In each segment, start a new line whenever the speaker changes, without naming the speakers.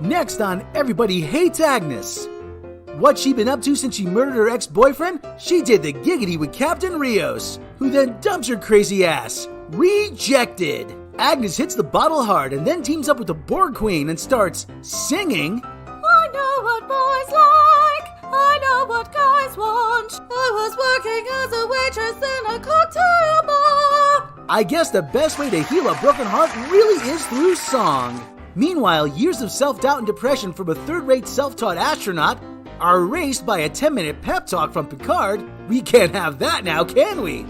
Next on Everybody Hates Agnes. What's she been up to since she murdered her ex-boyfriend? She did the giggity with Captain Rios, who then dumps her crazy ass. Rejected. Agnes hits the bottle hard and then teams up with the Borg Queen and starts singing.
I know what boys like, I know what guys want. I was working as a waitress in a cocktail bar.
I guess the best way to heal a broken heart really is through song. Meanwhile, years of self-doubt and depression from a third-rate self-taught astronaut are erased by a 10-minute pep talk from Picard. We can't have that now, can we?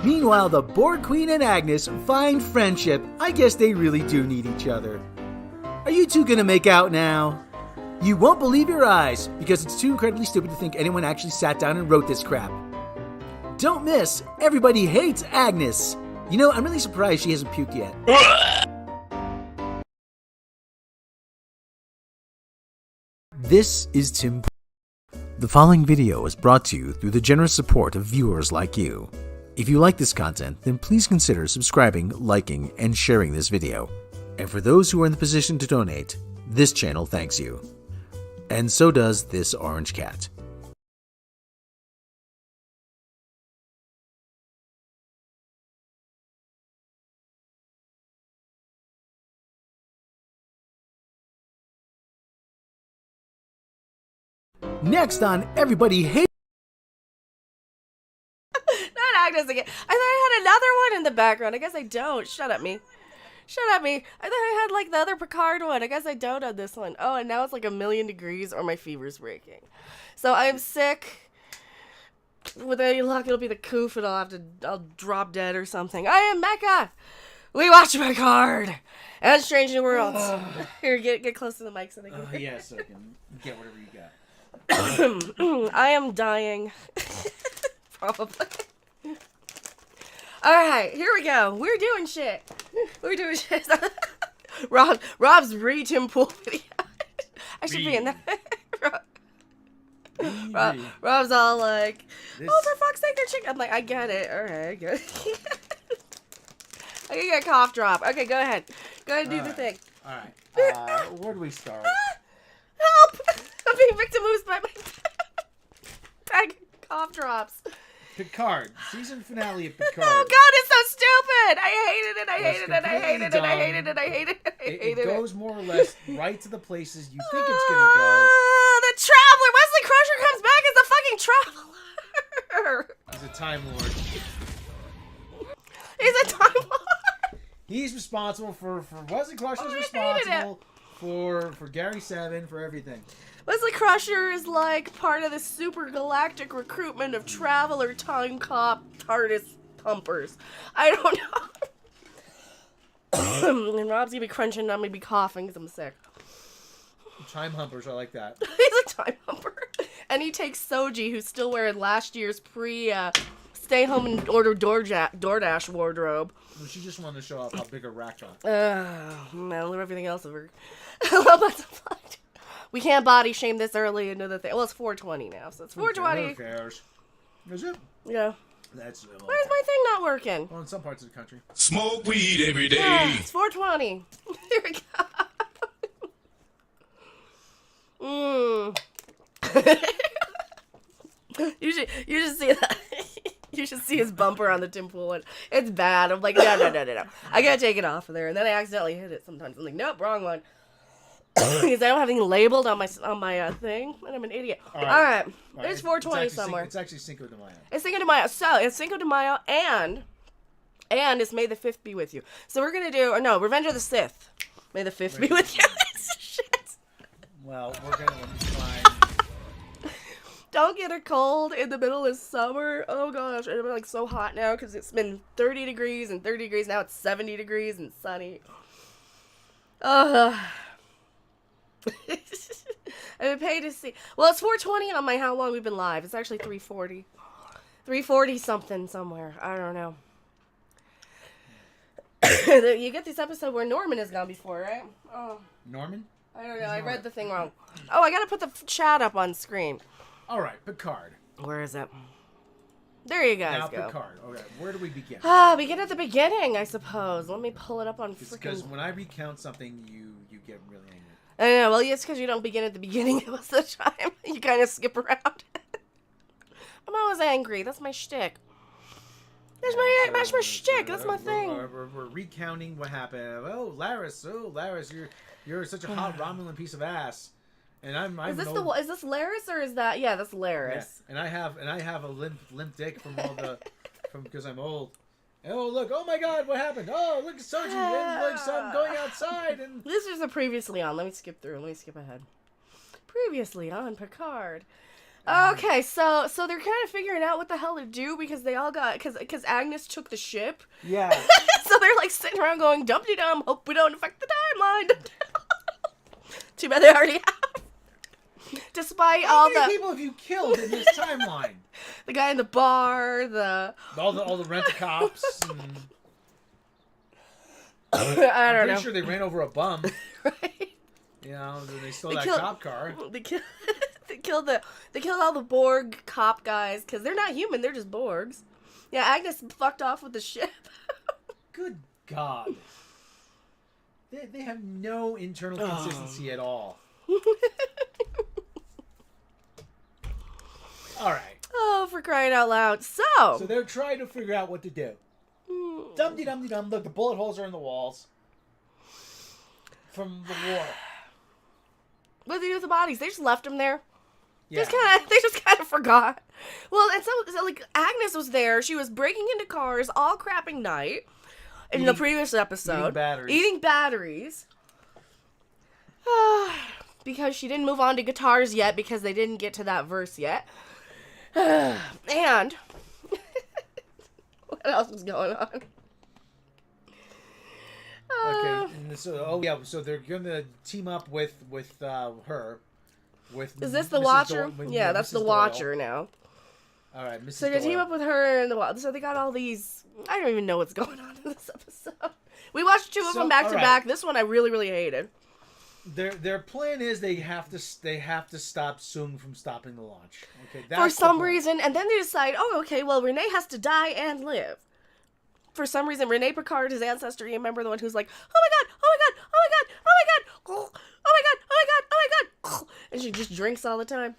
Meanwhile, the Borg Queen and Agnes find friendship. I guess they really do need each other. Are you two gonna make out now? You won't believe your eyes, because it's too incredibly stupid to think anyone actually sat down and wrote this crap. Don't miss Everybody Hates Agnes. You know, I'm really surprised she hasn't puked yet. This is Tim. The following video is brought to you through the generous support of viewers like you. If you like this content, then please consider subscribing, liking, and sharing this video. And for those who are in the position to donate, this channel thanks you. And so does this orange cat. Next on Everybody Hates...
Not Agnes again. I thought I had another one in the background. I guess I don't. Shut up, me. Shut up, me. I thought I had like the other Picard one. I guess I don't on this one. Oh, and now it's like 1,000,000 degrees or my fever's breaking. So I'm sick. With any luck, it'll be the coof and I'll drop dead or something. I am Mecca. We watch Picard and Strange New Worlds. Here, get close to the mic so they can
Yes, so I can get whatever you got.
I am dying. Probably. Alright, here we go. We're doing shit. Rob's Tim Pool video. I should be in that. Rob's all like, oh, for fuck's sake, they're chicken. I'm like, I get it. Alright, I get it. I can get a cough drop. Okay, go ahead. Go ahead and do the thing.
Alright. Where do we start?
Help! I'm being victimized by my bag of cough drops.
Picard. Season finale of Picard.
Oh god, it's so stupid! I hated it, I hated it, I hated it, I hated it, I hated it, I hated it.
It goes more or less right to the places you think it's gonna go.
The Traveler! Wesley Crusher comes back as the fucking Traveler!
He's a Time Lord.
He's a Time Lord!
He's responsible for Wesley Crusher's responsible for Gary Seven, for everything.
Wesley Crusher is like part of the super galactic recruitment of Traveler, Time Cop, TARDIS pumpers. I don't know. And Rob's gonna be crunching, and I'm gonna be coughing because I'm sick.
Time humpers are like that.
He's a time humper. And he takes Soji, who's still wearing last year's stay home and order DoorDash wardrobe.
She just wanted to show off how big a rack got.
Man, leave everything else of her. We can't body shame this early into the thing. Well, it's 420 now, so it's 420.
Who cares? Is it?
Yeah.
That's
Why is my thing not working?
Well, in some parts of the country.
Smoke weed every day.
It's 420. Here we go. You should see that. You should see his bumper on the Tim Pool one. It's bad. I'm like, no. I gotta take it off of there, and then I accidentally hit it sometimes. I'm like, nope, wrong one. Because I don't have anything labeled on my thing, and I'm an idiot. All right. There's 420 somewhere.
It's actually Cinco de Mayo.
It's Cinco de Mayo. So it's Cinco de Mayo, and it's May the 5th be with you. So we're gonna do, Revenge of the Sith. May the 5th be with you. Shit.
Well, we're gonna find.
Don't get a cold in the middle of summer. Oh gosh, it's like so hot now because it's been 30 degrees and 30 degrees. Now it's 70 degrees and sunny. I've been paid to see. Well, it's 420 on my how long we've been live. It's actually 340. 340 something somewhere. I don't know. You get this episode where Norman has gone before, right? Oh.
Norman?
I don't know. I read the thing wrong. Oh, I gotta put the chat up on screen.
All right, Picard.
Where is it? There you guys
Now
go.
Picard. Okay, where do we begin?
Begin at the beginning, I suppose. Let me pull it up on
Because
freaking...
when I recount something, you get really angry.
I know, well, it's because you don't begin at the beginning most of the time. You kind of skip around. I'm always angry. That's my shtick. That's my shtick. That's my thing.
We're recounting what happened. Oh, Laris, you're such a hot Romulan piece of ass. And I'm
is this Laris or is that? Yeah, that's Laris.
Yeah. And I have a limp dick from because I'm old. Oh look! Oh my God! What happened? Oh look, Soji and like some going outside and.
This is the previously on. Let me skip through. Let me skip ahead. Previously on Picard. Okay, so they're kind of figuring out what the hell to do because they all got because Agnes took the ship.
Yeah.
So they're like sitting around going dumpty dum. Hope we don't affect the timeline. Too bad they already have. Despite
How many people have you killed in this timeline?
The guy in the bar,
all the rent-a-cops.
I don't know.
I'm pretty sure they ran over a bum.
Right?
You know, they stole that cop car.
They killed all the Borg cop guys because they're not human. They're just Borgs. Yeah, Agnes fucked off with the ship.
Good God. They have no internal consistency at all. All right.
Oh, for crying out loud. So
they're trying to figure out what to do. Dum-de-dum-de-dum. Look, the bullet holes are in the walls. From the war.
what did they do with the bodies? They just left them there.
Yeah.
They just kind of forgot. Well, and so like Agnes was there. She was breaking into cars all crapping night in the previous episode. Eating batteries. Because she didn't move on to guitars yet because they didn't get to that verse yet. And what else is going on?
Okay, so they're gonna team up with her.
Is this the
Mrs.
Watcher?
Doyle,
yeah, that's
Mrs.
the
Doyle.
Watcher now.
All right, Mrs.
So they're gonna team up with her and the Watcher. So they got all these. I don't even know what's going on in this episode. We watched two of them back to back. This one I really, really hated.
Their plan is they have to stop Sung from stopping the launch. Okay,
for some reason, and then they decide, oh, okay, well, Renee has to die and live. For some reason, Renee Picard, his ancestor, you remember the one who's like, oh my God, oh my God, oh my God, oh my God, oh my God, oh my God, oh my God, and she just drinks all the time.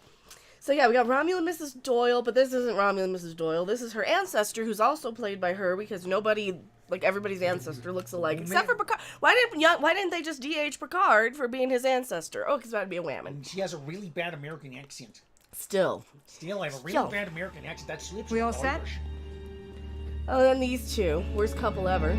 So yeah, we got Romulan Mrs. Doyle, but this isn't Romulan Mrs. Doyle. This is her ancestor, who's also played by her because nobody. Like, everybody's ancestor looks alike, except for Picard. Why didn't they just DH Picard for being his ancestor? Oh, because that'd be a whammon.
She has a really bad American accent.
Still,
I have a really bad American accent. That slips.
We all set?
Oh, then these two. Worst couple ever.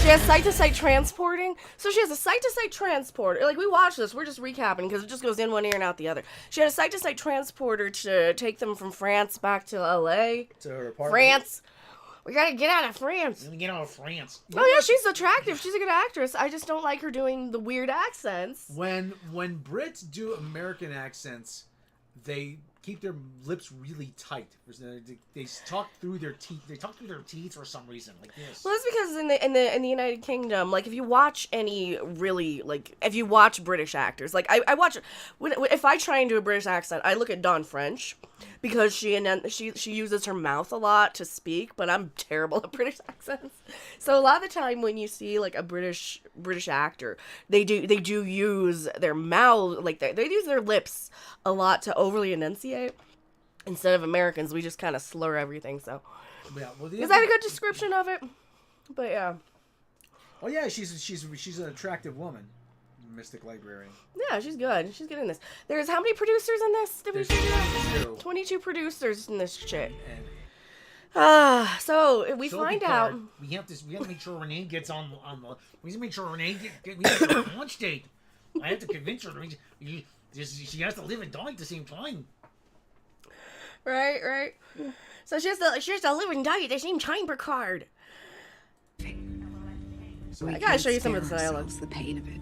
She has sight-to-sight transporting. So she has a sight-to-sight transporter. Like, we watched this. We're just recapping because it just goes in one ear and out the other. She had a sight-to-sight transporter to take them from France back to L.A.
To her apartment.
France. We gotta get out of France.
Get out of France.
Oh yeah, she's attractive. She's a good actress. I just don't like her doing the weird accents.
When Brits do American accents, they keep their lips really tight. They talk through their teeth. They talk through their teeth for some reason, like this.
Well, that's because in the United Kingdom, like if you watch if you watch British actors, like I watch if I try and do a British accent, I look at Dawn French because she uses her mouth a lot to speak, but I'm terrible at British accents. So a lot of the time when you see like a British actor, they do use their mouth, like they use their lips a lot to overly enunciate. Instead of Americans, we just kind of slur everything. So,
yeah, well,
is that a good description of it? But yeah.
Oh yeah, she's an attractive woman, Mystic Librarian.
Yeah, she's good. She's good in this. There's how many producers in this? Did we figure out? 22 producers in this shit. So we find out.
We have to make sure Renee gets on the. We have to make sure Renee gets on the launch date. I have to convince her. She has to live and die at the same time.
Right. So she has to live and die at the same time, Picard. I gotta show you some of the dialogue.
The pain of it.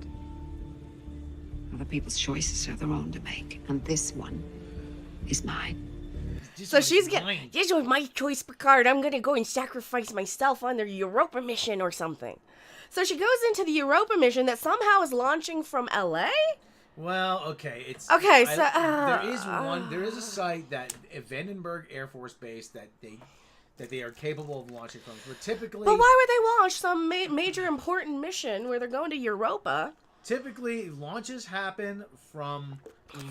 Other people's choices are their own to make, and this one is mine.
So she's getting. This was my choice, Picard. I'm gonna go and sacrifice myself on their Europa mission or something. So she goes into the Europa mission that somehow is launching from LA.
Well, okay, it's
okay. So
there is a site that Vandenberg Air Force Base that they are capable of launching from. But typically,
but why would they launch some major important mission where they're going to Europa?
Typically, launches happen from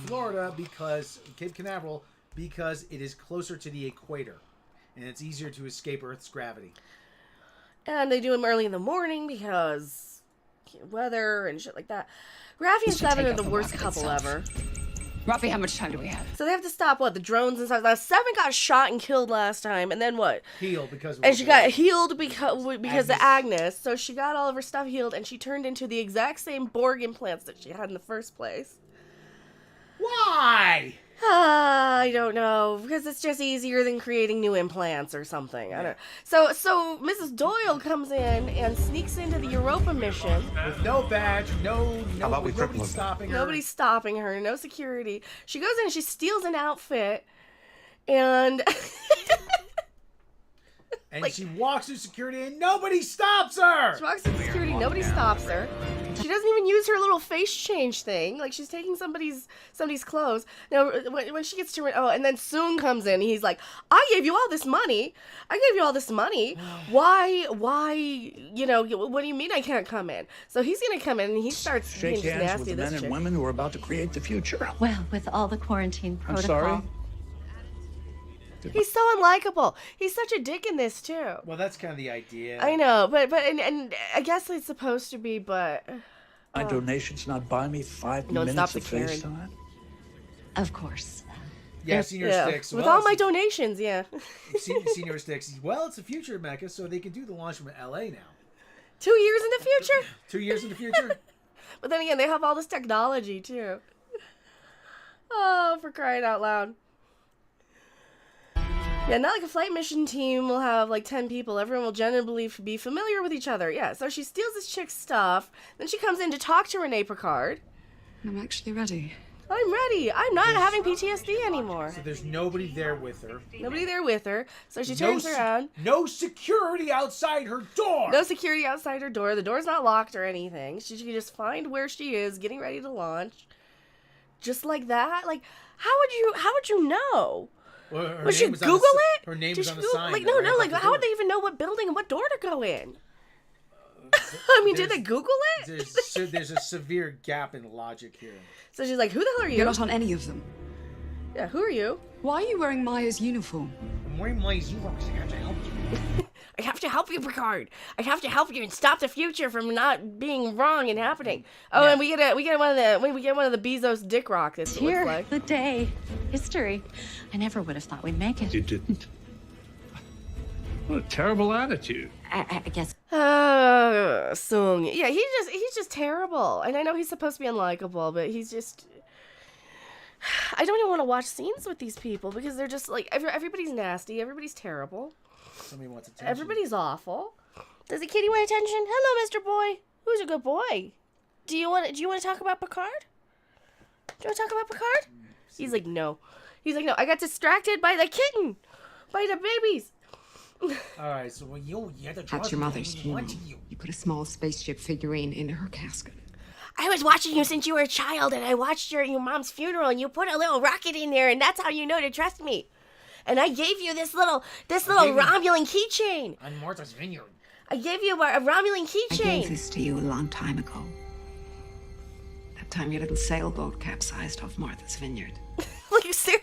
Florida because Cape Canaveral because it is closer to the equator, and it's easier to escape Earth's gravity.
And they do them early in the morning because weather and shit like that. Raffi and Seven are the worst couple ever.
Raffi, how much time do we have?
So they have to stop, the drones and stuff. Now, Seven got shot and killed last time, and then what?
Healed because...
And she got healed because of Agnes. So she got all of her stuff healed, and she turned into the exact same Borg implants that she had in the first place.
Why?
I don't know, because it's just easier than creating new implants or something. I don't. So Mrs. Doyle comes in and sneaks into the Europa mission
with no badge, nobody stopping her.
Nobody's stopping her, no security. She goes in and she steals an outfit, and
she walks through security and nobody stops her.
She walks through security, nobody stops her. She doesn't even use her little face change thing. Like, she's taking somebody's clothes. Now, when she gets to her... Oh, and then Soong comes in. He's like, I gave you all this money. Why, what do you mean I can't come in? So he's going to come in, and he starts
shake
being
hands
nasty
with the men and women who are about to create the future.
Well, with all the quarantine protocol.
I'm sorry?
He's so unlikable. He's such a dick in this, too.
Well, that's kind of the idea.
I know, but I guess it's supposed to be, but...
My donations not buy me 5 minutes of FaceTime?
Of course.
Yeah, Senior Sticks.
With all my donations, yeah.
Senior Sticks. Well, it's the future, Mecca, so they can do the launch from L.A. now.
2 years in the future?
2 years in the future?
But then again, they have all this technology, too. Oh, for crying out loud. Yeah, not like a flight mission team will have 10 people. Everyone will generally be familiar with each other. Yeah, so she steals this chick's stuff. Then she comes in to talk to Renee Picard.
I'm actually ready.
I'm ready. I'm not having PTSD anymore.
So there's nobody there with her.
Nobody there with her. So she turns around.
No security outside her door.
No security outside her door. The door's not locked or anything. She can just find where she is, getting ready to launch. Just like that. How would you know?
Well,
would you Google it?
Her name was on the sign.
How would they even know what building and what door to go in? I mean, did they Google it?
There's a severe gap in logic here.
So she's like, who the hell are you?
You're not on any of them.
Yeah, who are you?
Why are you wearing Maya's uniform?
I'm wearing Maya's uniform because I have to help you.
I have to help you, Picard. I have to help you and stop the future from not being wrong and happening. Oh, yeah. And we get one of the Bezos dick rockets.
Here, the day, history. I never would have thought we'd make it.
You didn't? What a terrible attitude.
I guess.
Soong. Yeah, he's just terrible. And I know he's supposed to be unlikable, but he's just... I don't even want to watch scenes with these people because they're just everybody's nasty, everybody's terrible.
Somebody wants attention.
Everybody's awful. Does the kitty want attention? Hello, Mr. Boy. Who's a good boy? Do you want to talk about Picard? Do you want to talk about Picard? He's like, no. He's like, no. I got distracted by the kitten, by the babies.
All right, so you had to
That's your mother's funeral. You put a small spaceship figurine in her casket.
I was watching you since you were a child, and I watched your mom's funeral, and you put a little rocket in there, and that's how you know to trust me. And I gave you this little Romulan keychain.
On Martha's Vineyard.
I gave you a Romulan keychain.
I gave this to you a long time ago. That time your little sailboat capsized off Martha's Vineyard.
Like, seriously?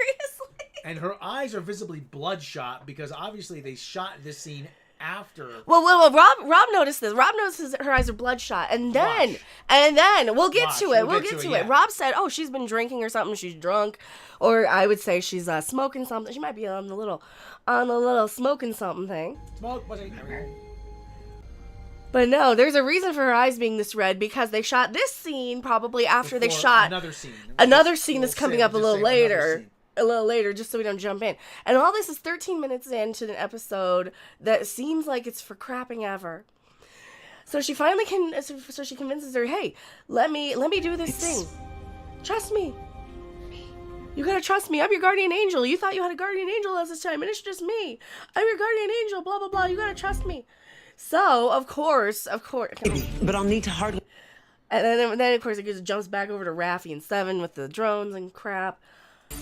And her eyes are visibly bloodshot because obviously they shot this scene after.
Well, Rob noticed this. Rob notices her eyes are bloodshot, and then we'll get to it. We'll get to it. Rob said, "Oh, she's been drinking or something. She's drunk, or I would say she's smoking something. She might be on the little smoking something thing."
Smoke.
But no, there's a reason for her eyes being this red because they shot this scene probably after they shot another scene that's coming up a little later, just so we don't jump in. And all this is 13 minutes into an episode that seems like it's for crapping ever. So she finally she convinces her, hey, let me do this thing. Trust me. You gotta trust me. I'm your guardian angel. You thought you had a guardian angel last time, and it's just me. I'm your guardian angel, blah, blah, blah. You gotta trust me. So, of course.
But I'll need to hardly...
And then of course it jumps back over to Raffi and Seven with the drones and crap.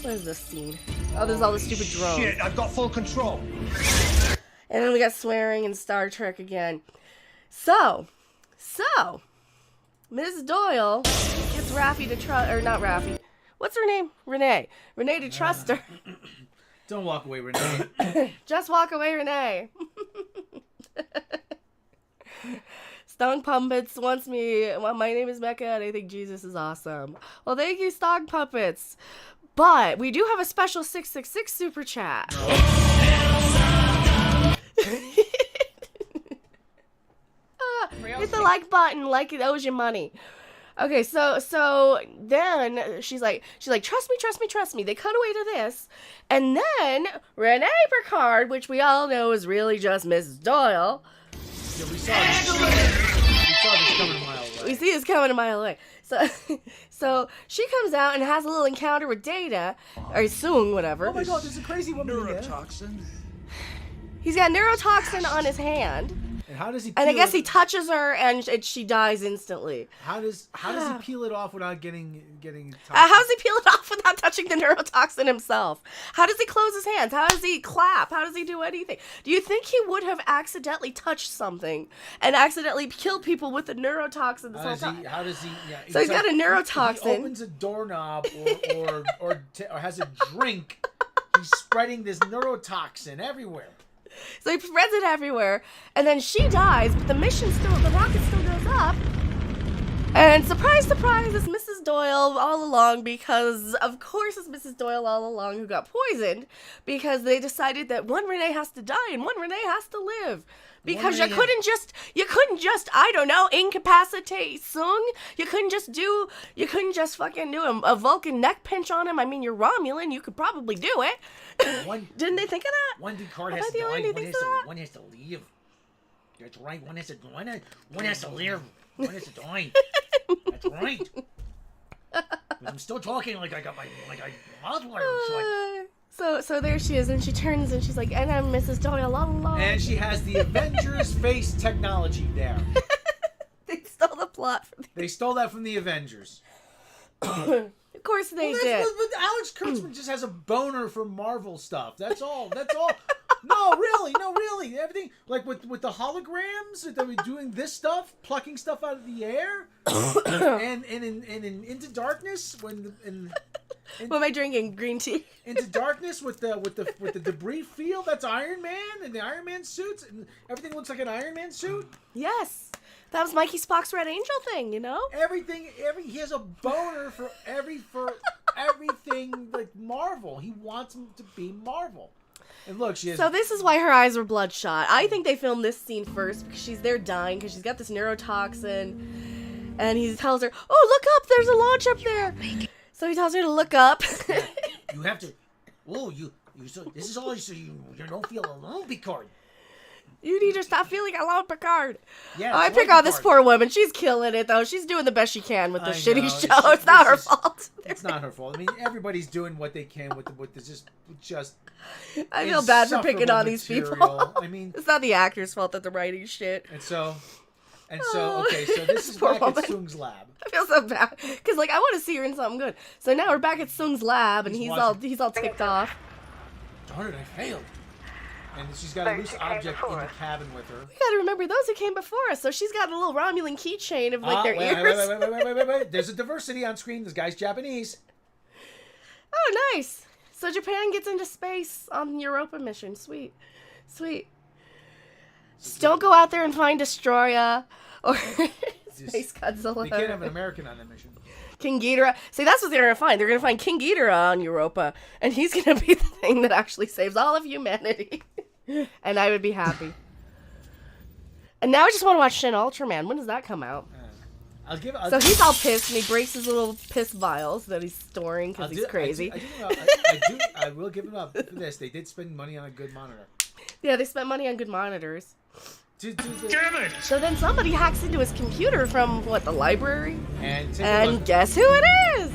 What is this scene? Oh, there's all the stupid drones.
Shit, I've got full control.
And then we got swearing in Star Trek again. So, Ms. Doyle gets Raffi to trust, or not Raffi. What's her name? Renee. Renee to trust her.
Don't walk away, Renee.
Just walk away, Renee. Stone Puppets wants me. Well, my name is Mecca, and I think Jesus is awesome. Well, thank you, Stone Puppets. But we do have a special 666 super chat. Hit the like button, like it owes you money. Okay, so then she's like, trust me. They cut away to this, and then Renee Picard, which we all know is really just Mrs. Doyle.
Yeah, we saw this coming a mile away.
We see this coming a mile away. So she comes out and has a little encounter with Data, or Soong, whatever.
Oh my god, there's a crazy woman in there.
Neurotoxin.
He's got neurotoxin on his hand.
And how does he?
And I guess he touches her, and she dies instantly.
How does he peel it off without getting?
How does he peel it off without touching the neurotoxin himself? How does he close his hands? How does he clap? How does he do anything? Do you think he would have accidentally touched something and accidentally killed people with the neurotoxin this whole time?
How does he? Yeah,
so he's got a neurotoxin.
He opens a doorknob or has a drink. He's spreading this neurotoxin everywhere.
So he spreads it everywhere, and then she dies, but the rocket still goes up. And surprise, surprise, it's Mrs. Doyle all along, because of course it's Mrs. Doyle all along who got poisoned, because they decided that one Renee has to die and one Renee has to live. Because you couldn't just, I don't know, incapacitate Soong. You couldn't just fucking do a Vulcan neck pinch on him. I mean, you're Romulan, you could probably do it. Didn't they think of that?
One Picard has to die, one has to leave. That's right, one has to live, one has to die. That's right. I'm still talking like I got my mouth wired.
So there she is, and she turns and she's like, and I'm Mrs. Doyle all along.
And she has the Avengers face technology down.
They stole the plot from
They stole that from the Avengers.
Of course they did.
But Alex Kurtzman just has a boner for Marvel stuff. That's all. No, really. Everything, like with the holograms, that they were doing this stuff, plucking stuff out of the air, and in Into Darkness
what am I drinking? Green tea.
Into Darkness with the debris field. That's Iron Man and the Iron Man suits, and everything looks like an Iron Man suit.
Yes, that was Mikey Spock's Red Angel thing. You know,
he has a boner for everything like Marvel. He wants him to be Marvel. And look, so
this is why her eyes were bloodshot. I think they filmed this scene first because she's there dying because she's got this neurotoxin, and he tells her, "Oh, look up! There's a launch up there." So he tells her to look up.
You have to. Oh, this is all so you don't feel alone, Picard.
You need to stop feeling alone, Picard.
Yeah,
I pick on this poor woman. She's killing it, though. She's doing the best she can with this shitty show. It's not her fault.
It's not her fault. I mean, everybody's doing what they can with just.
I feel bad for picking on these people.
I mean,
it's not the actor's fault that they're writing shit.
And so, okay, so this is back at Soong's lab.
I feel so bad because, I want to see her in something good. So now we're back at Soong's lab, and he's all ticked off.
Darn it! I failed. And she's got a loose object in the cabin with her.
We gotta remember those who came before us. So she's got a little Romulan keychain of their ears.
Wait. There's a diversity on screen. This guy's Japanese.
Oh, nice. So Japan gets into space on the Europa mission. Sweet. Just don't go out there and find Destroya or Space Godzilla.
You can't have an American on that mission.
King Ghidorah. See, that's what they're going to find. They're going to find King Ghidorah on Europa, and he's going to be the thing that actually saves all of humanity. And I would be happy. And now I just want to watch Shin Ultraman. When does that come out? So he's all pissed, and he breaks his little piss vials that he's storing because he's crazy.
I will give him up for this. They did spend money on a good monitor.
Yeah, they spent money on good monitors.
Damn it!
So then somebody hacks into his computer from, the library?
And
guess who it is?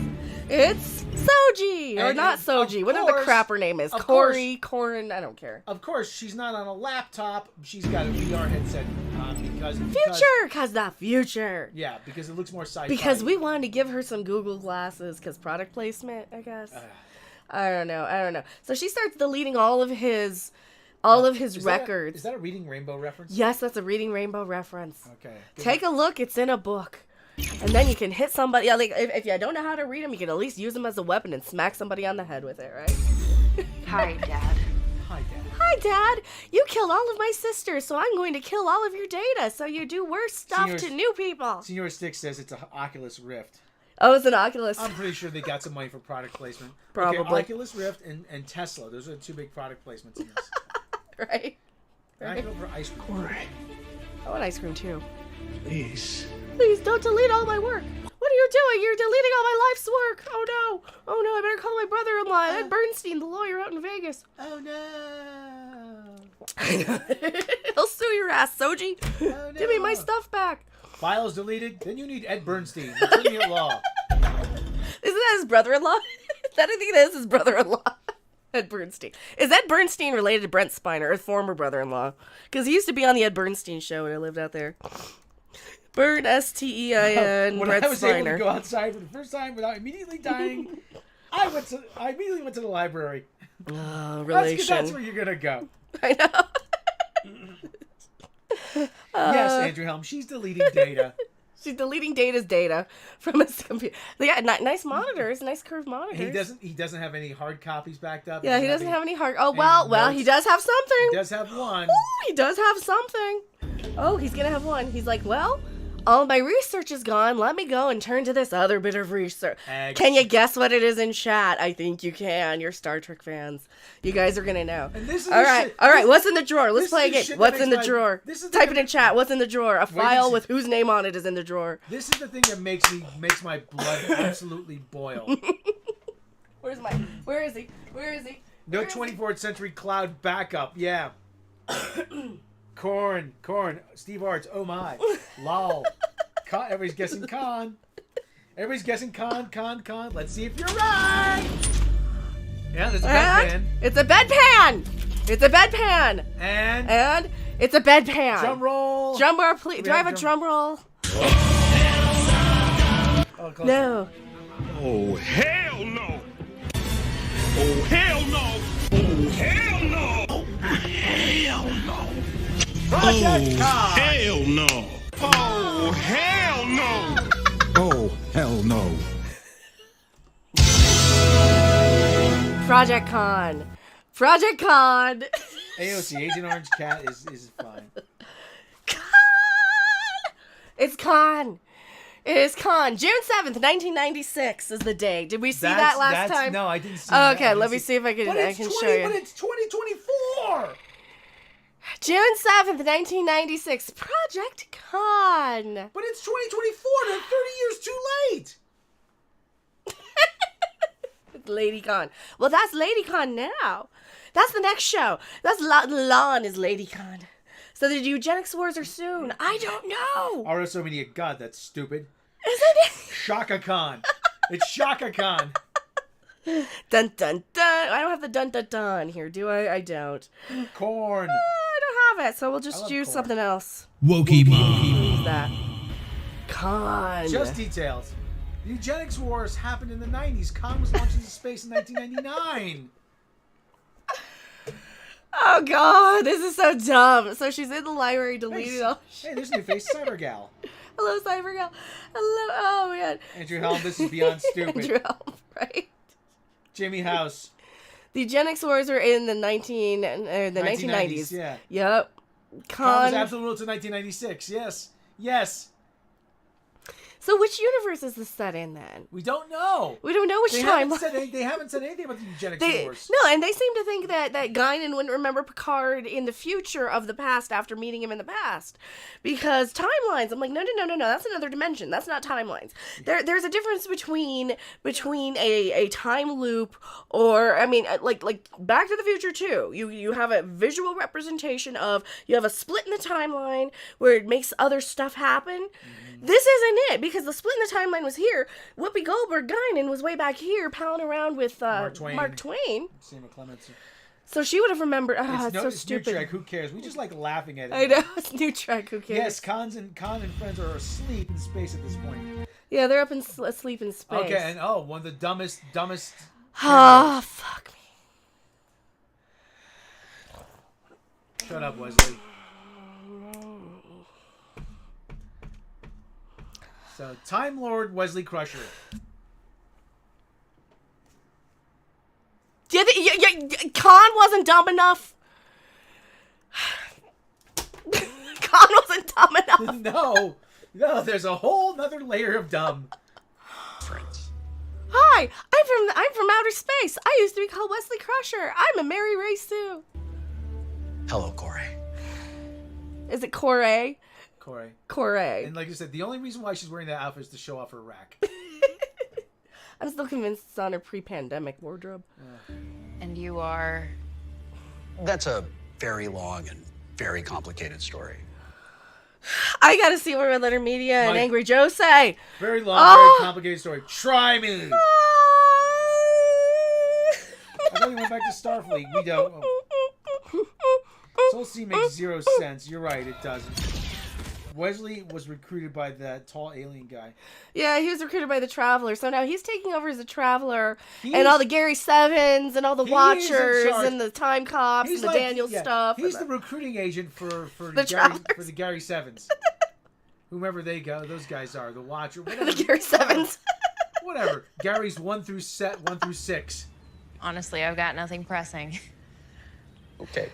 It's Soji! Or not Soji, whatever the crap her name is. Corrin, I don't care.
Of course, she's not on a laptop. She's got a VR headset on because
the future.
Yeah, because it looks more sci-fi.
Because we wanted to give her some Google glasses, because product placement, I guess. I don't know. So she starts deleting all of his records.
Is that a Reading Rainbow reference?
Yes, that's a Reading Rainbow reference.
Okay.
Take a look. It's in a book. And then you can hit somebody. Yeah, like if you don't know how to read them, you can at least use them as a weapon and smack somebody on the head with it, right?
Hi, Dad.
Hi, Dad.
Hi, Dad. You killed all of my sisters, so I'm going to kill all of your data, so you do worse stuff to new people.
Senor Stick says it's an Oculus Rift.
Oh, it's an Oculus.
I'm pretty sure they got some money for product placement.
Probably.
Okay, Oculus Rift and Tesla. Those are the two big product placements in this.
Right.
And I go for ice cream.
Corey,
I want ice cream, too.
please.
Please don't delete all my work. What are you doing? You're deleting all my life's work. Oh no. I better call my brother-in-law, Ed Bernstein, the lawyer out in Vegas.
Oh no.
He'll sue your ass, Soji.
Oh, no.
Give me my stuff back.
Files deleted. Then you need Ed Bernstein, attorney at law.
Isn't that his brother-in-law? I think that is his brother-in-law. Ed Bernstein. Is Ed Bernstein related to Brent Spiner, his former brother-in-law? Because he used to be on the Ed Bernstein show when I lived out there. Bern, S-T-E-I-N,
When
Brent
I was able to
Spiner.
go outside for the first time without immediately dying, I immediately went to the library.
Relation.
That's where you're gonna go.
I know.
Yes, Andrew Helm. She's deleting data.
She's deleting Data's data from his computer. Yeah, nice monitors, nice curved monitors.
He doesn't have any hard copies backed up.
Yeah, he doesn't have any hard. Oh well,
notes.
he does have something.
He does have one.
Ooh, he does have something. Oh, he's gonna have one. He's like, well, all my research is gone. Let me go and turn to this other bit of research. Can you guess what it is in chat? I think you can. You're Star Trek fans. You guys are gonna know.
And this is
all right. What's in the drawer? Let's play a
this
game.
shit
What's
that
in the
makes
drawer?
this is
Type it in chat. What's in the drawer? A file with whose name on it is in the drawer.
This is the thing that makes my blood absolutely boil.
Where is he?
No 24th century cloud backup. Yeah. Corn. Steve Arts. Oh my. Lol. Everybody's guessing con. Everybody's guessing con. Let's see if you're right. Yeah, there's a bedpan.
It's a bedpan.
And
it's a bedpan.
drum roll.
Drum roll, please. Do I have a drum roll?
Oh, close.
No.
Oh, hell no! Oh, hell no! Oh, hell no! Oh, hell no!
Project Con.
Hell no! Oh, hell no!
Oh, hell no.
Project Con.
AOC, Agent Orange Cat is fine.
It's Con. It is Con. June 7th, 1996 is the day. Did we see that last time?
No, I didn't see
Oh,
that.
okay, let me see if I can show you.
But it's 2024!
June 7th, 1996. Project Con.
But it's 2024! They're 30 years too late!
Lady Con. Well, that's Lady Con now. That's the next show. That's Lon is Lady Con. So the eugenics wars are soon. I don't know.
RSO Media. God, that's stupid.
Isn't it?
Shaka Khan. It's Shaka Khan.
Dun dun dun. I don't have the dun dun dun here, do I? I don't.
Corn.
I don't have it, so we'll just use
corn.
something else.
Wokey mom.
Who's that? Con.
Just details. The eugenics wars happened in the 90s. Khan was launched into space in 1999.
Oh god, this is so dumb. So she's in the library deleting all.
Hey, there's a new face, Cybergal.
Hello, Cybergirl. Hello. Oh man.
Andrew Helm, this is beyond stupid.
Andrew Helm, right?
Jamie House.
The eugenics wars were in the 1990s.
Yeah.
Yep.
Khan was absolute rule to 1996. Yes.
So which universe is this set in then?
We don't know.
We don't know which
They
time.
haven't said anything about the eugenics wars.
No, and they seem to think that Guinan wouldn't remember Picard in the future of the past after meeting him in the past. Because timelines, I'm like, no, that's another dimension. That's not timelines. There's a difference between a time loop or, I mean, like Back to the Future 2. You have a visual representation of, you have a split in the timeline where it makes other stuff happen. This isn't it, because the split in the timeline was here. Whoopi Goldberg Guinan was way back here, palling around with Mark Twain.
Seymour Clements.
So she would have remembered. Oh, it's so
it's
stupid.
New Trek. Who cares? We just like laughing at it.
I know it's New Trek. Who cares?
Yes, Khan and friends are asleep in space at this point.
Yeah, they're up in asleep in space.
Okay, and one of the dumbest.
Ah, fuck me.
Shut up, Wesley. So, Time Lord Wesley Crusher.
Khan wasn't dumb enough. Khan wasn't dumb enough.
No, there's a whole nother layer of dumb.
Friends.
Hi, I'm from outer space. I used to be called Wesley Crusher. I'm a Mary Ray Sue.
Hello, Corey.
Is it Corey?
Corey. And like I said, the only reason why she's wearing that outfit is to show off her rack.
I'm still convinced it's on her pre-pandemic wardrobe.
And you are...
That's a very long and very complicated story.
I gotta see what Red Letter Media and Angry Joe say.
Very long, very complicated story. Try me. I thought we went back to Starfleet. We don't. Soul Sea makes 0 sense. You're right, it doesn't. Wesley was recruited by that tall alien guy.
Yeah, he was recruited by the Traveler. So now he's taking over as a Traveler. And all the Gary Sevens and all the Watchers and the Time Cops and the Daniel stuff.
He's the recruiting agent for the Gary Sevens. Whomever those guys are. The Watcher. Whatever.
The Gary Sevens.
Whatever. Gary's 1 through 6.
Honestly, I've got nothing pressing.
Okay.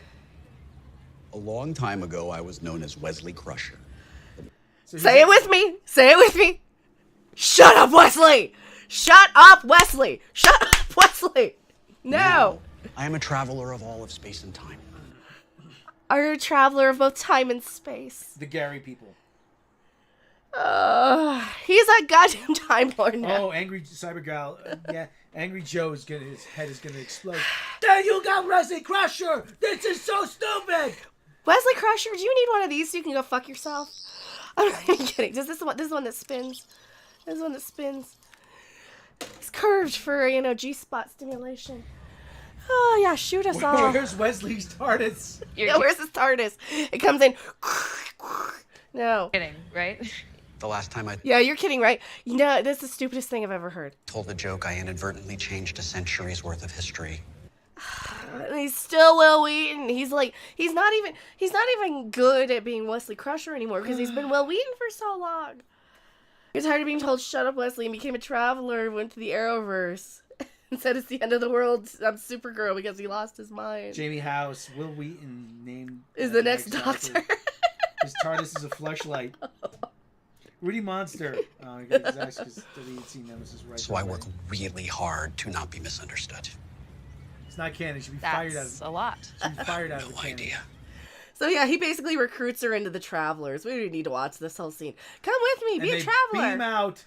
A long time ago, I was known as Wesley Crusher.
Say it with me. Say it with me. Shut up, Wesley. Shut up, Wesley. Shut up, Wesley. No.
Now, I am a traveler of all of space and time.
Are you a traveler of both time and space?
The Gary people.
He's a goddamn Time Lord now.
Oh, angry Cyber Gal. Yeah, Angry Joe's his head is gonna explode. There you go, Wesley Crusher. This is so stupid.
Wesley Crusher, do you need one of these so you can go fuck yourself? I'm not even kidding. This is the one that spins. This is the one that spins. It's curved for, G-spot stimulation. Oh, yeah, shoot us all.
Where's Wesley's TARDIS?
Yeah, where's his TARDIS? It comes in. No.
Kidding, right?
The last time I
Yeah, you're kidding, right? That's the stupidest thing I've ever heard.
told a joke, I inadvertently changed a century's worth of history.
And he's still Will Wheaton. He's not even good at being Wesley Crusher anymore because he's been Will Wheaton for so long. He was tired of being told shut up, Wesley, and became a traveler, went to the Arrowverse and said it's the end of the world. I'm Supergirl because he lost his mind.
Jamie House, Will Wheaton named
is the next Doctor.
His TARDIS is a fleshlight. Rudy Monster. That's because the scene Nemesis right.
So I work really hard to not be misunderstood.
It's not canon. She should be fired out of
a lot.
She'd be fired out of the
No
canon.
idea.
So yeah, he basically recruits her into the Travelers. We don't need to watch this whole scene. Come with me, be a traveler.
Beam out.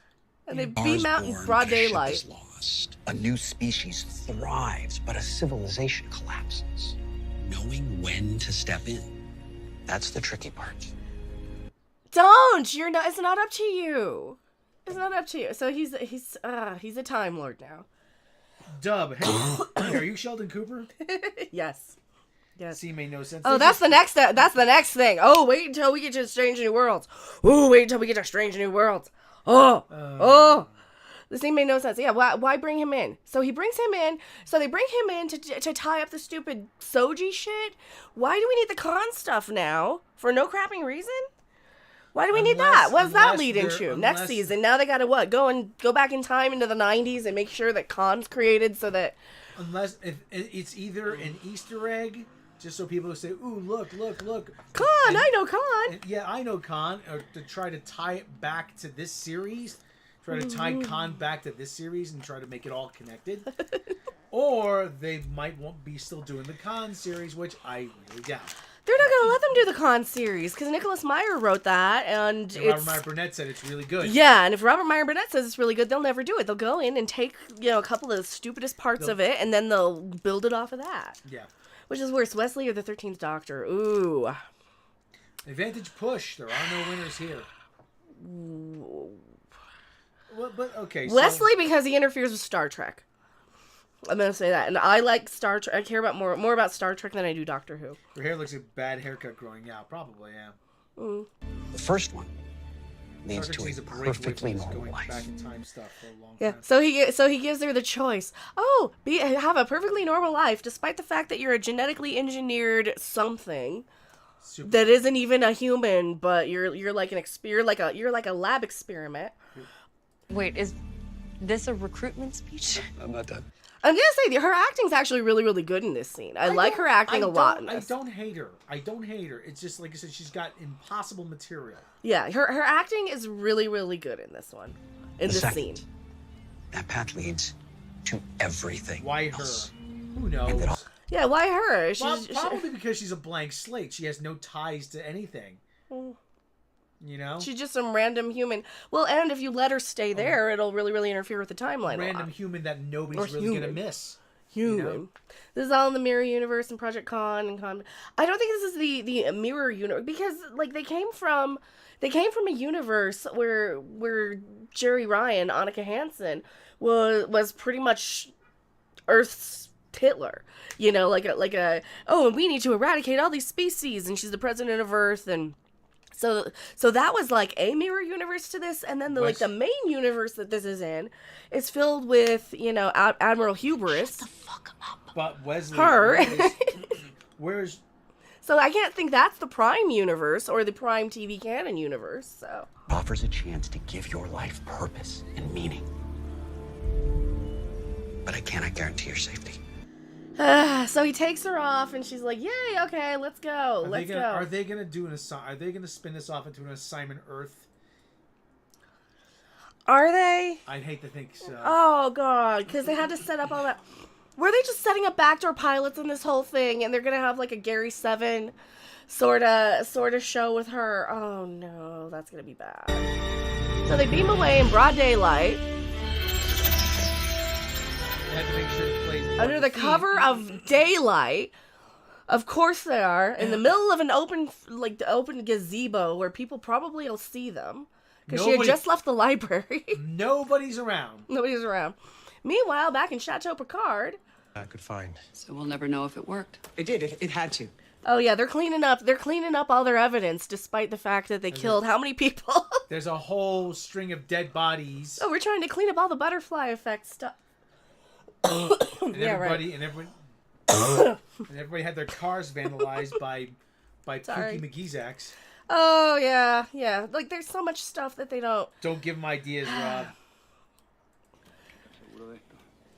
And they beam out in broad daylight.
Is lost. A new species thrives, but a civilization collapses. Knowing when to step in, that's the tricky part.
Don't! It's not up to you. It's not up to you. So he's a Time Lord now.
Dub. Hey, are you Sheldon Cooper?
Yes.
See, made no sense.
Oh, that's the next thing. Oh, wait until we get to Strange New Worlds. Oh, wait until we get to Strange New Worlds. Oh. This thing made no sense. Yeah, why bring him in? So he brings him in. So they bring him in to tie up the stupid Soji shit. Why do we need the Khan stuff now? For no crapping reason? Why do we need that? What does that lead into? Next season, now they gotta go back in time into the 90s and make sure that Khan's created so that...
Unless it's either an Easter egg, just so people say, ooh, look.
Khan, I know Khan.
Yeah, I know Khan. Or to try to tie it back to this series. Try to tie Khan back to this series and try to make it all connected. Or they might be still doing the Khan series, which I really doubt.
They're not going to let them do the Khan series because Nicholas Meyer wrote that, and
Robert Meyer Burnett said it's really good.
Yeah, and if Robert Meyer Burnett says it's really good, they'll never do it. They'll go in and take a couple of the stupidest parts of it, and then they'll build it off of that.
Yeah.
Which is worse, Wesley or the 13th Doctor? Ooh.
Advantage push. There are no winners here. Well, but okay.
Wesley because he interferes with Star Trek. I'm gonna say that. And I like Star Trek. I care about more about Star Trek than I do Doctor Who.
Her hair looks like a bad haircut growing out. Probably, yeah.
Mm.
The first one leads
Star
to
Trek
a
is great way
perfectly
to
normal
going
life.
back in time stuff for a long
Yeah.
time.
So he gives her the choice. Oh, have a perfectly normal life, despite the fact that you're a genetically engineered something
Super.
that isn't even a human, but you're like you're like a lab experiment.
Wait, is this a recruitment speech?
I'm not done.
I'm gonna say her acting's actually really, really good in this scene. I like her acting a lot in this.
I don't hate her. It's just, like I said, she's got impossible material.
Yeah, her acting is really, really good in this one. In this scene.
That path leads to everything.
Why her?
else.
Who knows?
Yeah, why her?
Well, probably because she's a blank slate. She has no ties to anything. You know?
She's just some random human. Well, and if you let her stay there, it'll really, really interfere with the timeline.
Random human that nobody's really going to miss.
Human.
You know?
This is all in the Mirror Universe and Project Con and Con. I don't think this is the Mirror Universe because like they came from a universe where Jerry Ryan, Annika Hansen was pretty much Earth's Hitler. You know, like a oh, and we need to eradicate all these species, and she's the president of Earth, and so that was like a mirror universe to this, and then the main universe that this is in is filled with, you know, Admiral Hubris.
Shut the fuck up.
But Wesley,
her.
where's
So I can't think that's the Prime universe or the Prime TV canon universe. So
Offers a chance to give your life purpose and meaning. But I cannot guarantee your safety.
so he takes her off, and she's like, "Yay, okay, let's go, let's go."
Are they gonna do Are they gonna spin this off into an assignment Earth?
Are they?
I'd hate to think so.
Oh god, because they had to set up all that. Were they just setting up backdoor pilots in this whole thing, and they're gonna have like a Gary Seven sort of show with her? Oh no, that's gonna be bad. So they beam away in broad daylight.
They had to make sure it played
Under the cover of daylight. Of course they are. In the middle of an open gazebo where people probably will see them. Because she had just left the library.
Nobody's around.
Nobody's around. Meanwhile, back in Chateau Picard.
I could find.
So we'll never know if it worked.
It did. It had to.
Oh yeah, they're cleaning up. They're cleaning up all their evidence, despite the fact that they killed how many people?
There's a whole string of dead bodies.
Oh, we're trying to clean up all the butterfly effect stuff.
And everybody had their cars vandalized by Pookie McGeezax.
Oh yeah. Like there's so much stuff that they don't.
Don't give them ideas, Rob.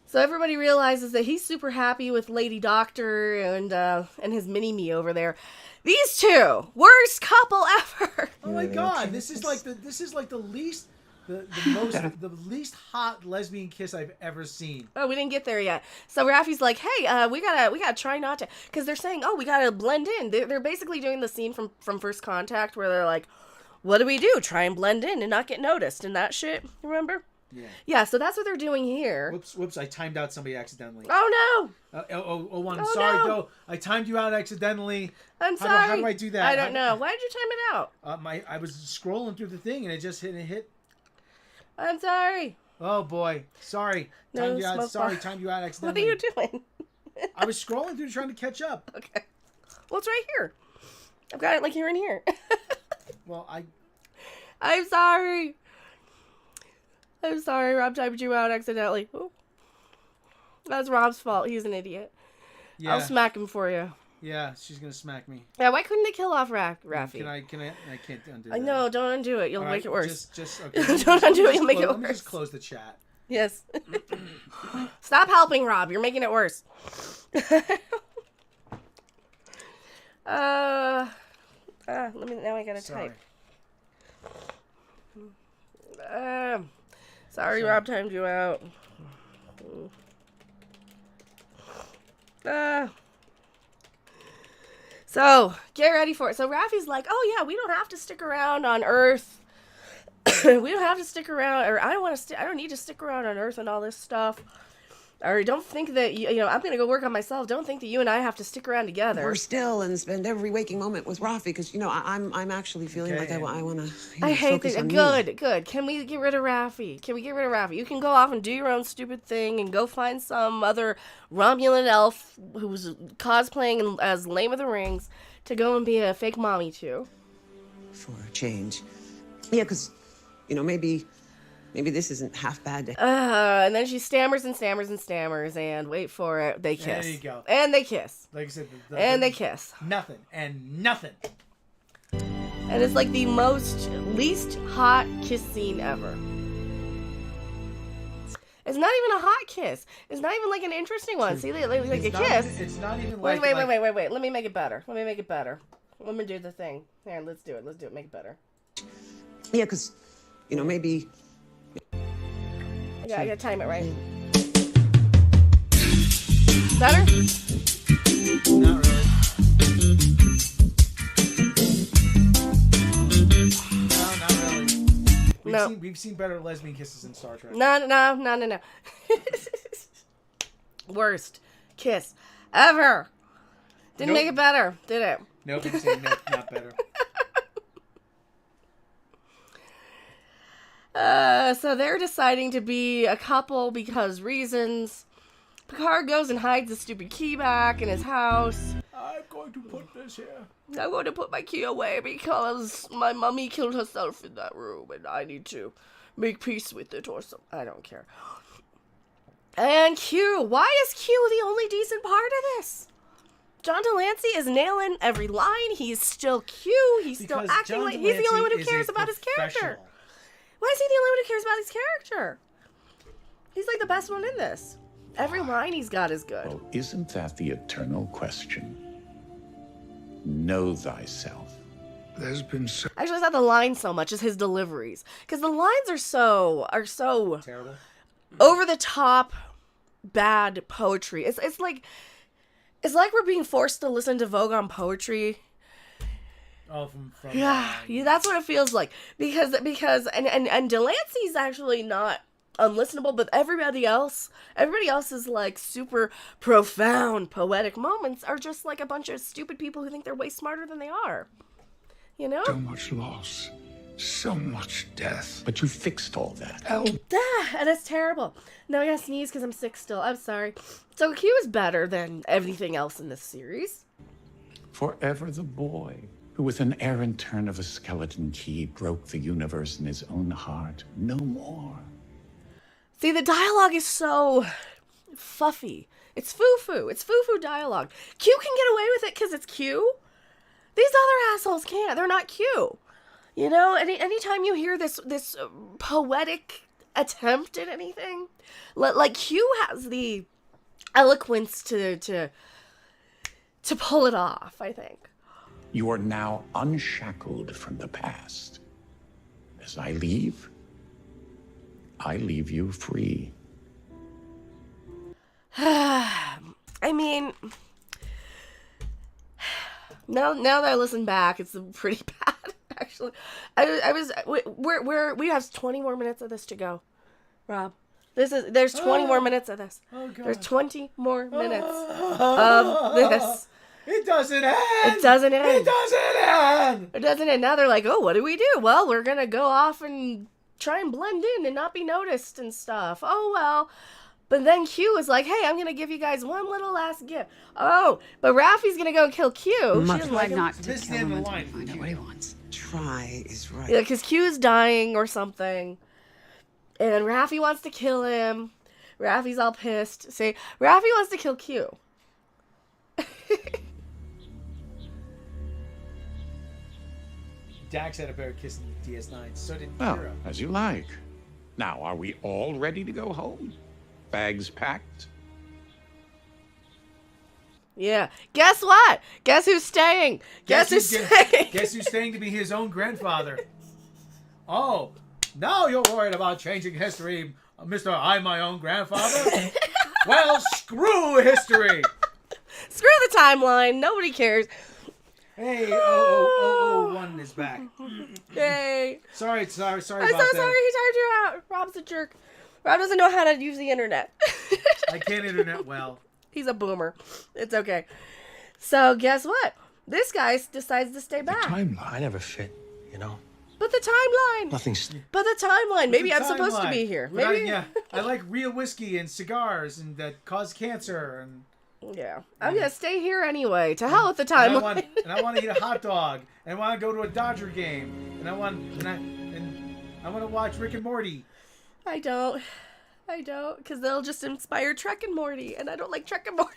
So everybody realizes that he's super happy with Lady Doctor and his mini-me over there. These two, worst couple ever.
Oh my God! This is like the least least hot lesbian kiss I've ever seen.
Oh, we didn't get there yet. So Raffi's like, hey, we gotta try not to, because they're saying, oh, we gotta blend in. They're basically doing the scene from First Contact where they're like, what do we do? Try and blend in and not get noticed and that shit. Remember? Yeah, so that's what they're doing here.
Whoops, I timed out somebody accidentally.
Oh, no!
I'm sorry, though. I timed you out accidentally.
I'm sorry.
How do I do that?
I don't know. Why did you time it out?
I was scrolling through the thing, and it just hit.
I'm sorry.
Oh, boy. Sorry. Timed you out accidentally.
What are you doing?
I was scrolling through trying to catch up.
Okay. Well, it's right here. I've got it, like, here and here.
Well,
I'm sorry. I'm sorry, Rob timed you out accidentally. Ooh. That's Rob's fault. He's an idiot. Yeah. I'll smack him for you.
Yeah, she's gonna smack me.
Yeah, why couldn't they kill off Raffi?
Can I can't undo that.
I know, don't undo it. You'll make it worse.
Okay.
Don't undo it, you'll make it worse.
Let me just close the chat.
Yes. Stop helping, Rob. You're making it worse. Now I gotta type. Sorry, Rob timed you out. So, get ready for it. So, Raffi's like, oh, yeah, we don't have to stick around on Earth. We don't have to stick around, or I don't need to stick around on Earth and all this stuff. Or don't think that, I'm going to go work on myself. Don't think that you and I have to stick around together.
We're still and spend every waking moment with Rafi because, I'm actually feeling like I want to
I hate
focus
this.
on
Good. Can we get rid of Rafi? You can go off and do your own stupid thing and go find some other Romulan elf who's cosplaying as Lame of the Rings to go and be a fake mommy too.
For a change. Yeah, because, maybe this isn't half bad.
And then she stammers and wait for it, they kiss.
There you go.
And they kiss.
Like I said,
they kiss.
Nothing. And
it's like the least hot kiss scene ever. It's not even a hot kiss. It's not even like an interesting one. See, like a kiss.
It's not even like...
Wait. Let me make it better. Let me do the thing. Here, let's do it. Make it better.
Yeah, because, maybe...
Yeah, I gotta time it right. Better?
Not really. No, not really. We've seen better lesbian kisses in Star Trek.
No. Worst kiss ever. Didn't make it better, did it?
Nope, we've seen not better.
So they're deciding to be a couple because reasons. Picard goes and hides the stupid key back in his house.
I'm going to put this here.
I'm going to put my key away because my mummy killed herself in that room and I need to make peace with it or something. I don't care. And Q. Why is Q the only decent part of this? John Delancey is nailing every line. He's still Q. He's still acting like he's the only one who cares about his character. Why is he the only one who cares about his character? He's like the best one in this. Every line he's got is good.
Well, isn't that the eternal question? Know thyself.
There's been so...
Actually, it's not the lines so much as his deliveries. Because the lines are so
terrible,
over the top, bad poetry. It's like we're being forced to listen to Vogon poetry.
Oh, from
yeah, that's what it feels like. Because Delancey's actually not unlistenable, but everybody else's like super profound poetic moments are just like a bunch of stupid people who think they're way smarter than they are.
So much loss, so much death.
But you fixed all that.
And it's terrible. Now I gotta sneeze because I'm sick still. I'm sorry. So Q is better than everything else in this series.
Forever the boy who with an errant turn of a skeleton key broke the universe in his own heart. No more.
See, the dialogue is so fluffy. It's foo-foo. It's foo-foo dialogue. Q can get away with it because it's Q. These other assholes can't. They're not Q. Anytime you hear this poetic attempt at anything, like Q has the eloquence to pull it off, I think.
You are now unshackled from the past. As I leave you free.
I mean, now that I listen back, it's pretty bad. Actually, we have 20 more minutes of this to go, Rob. There's 20 more minutes of this.
Oh, God.
There's 20 more minutes of this.
It doesn't end.
It doesn't end.
It doesn't end.
It doesn't end. Now they're like, oh, what do we do? Well, we're going to go off and try and blend in and not be noticed and stuff. Oh, well. But then Q is like, hey, I'm going to give you guys one little last gift. Oh, but Raffi's going to go kill Q. She doesn't like him.
Not to kill him until I find out what he wants. Try is right.
Yeah, because Q is dying or something. And Raffi wants to kill him. Raffi's all pissed. Say, Raffi wants to kill Q.
Dax had a better kiss than the DS9. So did
Well,
Kira.
as you like. Now, are we all ready to go home? Bags packed?
Yeah. Guess what? Guess who's staying? Guess who's staying?
Guess who's staying to be his own grandfather? Oh, now you're worried about changing history, Mr. I'm my own grandfather? Well, screw history.
Screw the timeline. Nobody cares.
Hey, 001 is back.
Yay.
Sorry
I'm
about
so
that.
sorry he tired you out. Rob's a jerk. Rob doesn't know how to use the internet.
I can't internet well.
He's a boomer. It's okay. So guess what? This guy decides to stay back.
Timeline. I never fit, you know.
But the timeline.
Nothing's.
But the timeline. Maybe I'm supposed to be here. Maybe.
I like real whiskey and cigars and that cause cancer and.
Yeah, I'm gonna stay here anyway. To hell with the timeline.
And I want to eat a hot dog. And I want to go to a Dodger game. And I want to watch Rick and Morty.
I don't, because they'll just inspire Trek and Morty, and I don't like Trek and Morty.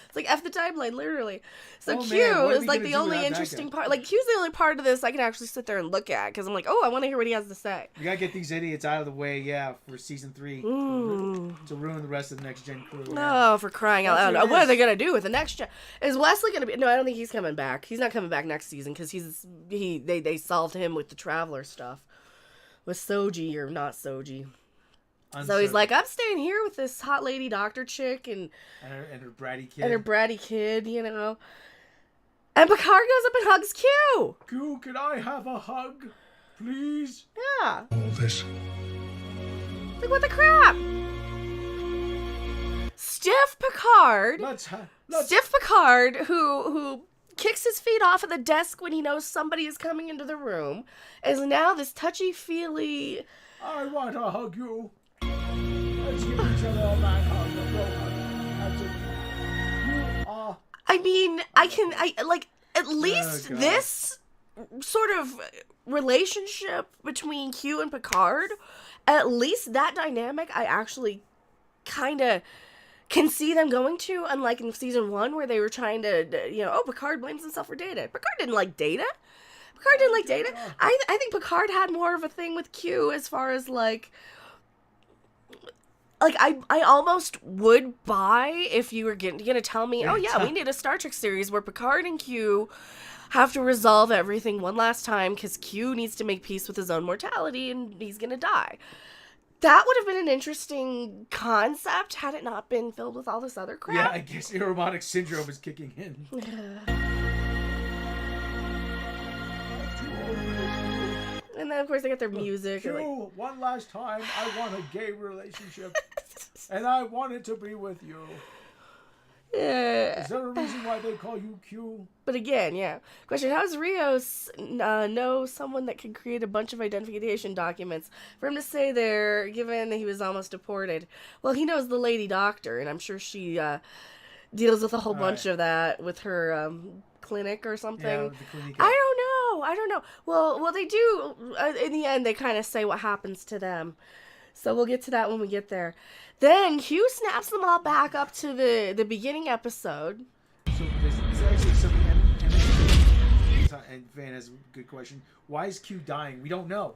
It's like F the timeline, literally. So Q is like the only interesting part. Like Q's the only part of this I can actually sit there and look at, because I'm like, oh, I want to hear what he has to say.
You gotta get these idiots out of the way, for season 3 to ruin the rest of the next gen crew.
Oh, for crying out loud! What are they gonna do with the next gen? Is Wesley gonna be? No, I don't think he's coming back. He's not coming back next season because they solved him with the Traveler stuff. With Soji or not Soji. So he's like, I'm staying here with this hot lady doctor chick and
her bratty kid.
And her bratty kid, you know. And Picard goes up and hugs Q.
Q, can I have a hug, please?
Yeah.
All this.
Like, what the crap? Stiff Picard. Stiff Picard, who kicks his feet off at the desk when he knows somebody is coming into the room, is now this touchy-feely...
I want to hug you. Let's give each other a man hug.
I mean, at least this sort of relationship between Q and Picard, at least that dynamic I actually kind of can see them going to, unlike in season 1 where they were trying to, Picard blames himself for Data. Picard didn't like Data. I think Picard had more of a thing with Q as far as I almost would buy if you were gonna tell me, oh yeah, we need a Star Trek series where Picard and Q have to resolve everything one last time because Q needs to make peace with his own mortality and he's gonna die. That would have been an interesting concept had it not been filled with all this other crap.
Yeah, I guess aromatic syndrome is kicking in.
And then, of course, they got their music.
Q, one last time, I want a gay relationship. And I want it to be with you.
Yeah.
Is there a reason why they call you Q?
But again, yeah. Question, how does Rios know someone that can create a bunch of identification documents for him to stay there, given that he was almost deported? Well, he knows the lady doctor, and I'm sure she deals with a whole bunch of that with her clinic or something. Yeah, with the clinic. I don't know. Well, they do, in the end, they kind of say what happens to them. So we'll get to that when we get there. Then Q snaps them all back up to the beginning episode.
So there's actually something. And Van has a good question. Why is Q dying? We don't know.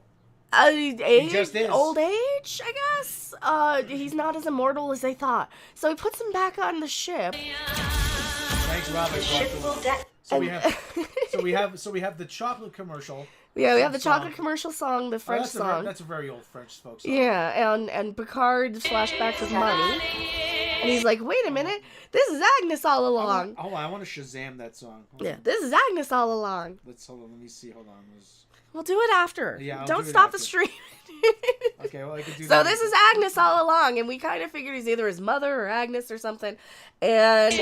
He just is. Old age, I guess. He's not as immortal as they thought. So he puts him back on the ship.
Thanks, Robert. The ship will die. So we have the chocolate commercial.
Yeah, we have the chocolate commercial song, the French song.
That's a very old French folk song.
Yeah, and Picard flashbacks his money. And he's like, wait a minute, this is Agnes all along.
I want to Shazam that song.
This is Agnes all along.
Hold on, let me see.
We'll do it after.
Yeah,
don't stop the stream.
Okay, well, I can do
so
that.
This is Agnes all along, and we kind of figured he's either his mother or Agnes or something. And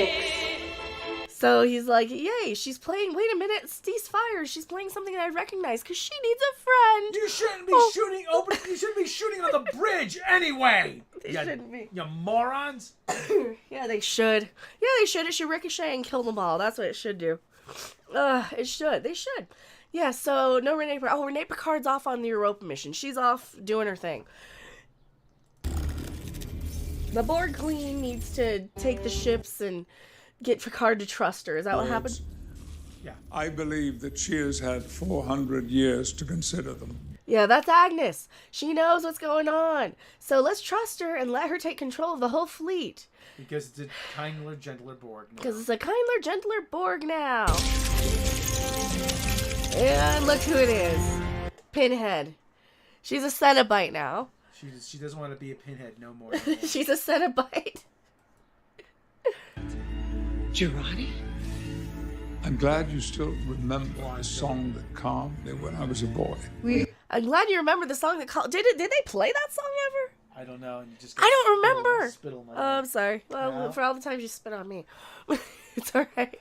so he's like, yay, she's playing, wait a minute, cease fire. She's playing something that I recognize because she needs a friend.
You shouldn't be shooting you shouldn't be shooting on the bridge anyway.
They shouldn't be.
You morons.
Yeah, they should. Yeah, they should. It should ricochet and kill them all. That's what it should do. It should. They should. Yeah, so no Renee Picard. Oh, Renee Picard's off on the Europa mission. She's off doing her thing. The Borg Queen needs to take the ships and get Picard to trust her. Is that what happened?
Yeah.
I believe that she has had 400 years to consider them.
Yeah, that's Agnes. She knows what's going on. So let's trust her and let her take control of the whole fleet.
Because it's a kinder, gentler Borg now.
Because it's a kinder, gentler Borg now. And look who it is. Pinhead. She's a Cenobite now.
She doesn't want to be a Pinhead no more.
She's a Cenobite.
Girardi?
I'm glad you still remember the song that calmed me when I was a boy.
I'm glad you remember the song that called. Did they play that song ever?
I don't know. And you just
I don't remember.
Spit on my
Oh, I'm sorry. Well, for all the times you spit on me. It's alright.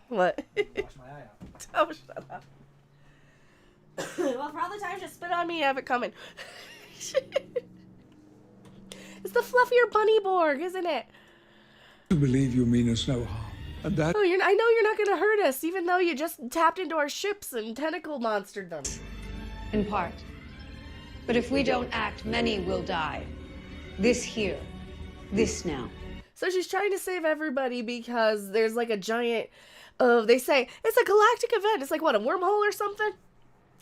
What?
Wash my eye out.
Oh, shut up. Well, for all the times you spit on me, I have it coming. It's the fluffier bunny Borg, isn't it?
I believe you mean us no harm. And that...
Oh, I know you're not going to hurt us, even though you just tapped into our ships and tentacle monstered them.
In part. But if we don't act, many will die. This here. This now.
So she's trying to save everybody because there's like a giant... they say, it's a galactic event. It's like, what, a wormhole or something?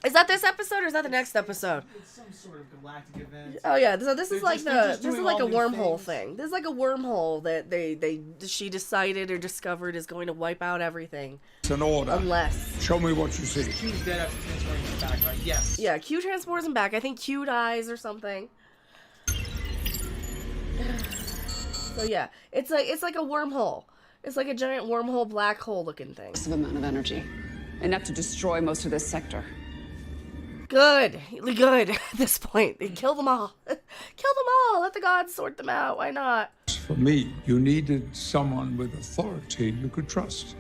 Is that this episode or is that the next episode?
It's some sort of galactic event.
Oh yeah, so this is like
this
is like a wormhole thing. This is like a wormhole that she decided or discovered is going to wipe out everything.
It's an order.
Unless.
Show me what you see.
Q's dead after transferring him back, right? Yes.
Yeah, Q transports him back. I think Q dies or something. So yeah, it's like a wormhole. It's like a giant wormhole black hole looking thing.
Massive amount of energy. Enough to destroy most of this sector.
Good at this point. Kill them all. Kill them all. Let the gods sort them out. Why not?
For me, you needed someone with authority you could trust.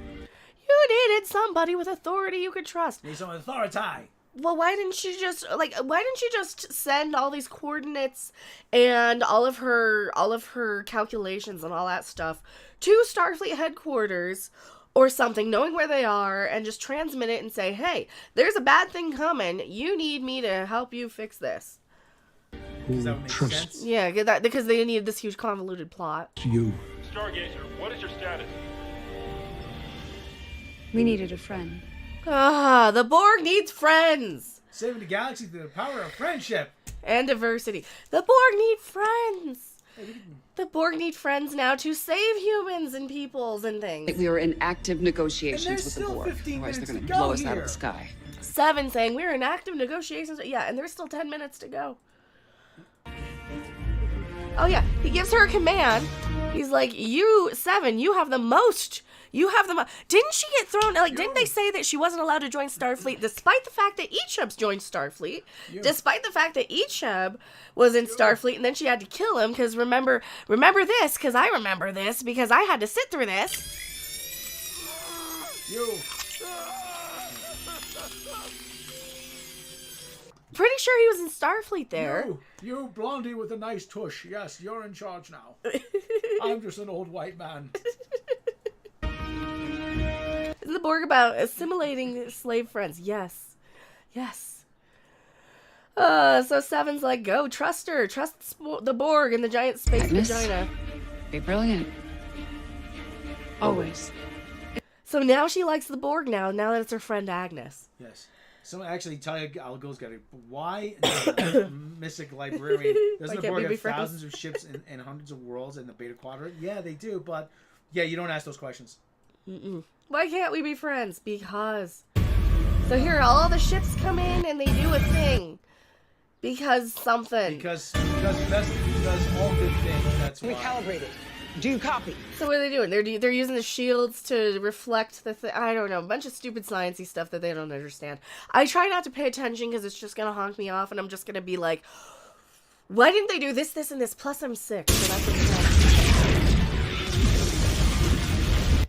You needed somebody with authority you could trust.
Need some authority.
Well, why didn't you just send all these coordinates and all of her calculations and all that stuff to Starfleet headquarters or something, knowing where they are, and just transmit it and say, hey, there's a bad thing coming. You need me to help you fix this.
Does that make sense?
Yeah, because they need this huge convoluted plot.
You.
Stargazer, what is your status?
We needed a friend.
Ah, the Borg needs friends.
Saving the galaxy through the power of friendship.
And diversity. The Borg need friends. The Borg need friends now to save humans and peoples and things.
We are in active negotiations with the
still
Borg.
15
Otherwise, they're going
minutes
to
to go
blow us out
here.
of the sky.
7 saying we're in active negotiations. Yeah, and there's still 10 minutes to go. Oh yeah, he gives her a command. He's like, you, 7, you have the most. You have the most. Didn't she get thrown, like, didn't they say that she wasn't allowed to join Starfleet despite the fact that Echeb's joined Starfleet? Despite the fact that Echeb was in Starfleet and then she had to kill him because remember this, because I remember this, because I had to sit through this. Pretty sure he was in Starfleet there.
You blondie with a nice tush. Yes, you're in charge now. I'm just an old white man.
Is the Borg about assimilating slave friends? Yes. Yes. So 7's like, go, trust her. Trust the Borg and the giant space
Agnes,
vagina.
be brilliant. Always.
So now she likes the Borg now that it's her friend Agnes.
Yes. Someone actually tell you, Algo's got it. Why Mystic Librarian? Doesn't the Borg have thousands of ships and hundreds of worlds in the Beta Quadrant? Yeah, they do, but yeah, you don't ask those questions.
Why can't we be friends? Because. So here, all the ships come in and they do a thing. Because something.
Because all good things. That's why.
Recalibrated. Do you copy?
So what are they doing? They're using the shields to reflect the I don't know, a bunch of stupid sciencey stuff that they don't understand. I try not to pay attention because it's just gonna honk me off, and I'm just gonna be like, why didn't they do this, and this? Plus I'm sick, so that's okay.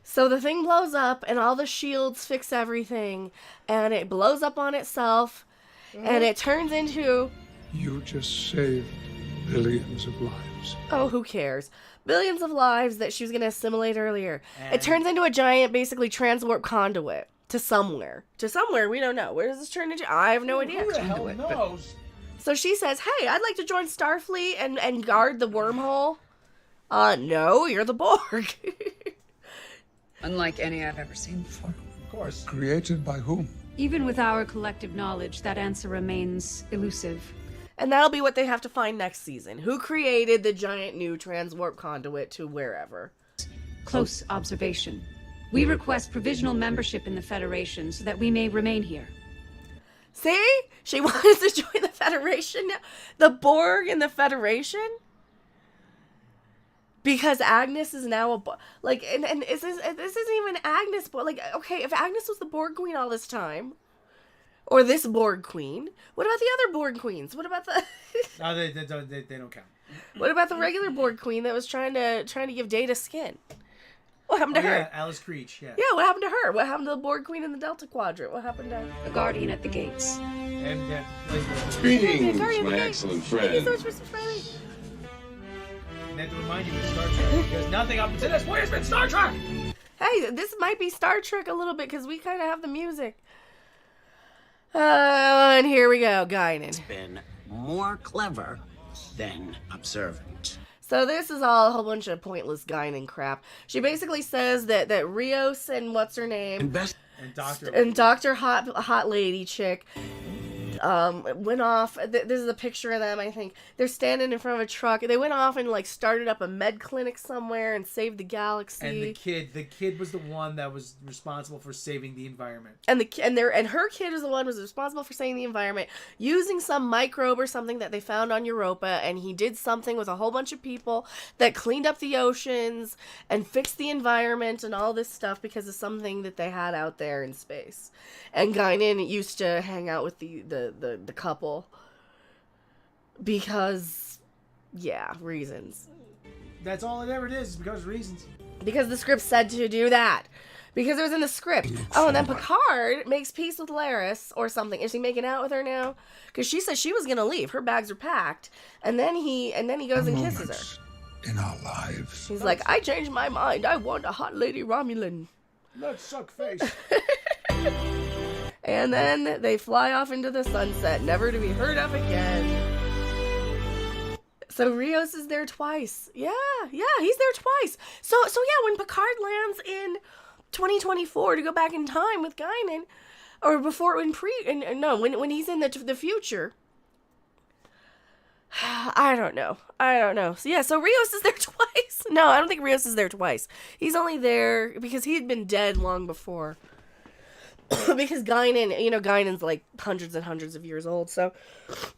So the thing blows up, and all the shields fix everything, and it blows up on itself, and it turns into.
You just saved billions of lives.
Oh, who cares? Billions of lives that she was going to assimilate earlier. It turns into a giant, basically, transwarp conduit to somewhere. To somewhere, we don't know. Where does this turn into? I have no idea.
Who the hell knows?
So she says, hey, I'd like to join Starfleet and guard the wormhole. No, you're the Borg.
Unlike any I've ever seen before.
Of course.
Created by whom?
Even with our collective knowledge, that answer remains elusive.
And that'll be what they have to find next season. Who created the giant new transwarp conduit to wherever?
Close observation. We request provisional membership in the Federation so that we may remain here.
See? She wants to join the Federation now. The Borg in the Federation? Because Agnes is now a like, and this isn't even Agnes, but like, okay, if Agnes was the Borg Queen all this time, or this Borg Queen, what about the other Borg Queens? What about the?
No, they don't count.
What about the regular Borg Queen that was trying to give Data skin? What happened to her?
Yeah, Alice Creech. Yeah.
Yeah, what happened to her? What happened to the Borg Queen in the Delta Quadrant? What happened to
The Guardian at the gates.
And
Greetings, my excellent friend.
Thank you so much for subscribing.
And then to remind you of Star Trek, because nothing up to this point has been Star Trek.
Hey, this might be Star Trek a little bit because we kind of have the music. And here we go, Guinan.
It's been more clever than observant.
So this is all a whole bunch of pointless Guinan crap. She basically says that Rios and what's her name and Dr. Hot Lady chick went off. This is a picture of them, I think. They're standing in front of a truck. They went off and like started up a med clinic somewhere and saved the galaxy.
And the kid was the one that was responsible for saving the environment.
And her kid was the one who was responsible for saving the environment using some microbe or something that they found on Europa, and he did something with a whole bunch of people that cleaned up the oceans and fixed the environment and all this stuff because of something that they had out there in space. And Guinan used to hang out with the couple because, yeah, reasons.
That's all it ever is because of reasons.
Because the script said to do that. Because it was in the script. Oh, and then Picard makes peace with Laris or something. Is he making out with her now? Because she said she was gonna leave. Her bags are packed. And then he goes and kisses her.
In our lives.
He's like, I changed my mind. I want a hot lady Romulan.
Let's suck face.
And then they fly off into the sunset, never to be heard of again. So Rios is there twice. Yeah, he's there twice. So yeah, when Picard lands in 2024 to go back in time with Guinan, or before when he's in the future. I don't know. So yeah, so Rios is there twice. No, I don't think Rios is there twice. He's only there because he had been dead long before. Because Guinan's like hundreds and hundreds of years old. So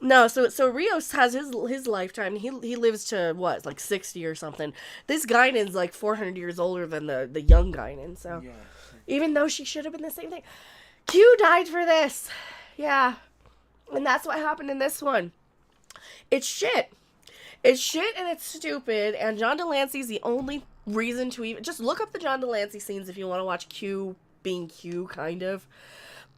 Rios has his lifetime. He lives to what, like 60 or something. This Guinan's like 400 years older than the young Guinan. So yeah. Even though she should have been the same thing, Q died for this. Yeah, and that's what happened in this one. It's shit. It's shit and it's stupid. And John Delancey's the only reason to even just look up the John Delancey scenes if you want to watch Q being Q, kind of.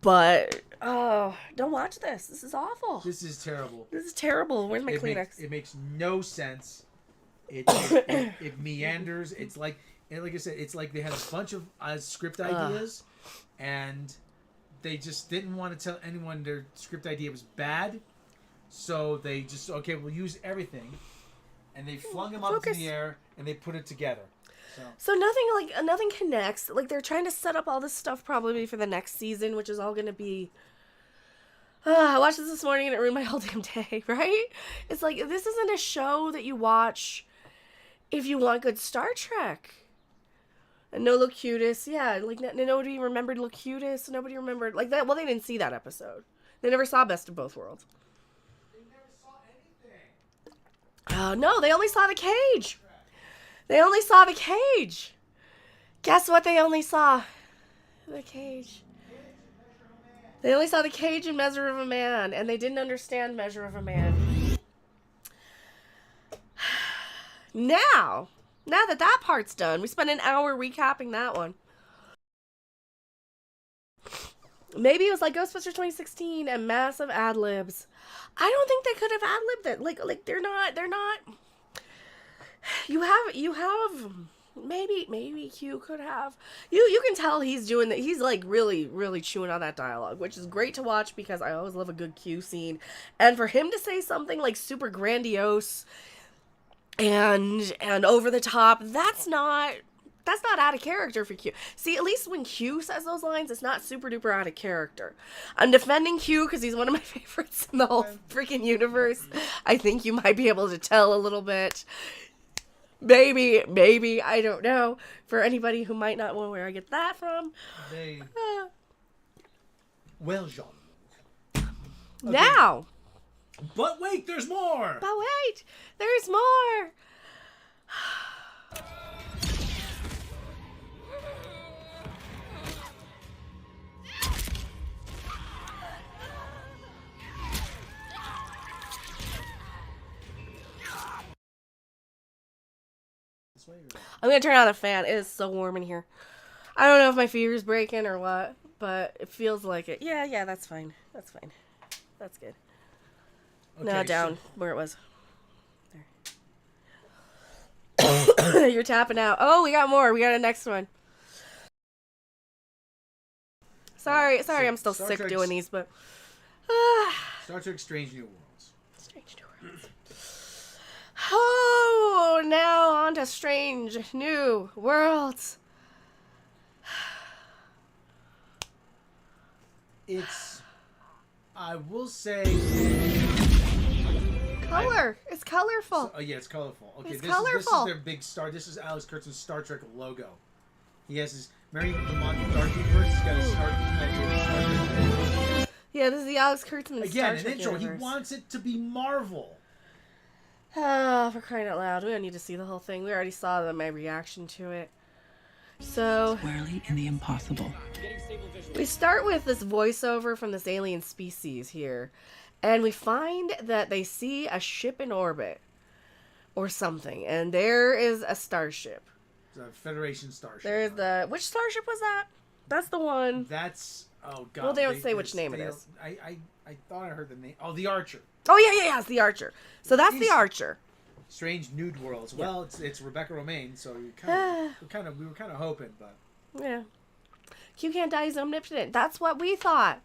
But don't watch this. This is awful.
This is terrible.
This is terrible. Where's my Kleenex?
It makes no sense. It meanders. It's like I said, it's like they had a bunch of script ideas, and they just didn't want to tell anyone their script idea was bad. So they just, okay, we'll use everything, and they flung them up in the air and they put it together.
So nothing connects. Like, they're trying to set up all this stuff probably for the next season, which is all going to be... I watched this morning and it ruined my whole damn day, right? It's like, this isn't a show that you watch if you want good Star Trek. And no Locutus. Yeah, like, nobody remembered Locutus. Nobody remembered... Like, that. Well, they didn't see that episode. They never saw Best of Both Worlds.
They never saw anything.
No, they only saw the cage. They only saw the cage. Guess what they only saw? The cage. They only saw the cage and Measure of a Man, and they didn't understand Measure of a Man. Now that part's done, we spent an hour recapping that one. Maybe it was like Ghostbusters 2016 and massive ad-libs. I don't think they could have ad-libbed it. Like they're not... You have maybe Q could have. You can tell he's doing that. He's like really, really chewing on that dialogue, which is great to watch because I always love a good Q scene. And for him to say something like super grandiose and over the top, that's not out of character for Q. See, at least when Q says those lines, it's not super duper out of character. I'm defending Q because he's one of my favorites in the whole freaking universe. I think you might be able to tell a little bit. Maybe, I don't know. For anybody who might not know where I get that from.
Well, Jean.
Okay. Now.
But wait, there's more.
But wait, there's more. I'm gonna turn on the fan. It is so warm in here. I don't know if my fever's breaking or what, but it feels like it. Yeah, that's fine. That's fine. That's good. Okay, now down where it was. There. You're tapping out. Oh, we got more. We got a next one. Sorry, I'm still sick doing these, but...
Star Trek Strange New Worlds.
Strange New Worlds. Oh, now on to Strange New Worlds.
It's... I will say...
Color. It's colorful.
Oh, yeah, it's colorful. Okay,
it's
colorful. This is their big star. This is Alex Kurtzman's Star Trek logo. He has his Mary Lamont Dark Universe. He's got a Star Trek.
Yeah, this is the Alex Kurtzman
Again,
Star Trek
an intro.
universe.
He wants it to be Marvel.
Oh, for crying out loud. We don't need to see the whole thing. We already saw my reaction to it. So...
Squarely in the impossible.
We start with this voiceover from this alien species here. And we find that they see a ship in orbit. Or something. And there is a starship.
It's a Federation starship.
There's the... Which starship was that? That's the one.
That's... Oh, God.
Well, they don't say which name it is.
I thought I heard the name. Oh, the Archer.
Oh, yeah, it's the Archer. So that's the Archer.
Strange Nude Worlds. Yeah. Well, it's Rebecca Romaine, so we were kind of hoping, but...
Yeah. Q can't die, he's omnipotent. That's what we thought.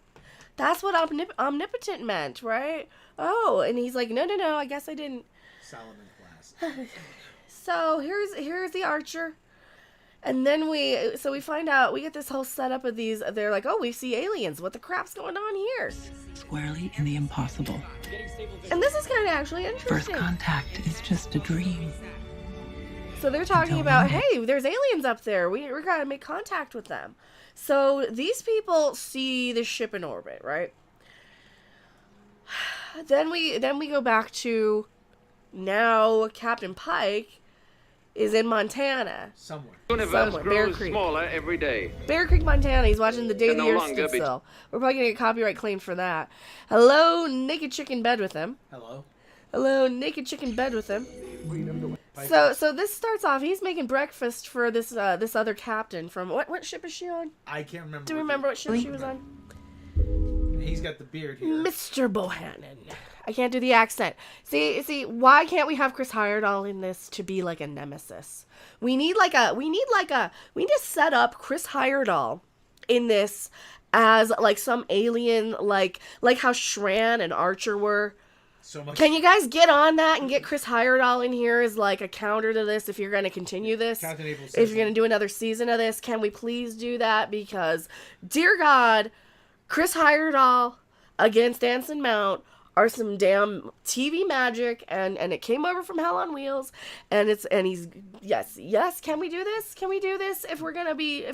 That's what omnipotent meant, right? Oh, and he's like, no, I guess I didn't.
Solomon class.
So here's the Archer. And then we find out, we get this whole setup of these, they're like, oh, we see aliens. What the crap's going on here?
Squarely in the impossible.
And this is kind of actually interesting.
First contact is just a dream.
So they're talking about, hey, there's aliens up there. We're going to make contact with them. So these people see the ship in orbit, right? Then we go back to now Captain Pike is in Montana.
Somewhere. Universe grows smaller every day.
Bear Creek, Montana. He's watching the day of the year stood still. We're probably gonna get copyright claim for that. Hello, naked chick in bed with him. Hello, naked chick in bed with him. So this starts off. He's making breakfast for this other captain from what ship is she on?
I can't remember.
Do you remember what ship she was on?
He's got the beard here.
Mr. Bohannon. I can't do the accent. See, why can't we have Chris Heyerdahl in this to be like a nemesis? We need to set up Chris Heyerdahl in this as like some alien, like how Shran and Archer were.
So much.
Can you guys get on that and get Chris Heyerdahl in here as like a counter to this if you're going to continue this? If you're going to do another season of this, can we please do that? Because, dear God, Chris Heyerdahl against Anson Mount are some damn TV magic, and it came over from Hell on Wheels, and he's yes. Can we do this? Can we do this if we're gonna be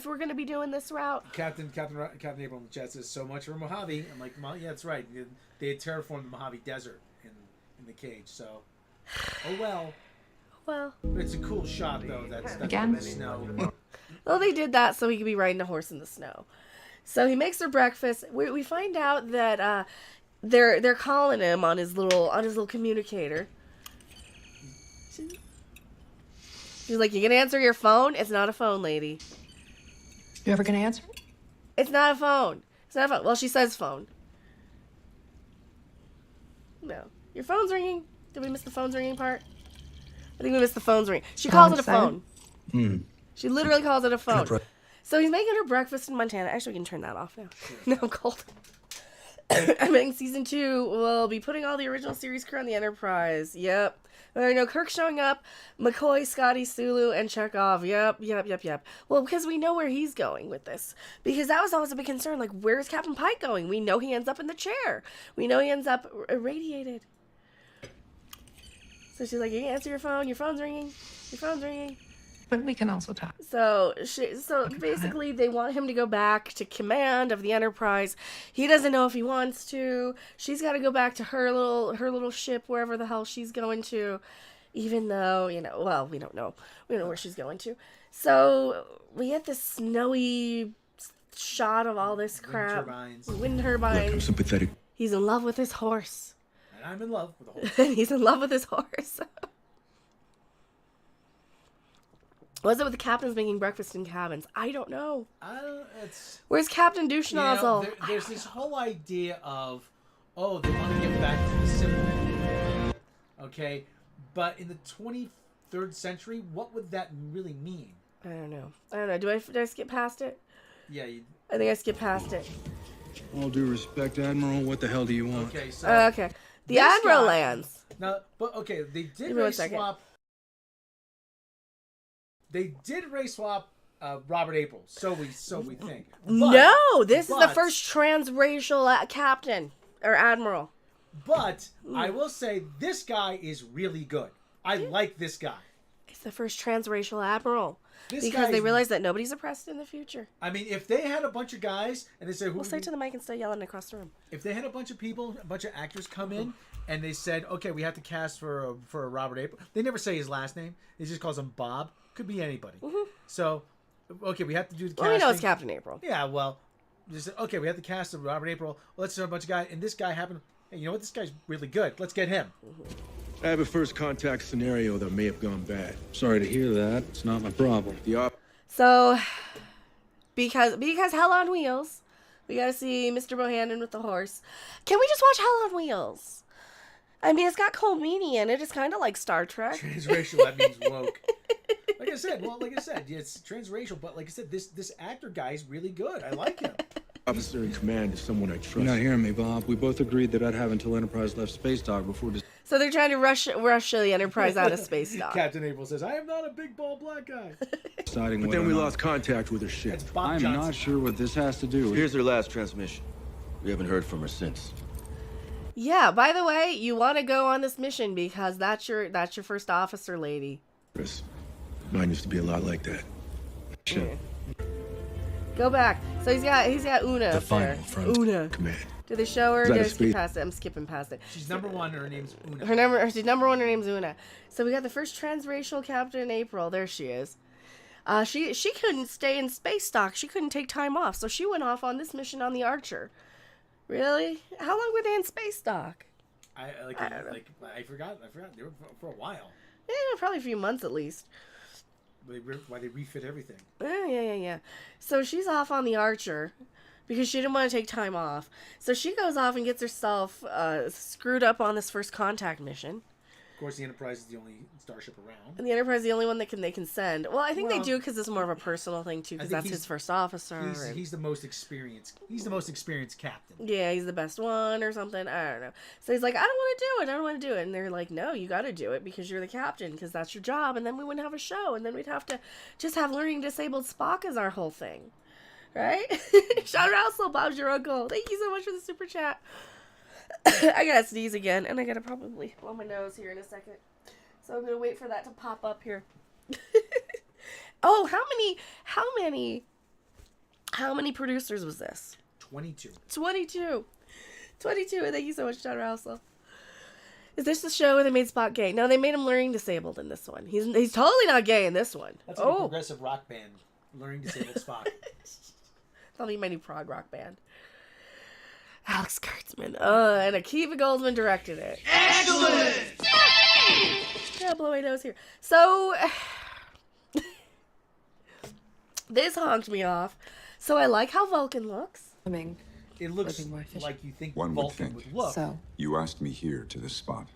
doing this route?
Captain April in the chat says so much for Mojave. I'm like, yeah, that's right. They had terraformed the Mojave Desert in the cage. So, oh well.
Well,
it's a cool shot though. That's
again
the snow.
Well, they did that so he could be riding a horse in the snow. So he makes her breakfast. We find out that they're calling him on his little communicator. She's like, "You gonna answer your phone? It's not a phone, lady.
You ever gonna answer?
It's not a phone. It's not a phone." Well, she says phone. No, your phone's ringing. Did we miss the phone's ringing part? I think we missed the phone's ringing. She calls it a phone. She literally calls it a phone. So he's making her breakfast in Montana. Actually, we can turn that off now. No, I'm cold. I mean, season 2 will be putting all the original series crew on the Enterprise. Yep. No, Kirk's showing up. McCoy, Scotty, Sulu, and Chekhov. Yep. Well, because we know where he's going with this. Because that was always a big concern. Like, where's Captain Pike going? We know he ends up in the chair. We know he ends up irradiated. So she's like, you can answer your phone. Your phone's ringing. Your phone's ringing.
But we can also talk.
So basically they want him to go back to command of the Enterprise. He doesn't know if he wants to. She's got to go back to her little ship, wherever the hell she's going to, even though, well, we don't know. We don't know where she's going to. So we get this snowy shot of all this crap. Wind turbines.
Look, I'm sympathetic.
He's in love with his horse.
And I'm in love with the horse.
And he's in love with his horse. Was it with the captains making breakfast in cabins? I don't know.
It's...
Where's Captain Douche Nozzle?
There's this whole idea of, oh, they want to get back to the simple. Okay, but in the 23rd century, what would that really mean?
I don't know. Did I skip past it?
Yeah,
I think I skipped past it.
All due respect, Admiral, what the hell do you want?
Okay, so...
okay. The Admiral lands.
Now, but okay, they did
Give me 1
race
second.
swap... They did race swap Robert April, so we think. But,
no, this is the first transracial captain or admiral.
But I will say this guy is really good. I like this guy.
It's the first transracial admiral
This
because they
guy's-
realize that nobody's oppressed in the future.
I mean, if they had a bunch of guys and they said, "Who?"
We'll say to the mic and start yelling across the room.
If they had a bunch of people, a bunch of actors come in, and they said, "Okay, we have to cast for a Robert April," they never say his last name. He just calls him Bob. Could be anybody. So, okay, we have to do the casting.
Well, we know it's Captain April.
Yeah, well, just okay, we have to cast Robert April. Let's do a bunch of guys, and this guy happened. Hey, you know what? This guy's really good. Let's get him.
I have a first contact scenario that may have gone bad. Sorry to hear that. It's not my problem.
So, because Hell on Wheels, we gotta see Mr. Bohannon with the horse. Can we just watch Hell on Wheels? I mean, it's got Cole Meany in it. It's kind of like Star Trek.
Transracial, that means woke. Like I said, yeah, it's transracial, but like I said, this actor guy is really good. I like him.
Officer in command is someone I trust. You're not hearing me, Bob. We both agreed that I'd have until Enterprise left space dock before...
So they're trying to rush the Enterprise out of space dock.
Captain April says, "I am not a big bald black guy."
Deciding but then we lost contact with her ship. I'm not sure what this has to do with...
Here's her last transmission. We haven't heard from her since.
Yeah, by the way, you want to go on this mission because that's your first officer lady.
Chris, mine used to be a lot like that. Shit.
Go back. So he's got Una.
The
up
final
there.
front
Una.
command.
Did they show her?
Is that
Did I
a
skip
speed?
past it? I'm skipping past it.
She's number one. Her name's Una.
She's number one. Her name's Una. So we got the first transracial Captain April. There she is. She couldn't stay in space dock. She couldn't take time off, so she went off on this mission on the Archer. Really? How long were they in space dock?
I forgot. They were for a while.
Yeah, probably a few months at least.
Why they refit everything?
Yeah. So she's off on the Archer because she didn't want to take time off. So she goes off and gets herself screwed up on this first contact mission.
Of course, the Enterprise is the only starship around.
And the Enterprise is the only one that they can send. Well, I think they do because it's more of a personal thing too, because that's his first officer.
He's the most experienced. He's the most experienced captain.
Yeah, he's the best one or something. I don't know. So he's like, I don't want to do it. And they're like, no, you got to do it because you're the captain, because that's your job. And then we wouldn't have a show, and then we'd have to just have learning disabled Spock as our whole thing, right? Sean Russell, Bob's your uncle. Thank you so much for the super chat. I gotta sneeze again, and I gotta probably blow my nose here in a second. So I'm gonna wait for that to pop up here. Oh, how many producers was this?
22.
22. Thank you so much, John Russell. Is this the show where they made Spock gay? No, they made him learning disabled in this one. He's totally not gay in this one.
That's like a progressive rock band, learning disabled Spock.
That'll be my new prog rock band. Alex Kurtzman. And Akiva Goldsman directed it.
Excellent!
Yeah, blow my nose here. So, this honked me off. So I like how Vulcan looks.
It looks like you think
One would
Vulcan
think.
would look.
So.
You asked me here to this spot.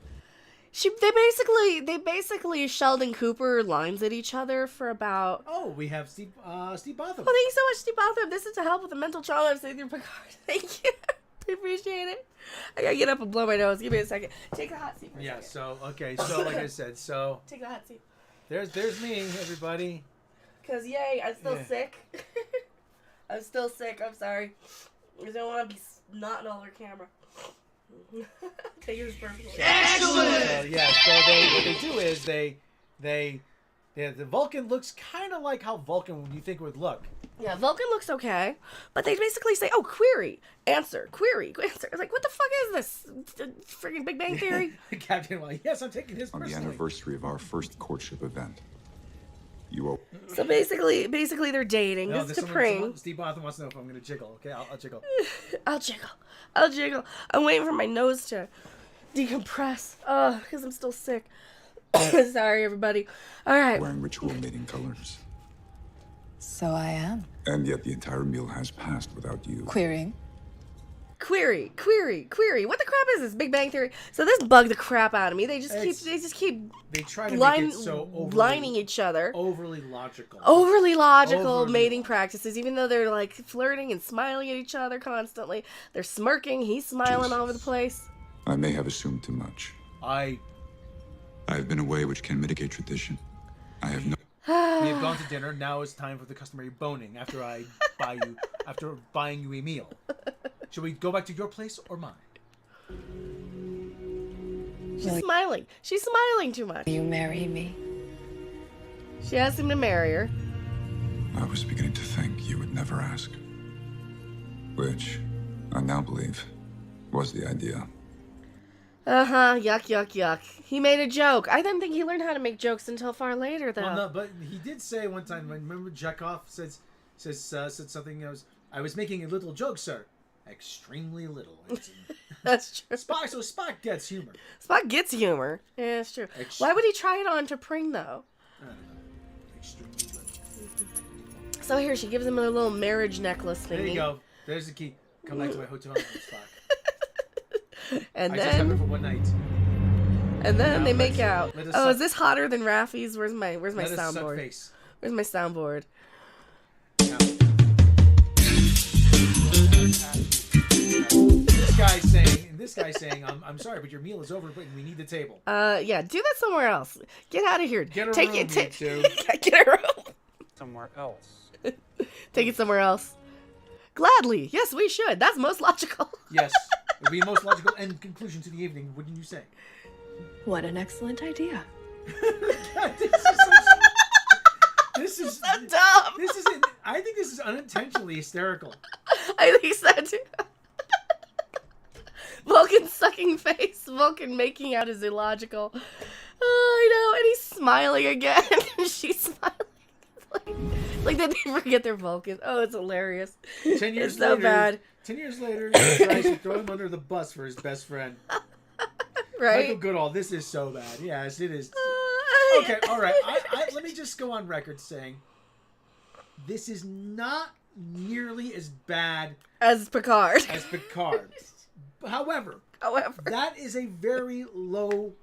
They basically Sheldon Cooper lines at each other for about...
Oh, we have Steve Botham.
Oh, thank you so much, Steve Botham. This is to help with the mental trauma of Savior Picard. Thank you. I appreciate it. I gotta get up and blow my nose. Give me a second. Take the hot seat for a second.
So, okay, so like I said, so...
Take the hot seat.
There's me, everybody.
Because, yay, I'm still sick. I'm still sick. I'm sorry. I don't want to be snotting all over camera. Take this personally.
Excellent! So what they do is the Vulcan looks kind of like how Vulcan you think would look.
Yeah, Vulcan looks okay, but they basically say, "Oh, query, answer, query, answer." Like, what the fuck is this? Freaking Big Bang Theory?
Captain, well, yes, I'm taking this
On
personally.
the anniversary of our first courtship event, you owe...
So basically they're dating.
No,
this is T'Pring.
Steve Botham wants to know if I'm going to jiggle. Okay, I'll jiggle.
I'll jiggle. I'm waiting for my nose to decompress. Because I'm still sick. Sorry, everybody. All right.
Wearing ritual mating colors.
So I am.
And yet the entire meal has passed without you.
Querying.
Query. What the crap is this? Big Bang Theory. So this bugged the crap out of me. They just keep.
They try to make it so
lining each other.
Overly logical.
Mating practices. Even though they're like flirting and smiling at each other constantly, they're smirking. He's smiling all over the place.
I may have assumed too much. I have been away, which can mitigate tradition. I have no.
We have gone to dinner. Now it's time for the customary boning. After buying you a meal. Should we go back to your place or mine?
She's smiling. She's smiling too much.
Will you marry me?
She asked him to marry her.
I was beginning to think you would never ask. Which, I now believe, was the idea.
Yuck. He made a joke. I didn't think he learned how to make jokes until far later, though.
Well, no, but he did say one time, remember Chekhov said something, I was making a little joke, sir. Extremely little.
That's true.
Spock gets humor.
Spock gets humor. Yeah, it's true. Why would he try it on to Pring, though?
I don't know. Extremely little.
So here, she gives him a little marriage necklace thingy.
There you go. There's the key. Come back to my hotel room, Spock.
And
I just have it for one night.
And then they make out. Oh, is this hotter than Raffi's? Where's my soundboard? Where's my soundboard?
This guy's saying, I'm sorry, but your meal is over, but we need the table.
Yeah, do that somewhere else. Get out of here.
Get a
room,
Get
a room.
Somewhere else.
Take it somewhere else. Gladly. Yes, we should. That's most logical.
Yes. It would be the most logical end conclusion to the evening, wouldn't you say?
What an excellent idea.
God, this is
so dumb.
I think this is unintentionally hysterical.
I think so too. Vulcan sucking face. Vulcan making out is illogical. Oh, I know. And he's smiling again. And she's smiling. Like they didn't forget their Vulcan. Oh, it's hilarious.
10 years
it's so
later,
bad.
10 years later, he tries to throw him under the bus for his best friend.
Right?
Michael Goodall, this is so bad. Yes, it is. Okay, all right. Let me just go on record saying this is not nearly as bad
as Picard.
However, that is a very low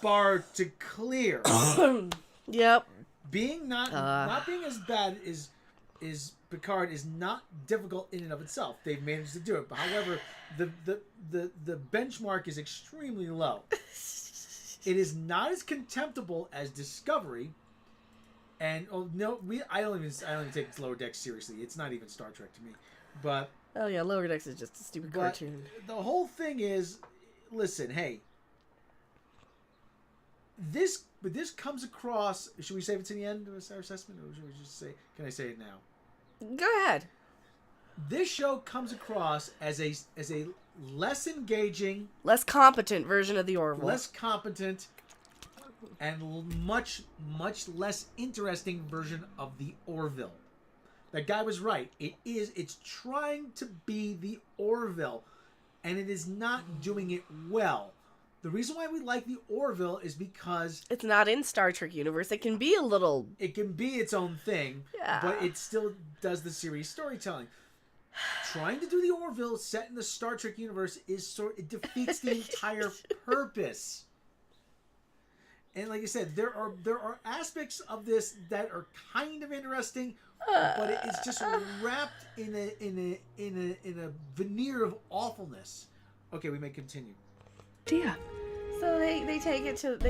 bar to clear.
Yep.
Being not being as bad is Picard is not difficult in and of itself. They've managed to do it. But however, the benchmark is extremely low. It is not as contemptible as Discovery. And I don't even take Lower Decks seriously. It's not even Star Trek to me. But
oh yeah, Lower Decks is just a stupid cartoon.
The whole thing is, listen, hey, this comes across. Should we save it to the end of our assessment, or should we just say? Can I say it now?
Go ahead.
This show comes across as a less engaging,
less competent version of the Orville.
Less competent, and much less interesting version of the Orville. That guy was right. It's trying to be the Orville, and it is not doing it well. The reason why we like the Orville is because
it's not in Star Trek universe. It can be a little.
It can be its own thing, but it still does the series storytelling. Trying to do the Orville set in the Star Trek universe it defeats the entire purpose. And like I said, there are aspects of this that are kind of interesting, but it's just wrapped in a veneer of awfulness. Okay, we may continue.
Dear. So they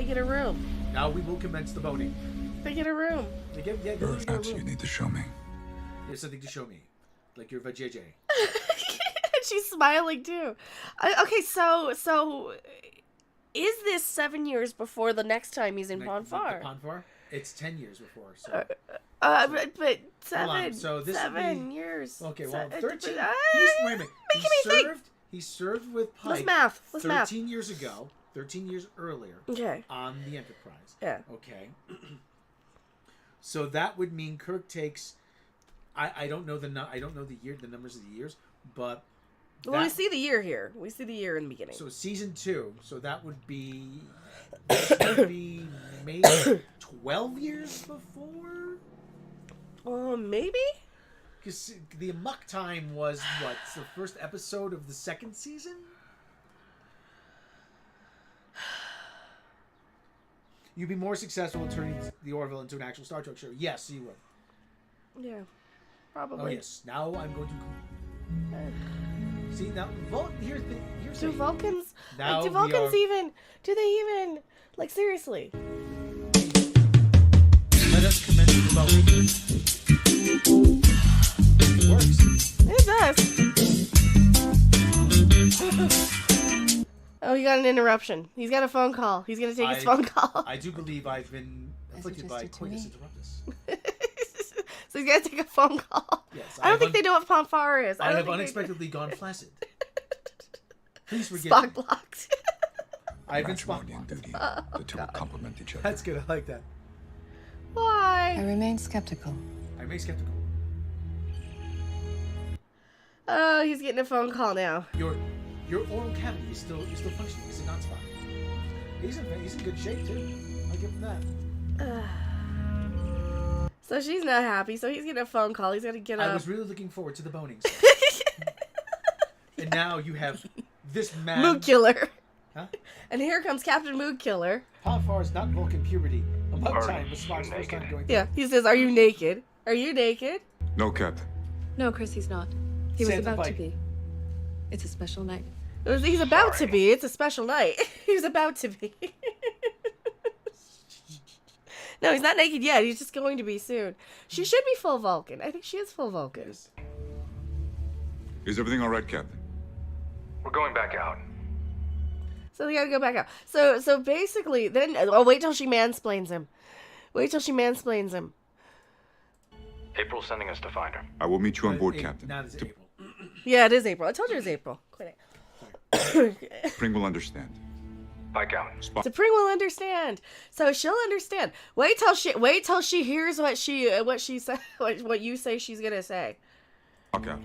get a room.
Now we will commence the voting.
They get a room.
Perhaps you need to show me.
There's something to show me, like your vajayjay.
She's smiling too. Okay, so is this 7 years before the next time he's in Ponfar?
Ponfar? It's 10 years before. So.
But seven.
So this
7 years.
Okay, well, 13.
Wait
a minute. He served with Pike.
Let's
13 years ago. 13 years earlier.
Okay.
On the Enterprise.
Yeah.
Okay. So that would mean Kirk takes. I don't know the numbers of the years, but
Well, we see the year here. We see the year in the beginning.
So season 2. So that would be maybe 12 years before.
Maybe.
Because the Amok Time was what? The first episode of the second season. You'd be more successful in turning the Orville into an actual Star Trek show. Yes, you would.
Yeah, probably.
Oh yes. Now I'm going to see now. Here's
do Vulcans?
Now
do Vulcans even? Do they even? Like seriously?
Let us commence the Vulcans. It works.
It does. Oh, he got an interruption. He's got a phone call. He's gonna take his phone call.
I do believe I've been afflicted by coitus interruptus.
So he's gonna take a phone call.
Yes,
I don't think they know what fanfare is.
I have unexpectedly gone flaccid. Please forgive
Spock
me.
blocked.
I've been Spock blocked.
The two will complement each other.
That's good. I like that.
Why?
I remain skeptical.
I remain skeptical.
Oh, he's getting a phone call now.
Your oral cavity is still functioning. Is it not, Spock? He's in good shape too. I'll give him that.
So she's not happy. So he's getting a phone call. He's gonna get up.
I was really looking forward to the bonings. And now you have this man.
Mood Killer.
Huh?
And here comes Captain Mood Killer.
Pafar is not Vulcan puberty. Amok Time was Spock's first time going.
Yeah, he says, "Are you naked? Are you naked?"
No, Captain.
No, Chris, he's not. He was
Santa
about to
Pike.
be. It's a special night.
He's about to be. It's a special night. He was about to be. No, he's not naked yet. He's just going to be soon. She should be full Vulcan. I think she is full Vulcan.
Yes.
Is everything all right, Captain?
We're going back out.
So they gotta go back out. So basically, then wait till she mansplains him. Wait till she mansplains him.
April's sending us to find her.
I will meet you on board, Captain.
Now it's April.
Yeah, it is April. I told you it was April. Quit it.
Pring will understand.
Back out.
T'Pring will understand. So she'll understand. Wait till she hears what she said. What you say she's gonna say.
Back out.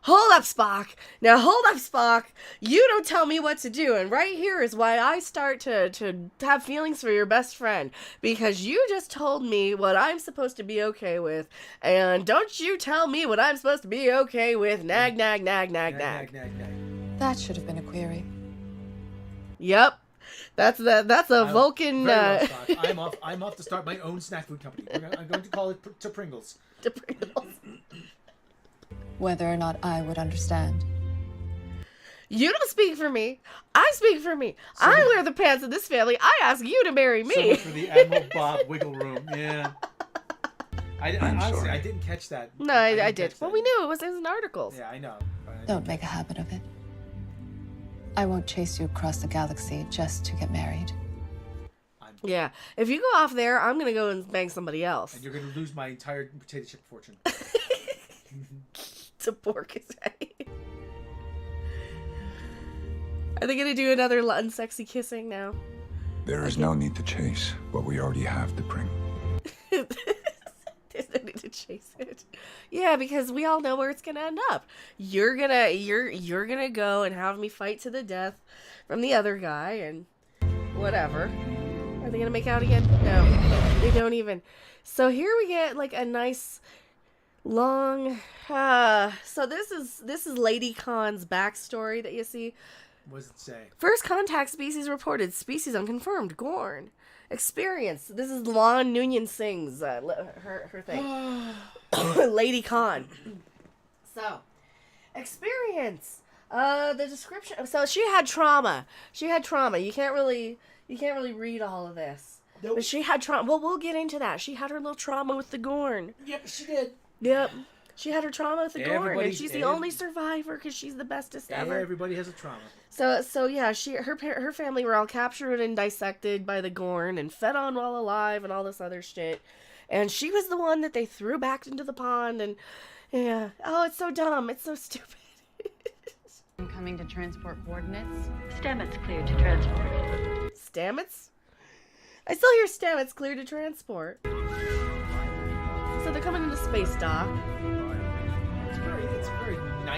Hold up, Spock. Now hold up, Spock. You don't tell me what to do, and right here is why I start to have feelings for your best friend, because you just told me what I'm supposed to be okay with, and don't you tell me what I'm supposed to be okay with. Nag, nag, nag, nag, nag.
That should have been a query.
Yep. That's a Vulcan.
Very well, Spock. I'm off to start my own snack food company. I'm going to call it to Pringles.
To Pringles.
Whether or not I would understand.
You don't speak for me. I speak for me. I wear the pants of this family. I ask you to marry me.
So much for the Admiral Bob wiggle room. Yeah. Honestly, I didn't catch that.
No, I did. Well, we knew it was in articles.
Yeah, I know.
Don't make a habit of it. I won't chase you across the galaxy just to get married.
Yeah. If you go off there, I'm going to go and bang somebody else.
And you're going to lose my entire potato chip fortune.
To pork his head. Are they going to do another unsexy kissing now?
There is no need to chase what we already have to bring.
There's no need to chase it. Yeah, because we all know where it's gonna end up. You're gonna go and have me fight to the death from the other guy and whatever. Are they gonna make out again? No, they don't even. So here we get like a nice long. So this is Lady Khan's backstory that you see.
What does it say? First
contact species reported. Species unconfirmed. Gorn. Experience. This is Lon Noonien Singh's her thing. Lady Khan. So, experience. The description. So she had trauma. You can't really read all of this. Nope. But she had trauma. Well, we'll get into that. She had her little trauma with the Gorn.
Yep, she did.
Yep. She had her trauma with the Gorn, and she's the only survivor because she's the bestest ever.
Everybody has a trauma.
So yeah, her family were all captured and dissected by the Gorn and fed on while alive and all this other shit. And she was the one that they threw back into the pond, and yeah. Oh, it's so dumb. It's so stupid.
I'm coming to transport coordinates.
Stamets cleared to transport.
Stamets? I still hear Stamets cleared to transport. So they're coming into space dock.
It's very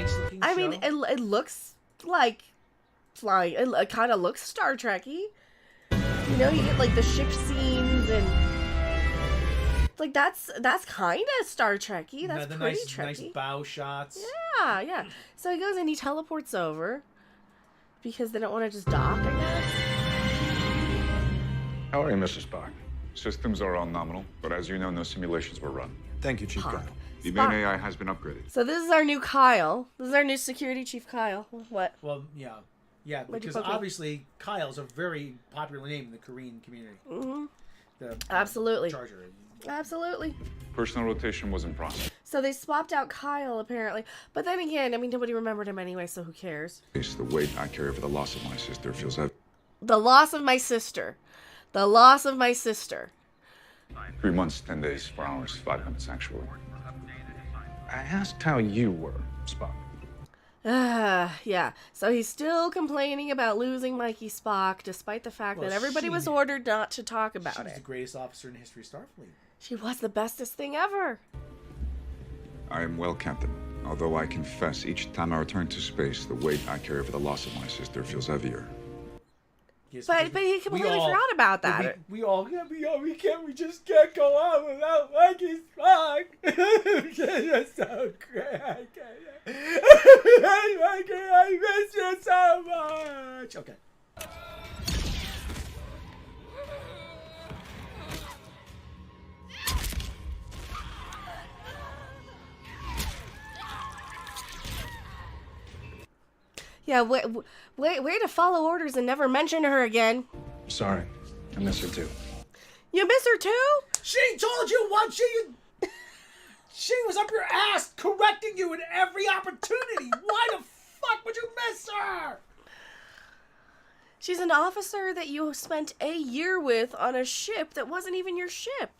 nice looking
I
show.
mean, it looks like flying. It kind of looks Star Trek-y. You know, you get like the ship scenes and like that's kind of Star Trek-y. That's
the
pretty
nice
Trek-y.
bow shots.
Yeah. So he goes and he teleports over because they don't want to just dock, I guess.
How are you, Mr. Spock? Systems are all nominal, but as you know, no simulations were run.
Thank you, Chief
Huh.
Kyle.
The main AI has been upgraded.
So this is our new Kyle. This is our new security chief, Kyle. What?
Well, yeah,
What'd you
because
poke me?
obviously Kyle's a very popular name in the Korean community.
Mm-hmm.
The
Absolutely.
Charger.
Absolutely.
Personal rotation was in process.
So they swapped out Kyle apparently, but then again, I mean nobody remembered him anyway, so who cares?
The weight I carry for the loss of my sister feels heavy.
The loss of my sister. The loss of my sister.
3 months, 10 days, 4 hours, 5 minutes actually.
I asked how you were, Spock.
Yeah. So he's still complaining about losing Mikey Spock, despite the fact that everybody was ordered not to talk about
She's
it.
the greatest officer in the history of Starfleet.
She was the bestest thing ever.
I am well, Captain. Although I confess, each time I return to space, the weight I carry for the loss of my sister feels heavier.
Yes,
But he completely forgot about that.
We just can't go on without Mikey Spock. It's so great. I miss you so much. Okay.
Yeah, way to follow orders and never mention her again.
Sorry, I miss her too.
You miss her too?
She told you once she was up your ass correcting you in every opportunity. Why the fuck would you miss her?
She's an officer that you spent a year with on a ship that wasn't even your ship.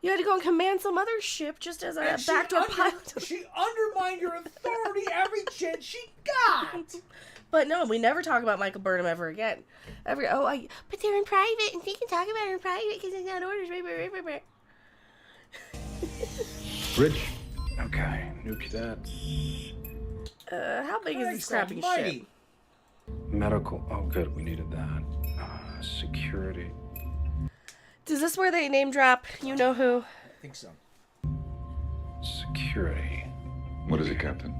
You had to go and command some other ship just as a backdoor pilot.
She undermined your authority every chance she got.
But no, we never talk about Michael Burnham ever again. But they're in private, and they can talk about it in private because it's not orders.
Rich. Okay, new cadet.
How big is this crappy ship?
Medical. Oh, good. We needed that. Security.
Is this where they name drop you know who?
I think so.
Security.
What is it, Captain?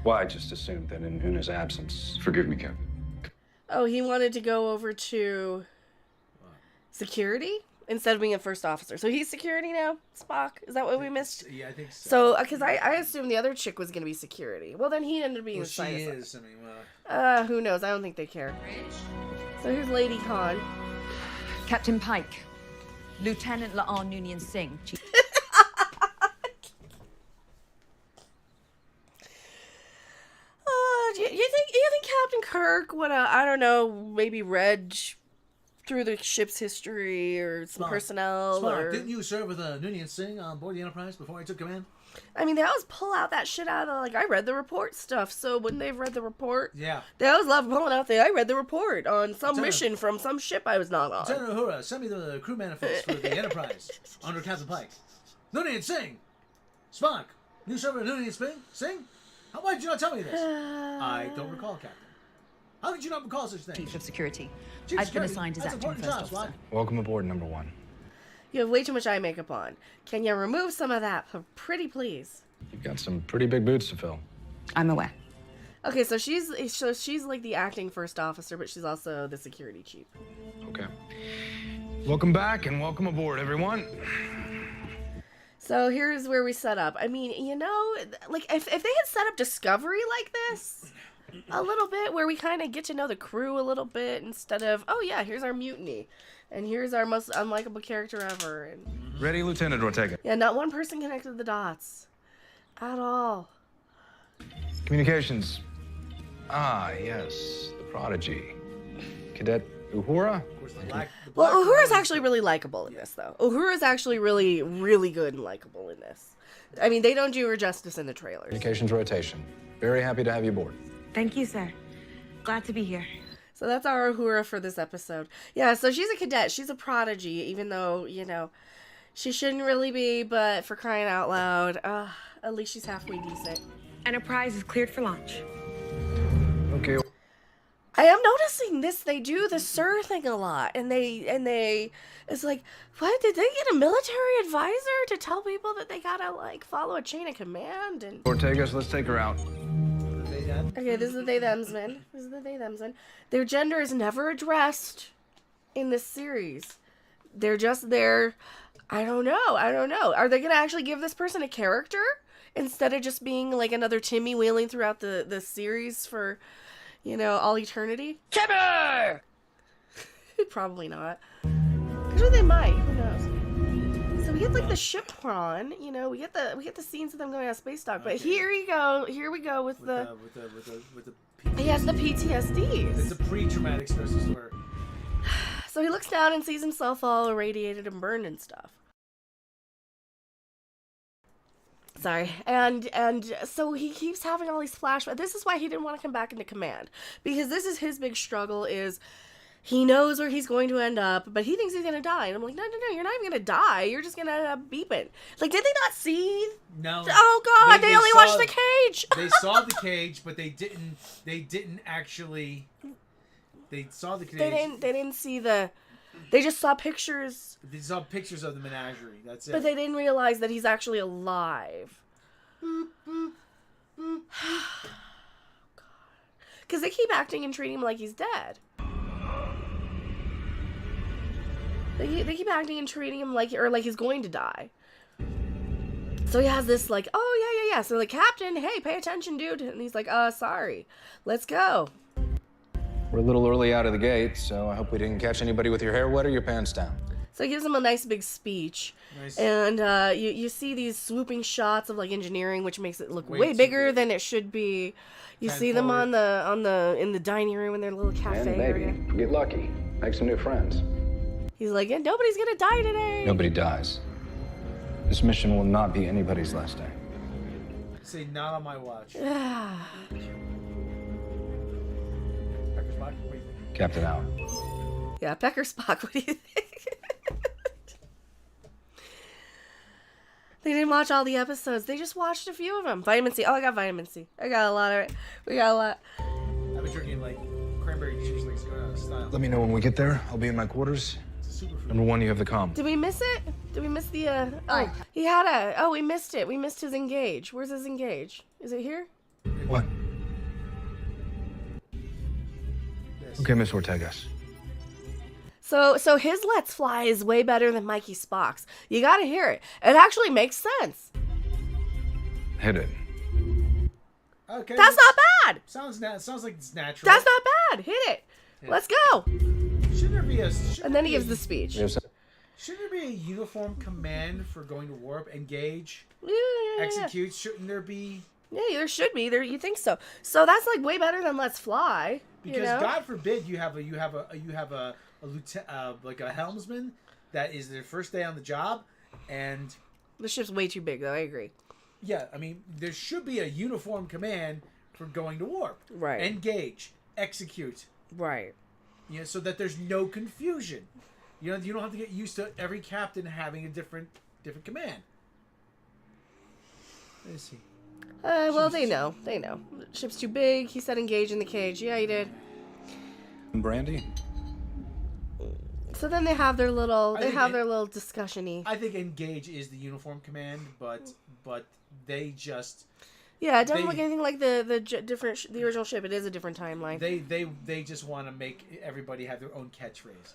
Well, I just assumed that in Una's absence.
Forgive me, Captain.
Oh, he wanted to go over to security instead of being a first officer. So he's security now, Spock? Is that what we missed?
Yeah, I think so.
So, because I assumed the other chick was going to be security. Well, then he ended up being
Well,
the
she
scientist.
is. I mean,
Who knows? I don't think they care. So here's Lady Khan.
Captain Pike, Lieutenant La'an Noonien Singh.
You think Captain Kirk would I don't know, maybe read through the ship's history or some personnel?
Spock,
or...
didn't you serve with Noonien Singh on board the Enterprise before I took command?
I mean, they always pull out that shit out of, like, I read the report stuff, so wouldn't they have read the report?
Yeah.
They always love pulling out I read the report on some mission from some ship I was not on.
Lieutenant Uhura, send me the crew manifest for the Enterprise under Captain Pike. Noonien Singh! Spock, new server Noonien Singh? Why did you not tell me this? I don't recall, Captain. How did you not recall such things?
Chief of Security.
Chief of
I've been
Security?
assigned as
That's
acting
important
first
job,
officer.
Welcome aboard, number one.
You have way too much eye makeup on. Can you remove some of that, pretty please?
You've got some pretty big boots to fill.
I'm aware.
Okay, so she's like the acting first officer, but she's also the security chief.
Okay. Welcome back and welcome aboard, everyone.
So here's where we set up. I mean, you know, like if they had set up Discovery like this a little bit, where we kind of get to know the crew a little bit instead of, oh yeah, here's our mutiny, and here's our most unlikable character ever, and
Ready, Lieutenant Ortega.
yeah, not one person connected the dots at all.
Communications. Ah, yes, the prodigy. Cadet Uhura?
Well, Uhura's actually really likable in this, though. Uhura's actually really, really good and likable in this. I mean, they don't do her justice in the trailers.
Communications rotation. Very happy to have you aboard.
Thank you, sir. Glad to be here.
So that's our Uhura for this episode. Yeah, so she's a cadet. She's a prodigy, even though, you know, She shouldn't really be, but for crying out loud, at least she's halfway decent.
Enterprise is cleared for launch.
Okay.
I am noticing this. They do the Sir thing a lot, and they. It's like, what? Did they get a military advisor to tell people that they gotta like follow a chain of command? And
Ortegas, let's take her out.
okay, this is the they themsmen. This is the they themsmen. Their gender is never addressed in this series. They're just there. I don't know. Are they gonna actually give this person a character instead of just being like another Timmy wheeling throughout the series for, you know, all eternity? Timmy! Probably not. Actually, they might. Who knows? So we get like the ship prawn. You know, we get the scenes of them going on space dock. But here we go with the he has the PTSD.
It's a pre-traumatic stress disorder.
So he looks down and sees himself all irradiated and burned and stuff. Sorry. And so he keeps having all these flashbacks. This is why he didn't want to come back into command. Because this is his big struggle is he knows where he's going to end up, but he thinks he's going to die. And I'm like, no, you're not even going to die. You're just going to end up beeping. Like, did they not see?
No.
Oh, God, they only watched the cage.
They saw the cage, but they didn't actually... They saw the cage.
They didn't see the... They just saw pictures.
They saw pictures of the menagerie. That's it.
But they didn't realize that he's actually alive. Because they keep acting and treating him like he's dead. They keep acting and treating him like he's going to die. So he has this like, oh yeah. So like, Captain, hey, pay attention, dude. And he's like, sorry. Let's go.
We're a little early out of the gate, so I hope we didn't catch anybody with your hair wet or your pants down.
So he gives him a nice big speech.
Nice.
And you see these swooping shots of like engineering, which makes it look way bigger than it should be. You see them in the dining room in their little cafe
And maybe
area.
get lucky, make some new friends.
He's like, yeah, nobody's gonna die today.
Nobody dies. This mission will not be anybody's last day.
Say not on my watch.
Captain out.
Yeah, Pecker Spock, what do you think? They didn't watch all the episodes. They just watched a few of them. Vitamin C. Oh, I got vitamin C. I got a lot of it. We got a lot.
I've been drinking like cranberry juice, like it's going out of style.
Let me know when we get there. I'll be in my quarters. Number 1, you have the comm.
Did we miss it? Did we miss the, oh, he had a, oh, we missed it. We missed his engage. Where's his engage? Is it here?
What? Okay, Miss Ortegas.
So his Let's Fly is way better than Mikey Spock's. You gotta hear it. It actually makes sense.
Hit it.
Okay.
That's not bad.
Sounds like it's natural.
That's not bad. Hit it.
Yeah.
Let's go.
Shouldn't there be a...
And then he gives the speech.
Shouldn't there be a uniform command for going to warp, engage,
Yeah.
execute? Shouldn't there be?
Yeah, there should be. You think so? So that's like way better than Let's Fly.
Because
you know?
God forbid you have a lieutenant, like a helmsman that is their first day on the job, and
the ship's way too big though. I agree.
Yeah, I mean there should be a uniform command for going to warp.
Right.
Engage, execute.
Right.
You know, so that there's no confusion. You know, you don't have to get used to every captain having a different command. Let me see.
Well, they know. They know. The ship's too big. He said engage in the cage. Yeah, he did.
And Brandy?
So then they have their little discussion-y.
I think engage is the uniform command, but they just...
Yeah, it doesn't look anything like the original ship. It is a different timeline.
They just want to make everybody have their own catchphrase.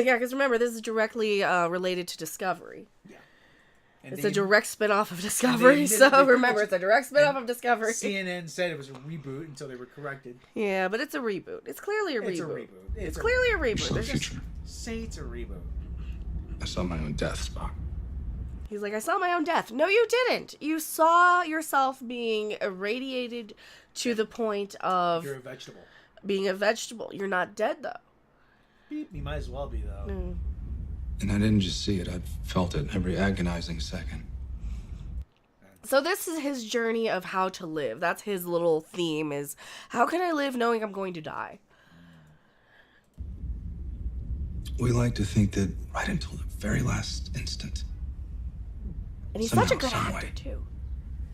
Yeah, because remember, this is directly related to Discovery. Yeah. And it's a direct spin-off of Discovery, so remember, it's a direct spin-off of Discovery.
CNN said it was a reboot until they were corrected.
Yeah, but it's a reboot. It's clearly a reboot.
It's a reboot.
It's clearly a reboot. There's just...
Say it's a reboot.
I saw my own death, Spock.
He's like, I saw my own death. No, you didn't. You saw yourself being irradiated to the point of...
You're a vegetable.
Being a vegetable. You're not dead, though.
You might as well be, though.
Mm.
And I didn't just see it, I felt it every agonizing second.
So this is his journey of how to live. That's his little theme is, how can I live knowing I'm going to die?
We like to think that right until the very last instant,
And he's such a good actor, too.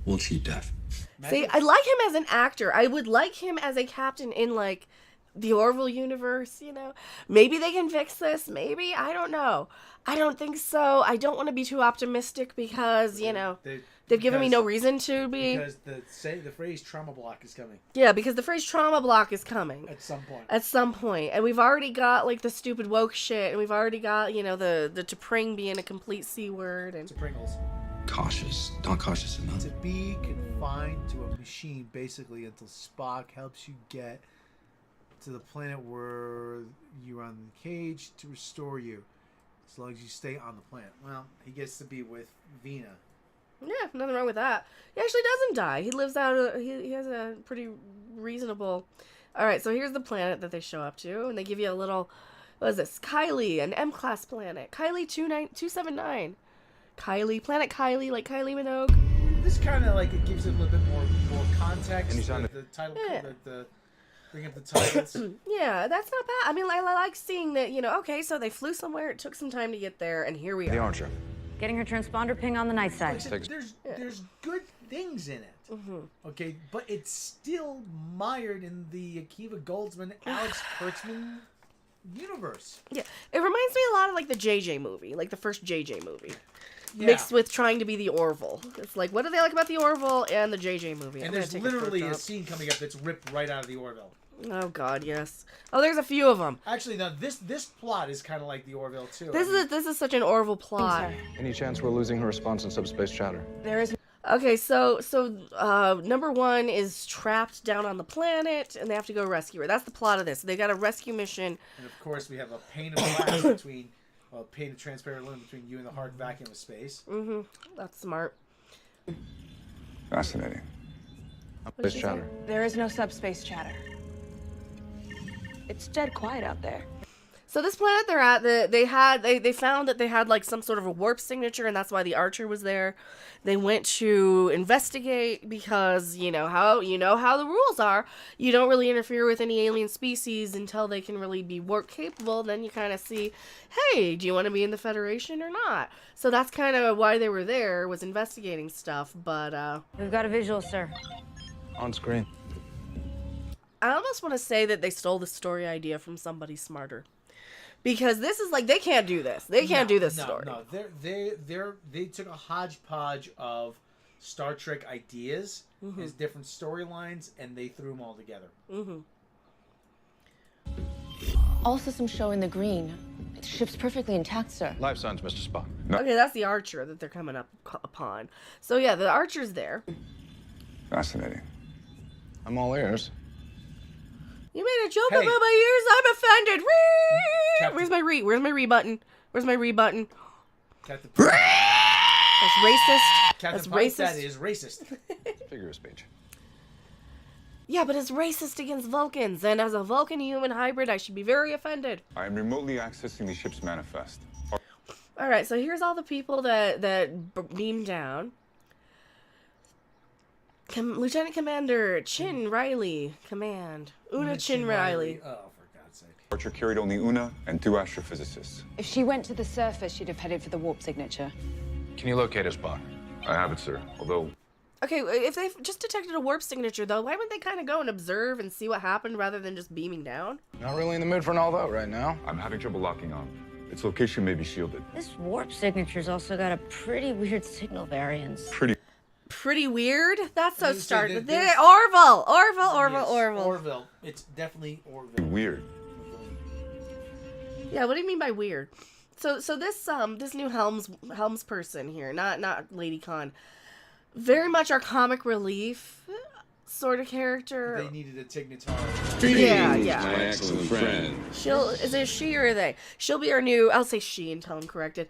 We'll cheat death.
See, I like him as an actor. I would like him as a captain in, like, the Orville universe, you know? Maybe they can fix this. Maybe. I don't know. I don't think so. I don't want to be too optimistic because, you know, they've given me no reason to be.
Because the phrase trauma block is coming.
Yeah, because the phrase trauma block is coming.
At some point.
At some point. And we've already got, like, the stupid woke shit. And we've already got, you know, the T'Pring being a complete C word. And
T'Pringles.
Cautious. Not cautious enough.
To be confined to a machine, basically, until Spock helps you get to the planet where you're on the cage to restore you. As long as you stay on the planet. Well, he gets to be with Vina.
Yeah, nothing wrong with that. He actually doesn't die. He lives out. He has a pretty reasonable. All right, so here's the planet that they show up to, and they give you a little. What is this? Kylie, an M-class planet. Kylie 279. Kylie, planet Kylie, like Kylie Minogue.
This kind of like it gives it a little bit more context.
And he's on
the title. The bring up the titles.
Yeah, that's not bad. I mean, I like seeing that. You know, okay, so they flew somewhere. It took some time to get there, and here we are.
The Archer.
Getting her transponder ping on the night side.
There's good things in it. Okay, but it's still mired in the Akiva Goldsman, Alex Kurtzman universe.
Yeah, it reminds me a lot of like the JJ movie, like the first JJ movie.
Yeah.
Mixed with trying to be the Orville. It's like, what do they like about the Orville and the JJ movie?
And there's literally a scene coming up that's ripped right out of the Orville.
Oh God, yes. Oh, there's a few of them.
Actually, no. This plot is kind of like the Orville too.
This is such an Orville plot.
Any chance we're losing her response in subspace chatter?
There is. Okay, so number one is trapped down on the planet, and they have to go rescue her. That's the plot of this. They got a rescue mission.
And of course, we have a pane of glass between. Well, paint a transparent line between you and the hard vacuum of space.
That's smart.
Fascinating.
Space chatter.
There is no subspace chatter. It's dead quiet out there.
So this planet they're at, they found that they had like some sort of a warp signature, and that's why the Archer was there. They went to investigate because you know how the rules are. You don't really interfere with any alien species until they can really be warp capable. Then you kind of see, hey, do you want to be in the Federation or not? So that's kind of why they were there, was investigating stuff. But
we've got a visual, sir.
On screen.
I almost want to say that they stole the story idea from somebody smarter. Because this is like, they can't do this. They can't do this story.
No, they took a hodgepodge of Star Trek ideas as different storylines, and they threw them all together.
All systems showing the green. The ship's perfectly intact, sir.
Life signs, Mr. Spock.
Okay, that's the Archer that they're coming up upon. So yeah, the Archer's there.
Fascinating.
I'm all ears.
You made a joke about my ears. I'm offended. Where's my re? Where's my re button? Where's my re button?
Captain
That's racist.
That's
racist.
That is racist.
Figure of speech.
Yeah, but it's racist against Vulcans, and as a Vulcan-human hybrid, I should be very offended.
I am remotely accessing the ship's manifest.
All right, so here's all the people that beamed down. Lieutenant Commander Chin Riley, command. Una Chin Riley.
Oh, for God's sake.
Archer carried only Una and 2 astrophysicists.
If she went to the surface, she'd have headed for the warp signature.
Can you locate us, Spock?
I have it, sir. Although...
Okay, if they've just detected a warp signature, though, why wouldn't they kind of go and observe and see what happened rather than just beaming down?
Not really in the mood for an although right now.
I'm having trouble locking on. Its location may be shielded.
This warp signature's also got a pretty weird signal variance.
Pretty weird? That's so stark.
Orville. Orville. It's definitely Orville.
Weird.
Yeah, what do you mean by weird? So this new Helms person here, not Lady Khan, very much our comic relief sort of character.
They needed a Tignataro.
Yeah.
My excellent friend.
Is it she or they? She'll be our new. I'll say she until I'm corrected.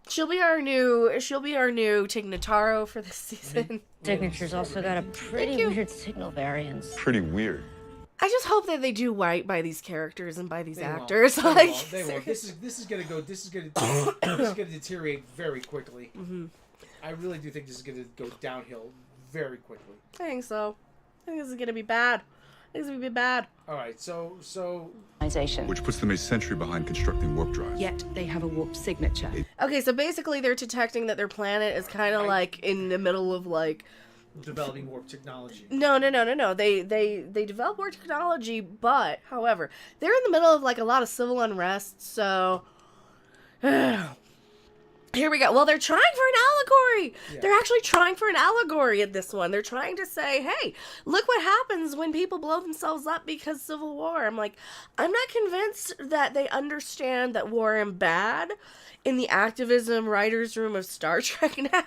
She'll be our new Tignataro for this season.
Signature's also got a pretty weird signel variance.
Pretty weird.
I just hope that they do right by these characters and by these
They
actors.
Won't. They
Like,
won't. This is gonna deteriorate very quickly. I really do think this is gonna go downhill very quickly.
I think so. I think this is gonna be bad. Things would be bad.
All right, so
Which puts them a century behind constructing warp drives.
Yet they have a warp signature.
Okay, so basically they're detecting that their planet is kind of like in the middle of like
developing warp technology.
No. They develop warp technology, but however, they're in the middle of like a lot of civil unrest. So here we go. Well, they're trying for an allegory. Yeah. They're actually trying for an allegory at this one. They're trying to say, hey, look what happens when people blow themselves up because civil war. I'm like, I'm not convinced that they understand that war is bad in the activism writer's room of Star Trek now.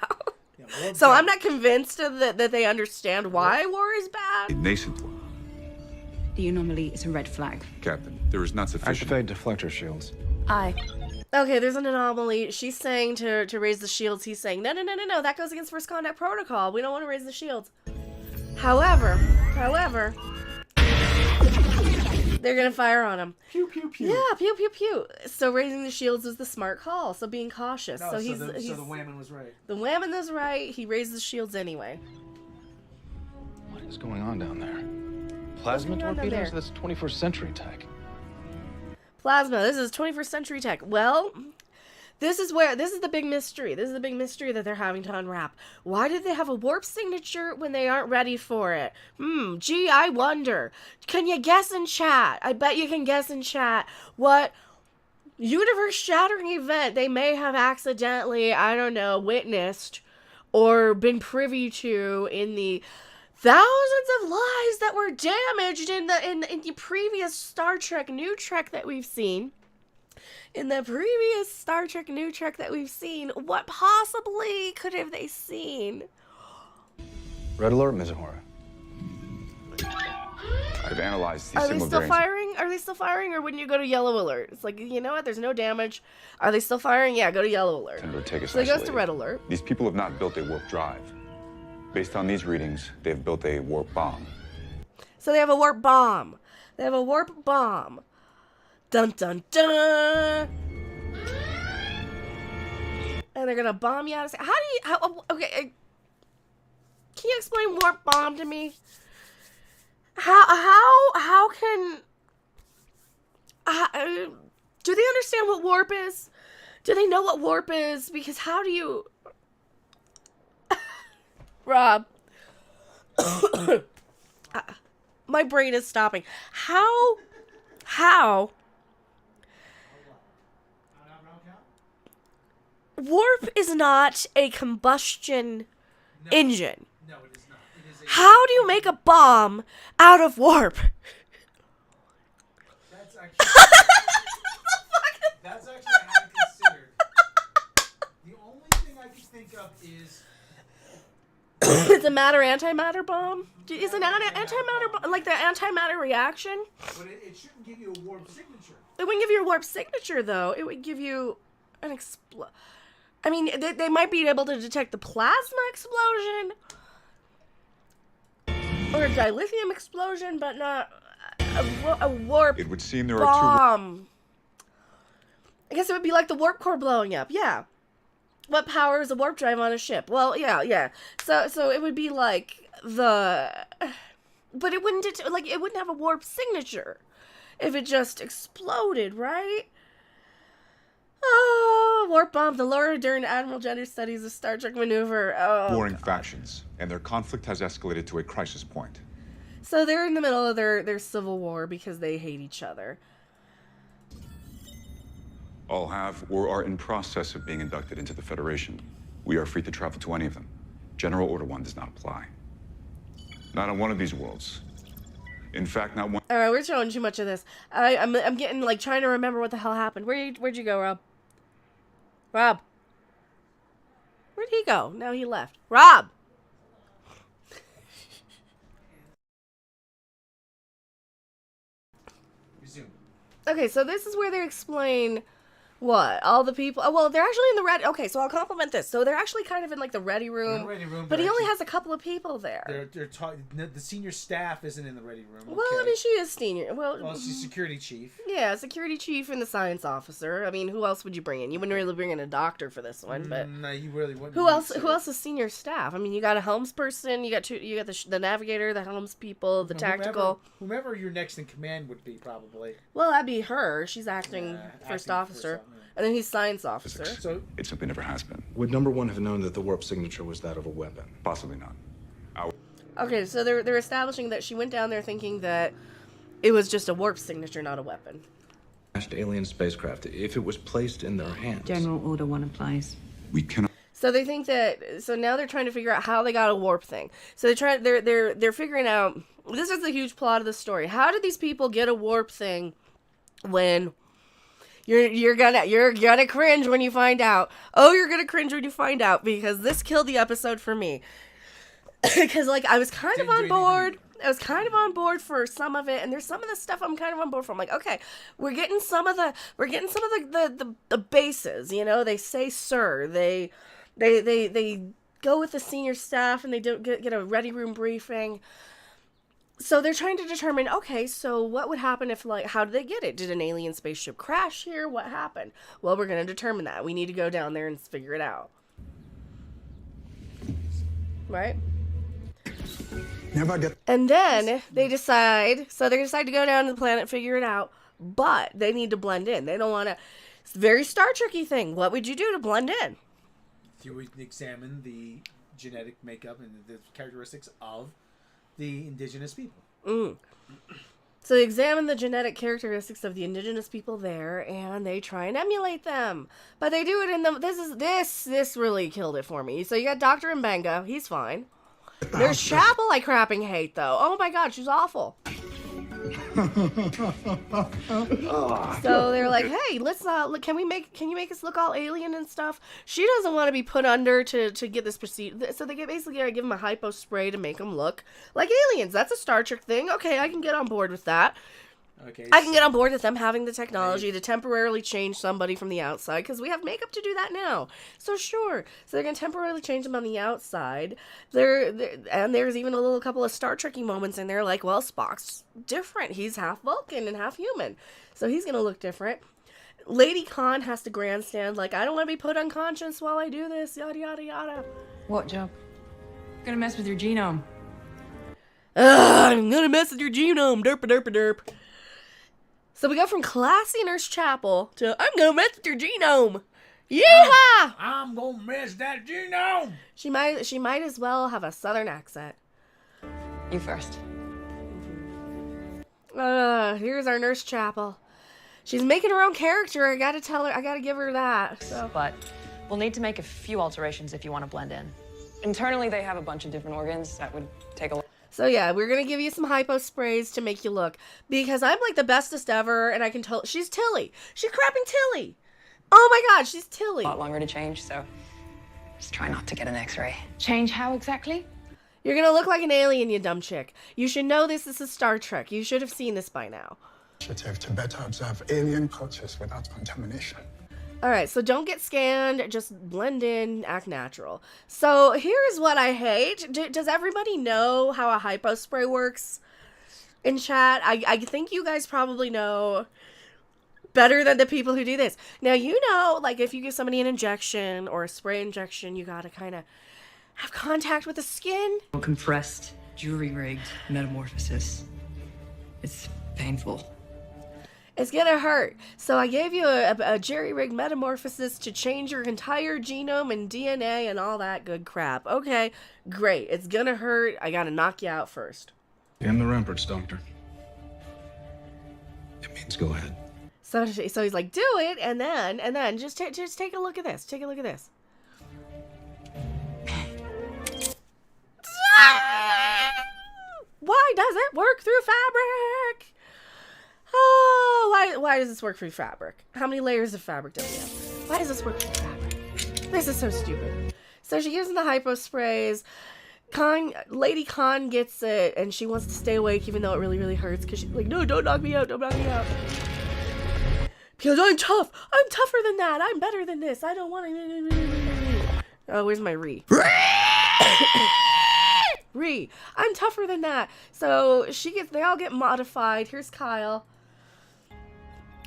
Yeah, so I'm not convinced that they understand why war is bad.
A nascent one.
The anomaly is a red flag.
Captain, there is not sufficient...
Activate deflector shields.
Aye. Okay, there's an anomaly. She's saying to raise the shields. He's saying, no, that goes against first contact protocol. We don't want to raise the shields. However, they're going to fire on him.
Pew, pew, pew.
Yeah, pew, pew, pew. So raising the shields is the smart call. So being cautious.
No,
so
the whammon was right.
The whammon was right. He raised the shields anyway.
What is going on down there? Plasma torpedoes? That's 21st century tech.
Plasma, this is 21st century tech. Well, this is the big mystery. This is the big mystery that they're having to unwrap. Why did they have a warp signature when they aren't ready for it? Gee, I wonder. Can you guess in chat? I bet you can guess in chat what universe-shattering event they may have accidentally, I don't know, witnessed or been privy to in the thousands of lives that were damaged in the previous Star Trek New Trek that we've seen. In the previous Star Trek New Trek that we've seen, what possibly could have they seen?
Red alert, Mizuhara.
I've analyzed these
Are they still firing? Are they still firing, or wouldn't you go to yellow alert? It's like, you know what? There's no damage. Are they still firing? Yeah, go to yellow alert. So it goes to red alert.
These people have not built a warp drive. Based on these readings, they've built a warp bomb.
So they have a warp bomb. They have a warp bomb. Dun dun dun. And they're gonna bomb you out of... Okay, can you explain warp bomb to me? How can... do they understand what warp is? Do they know what warp is? Because how do you... Rob. My brain is stopping. How warp is not a combustion engine.
No, it is not. It is
How do you make a bomb out of warp?
That's actually I hadn't considered. The only thing I can think of is
It's a matter-antimatter bomb? Is an antimatter bomb like the antimatter reaction?
But it shouldn't give you a warp signature.
It wouldn't give you a warp signature, though. It would give you an I mean, they might be able to detect the plasma explosion or a dilithium explosion, but not a warp.
It would seem there
bomb. I guess it would be like the warp core blowing up. Yeah. What powers a warp drive on a ship? Well, yeah. So it would be like but it wouldn't it wouldn't have a warp signature if it just exploded, right? Oh, warp bomb, the lore during Admiral Gender Studies of Star Trek maneuver. Oh,
warring factions, and their conflict has escalated to a crisis point.
So they're in the middle of their civil war because they hate each other.
All have or are in process of being inducted into the Federation. We are free to travel to any of them. General Order 1 does not apply. Not on one of these worlds. In fact, not one...
Alright, we're showing too much of this. I'm getting, like, trying to remember what the hell happened. Where'd you go, Rob? Rob. Where'd he go? Now he left. Rob!
Resume.
Okay, so this is where they explain What? All the people? Oh, well, they're actually in the ready. Okay, so I'll compliment this. So they're actually kind of in like the ready room. But he only has a couple of people there.
The senior staff isn't in the ready room.
Well, I mean, she is senior.
Well, she's security chief.
Yeah, security chief and the science officer. I mean, who else would you bring in? You wouldn't really bring in a doctor for this one, but
no, you really wouldn't.
Who else is senior staff? I mean, you got a helms person. You got the navigator, the helms people, the tactical.
Whomever your next in command would be, probably.
Well, that'd be her. She's acting first officer. And then he's science officer.
So it simply never has been.
Would number one have known that the warp signature was that of a weapon?
Possibly not.
Okay, so they're establishing that she went down there thinking that it was just a warp signature, not a weapon.
Alien spacecraft, if it was placed in their hands.
General Order 1 applies.
We cannot.
So they think that. So now they're trying to figure out how they got a warp thing. So they're figuring out. This is the huge plot of the story. How did these people get a warp thing when? You're gonna cringe when you find out. Oh, you're gonna cringe when you find out, because this killed the episode for me. Because like I was kind of on board. I was kind of on board for some of it, and there's some of the stuff I'm kind of on board for. I'm like, okay, we're getting some of the bases. You know, they say sir. They go with the senior staff, and they don't get a ready room briefing. So they're trying to determine, okay, so what would happen if, like, how did they get it? Did an alien spaceship crash here? What happened? Well, we're going to determine that. We need to go down there and figure it out. Right?
Never get.
And then they decide to go down to the planet, figure it out, but they need to blend in. They don't want to. It's a very Star Trek-y thing. What would you do to blend in?
You would examine the genetic makeup and the characteristics of the indigenous people.
So they examine the genetic characteristics of the indigenous people there, and they try and emulate them. But they do it in the... This really killed it for me. So you got Dr. Mbenga. He's fine. There's Chapel I crapping hate, though. Oh my god, she's awful. So they're like, hey, let's can you make us look all alien and stuff? She doesn't want to be put under to get this procedure. So they basically give him a hypo spray to make them look like aliens. That's a Star Trek thing. Okay, I can get on board with that.
Okay,
I can get on board with them having the technology to temporarily change somebody from the outside, because we have makeup to do that now. So sure. So they're going to temporarily change them on the outside. And there's even a couple of Star Trek-y moments in there, like, well, Spock's different. He's half Vulcan and half human. So he's going to look different. Lady Khan has to grandstand, like, I don't want to be put unconscious while I do this, yada, yada, yada.
What, Joe? Gonna mess with your genome.
I'm gonna mess with your genome, derp, derp, derp. So we go from classy Nurse Chapel to I'm gonna mess with your genome. Yeehaw!
I'm gonna mess that genome.
She might as well have a southern accent.
You first.
Here's our Nurse Chapel. She's making her own character. I gotta give her that. So.
But we'll need to make a few alterations if you want to blend in. Internally, they have a bunch of different organs that would take a...
So yeah, we're gonna give you some hypo sprays to make you look, because I'm like the bestest ever, and I can tell she's Tilly. She's crapping Tilly. Oh my god, she's Tilly.
A lot longer to change, so just try not to get an X-ray.
Change how exactly?
You're gonna look like an alien, you dumb chick. You should know this is Star Trek. You should have seen this by now.
To better observe alien cultures without contamination.
Alright, so don't get scanned, just blend in, act natural. So here's what I hate. Does everybody know how a hypo spray works in chat? I think you guys probably know better than the people who do this. Now, you know, like if you give somebody an injection or a spray injection, you gotta kind of have contact with the skin.
Compressed, jury-rigged metamorphosis. It's painful.
It's gonna hurt. So I gave you a jerry-rigged metamorphosis to change your entire genome and DNA and all that good crap. Okay, great. It's gonna hurt. I gotta knock you out first.
And the ramparts, Doctor. It means go ahead.
So he's like, do it, and then just take a look at this. Take a look at this. Why does it work through fabric? Oh, why does this work through fabric? How many layers of fabric do we have? Why does this work through fabric? This is so stupid. So she gives him the hypo sprays. Lady Khan gets it, and she wants to stay awake even though it really, really hurts, because she's like, no, don't knock me out, don't knock me out. Because I'm tough. I'm tougher than that. I'm better than this. I don't want to. Oh, where's my Ree? Ree. I'm tougher than that. So they all get modified. Here's Kyle.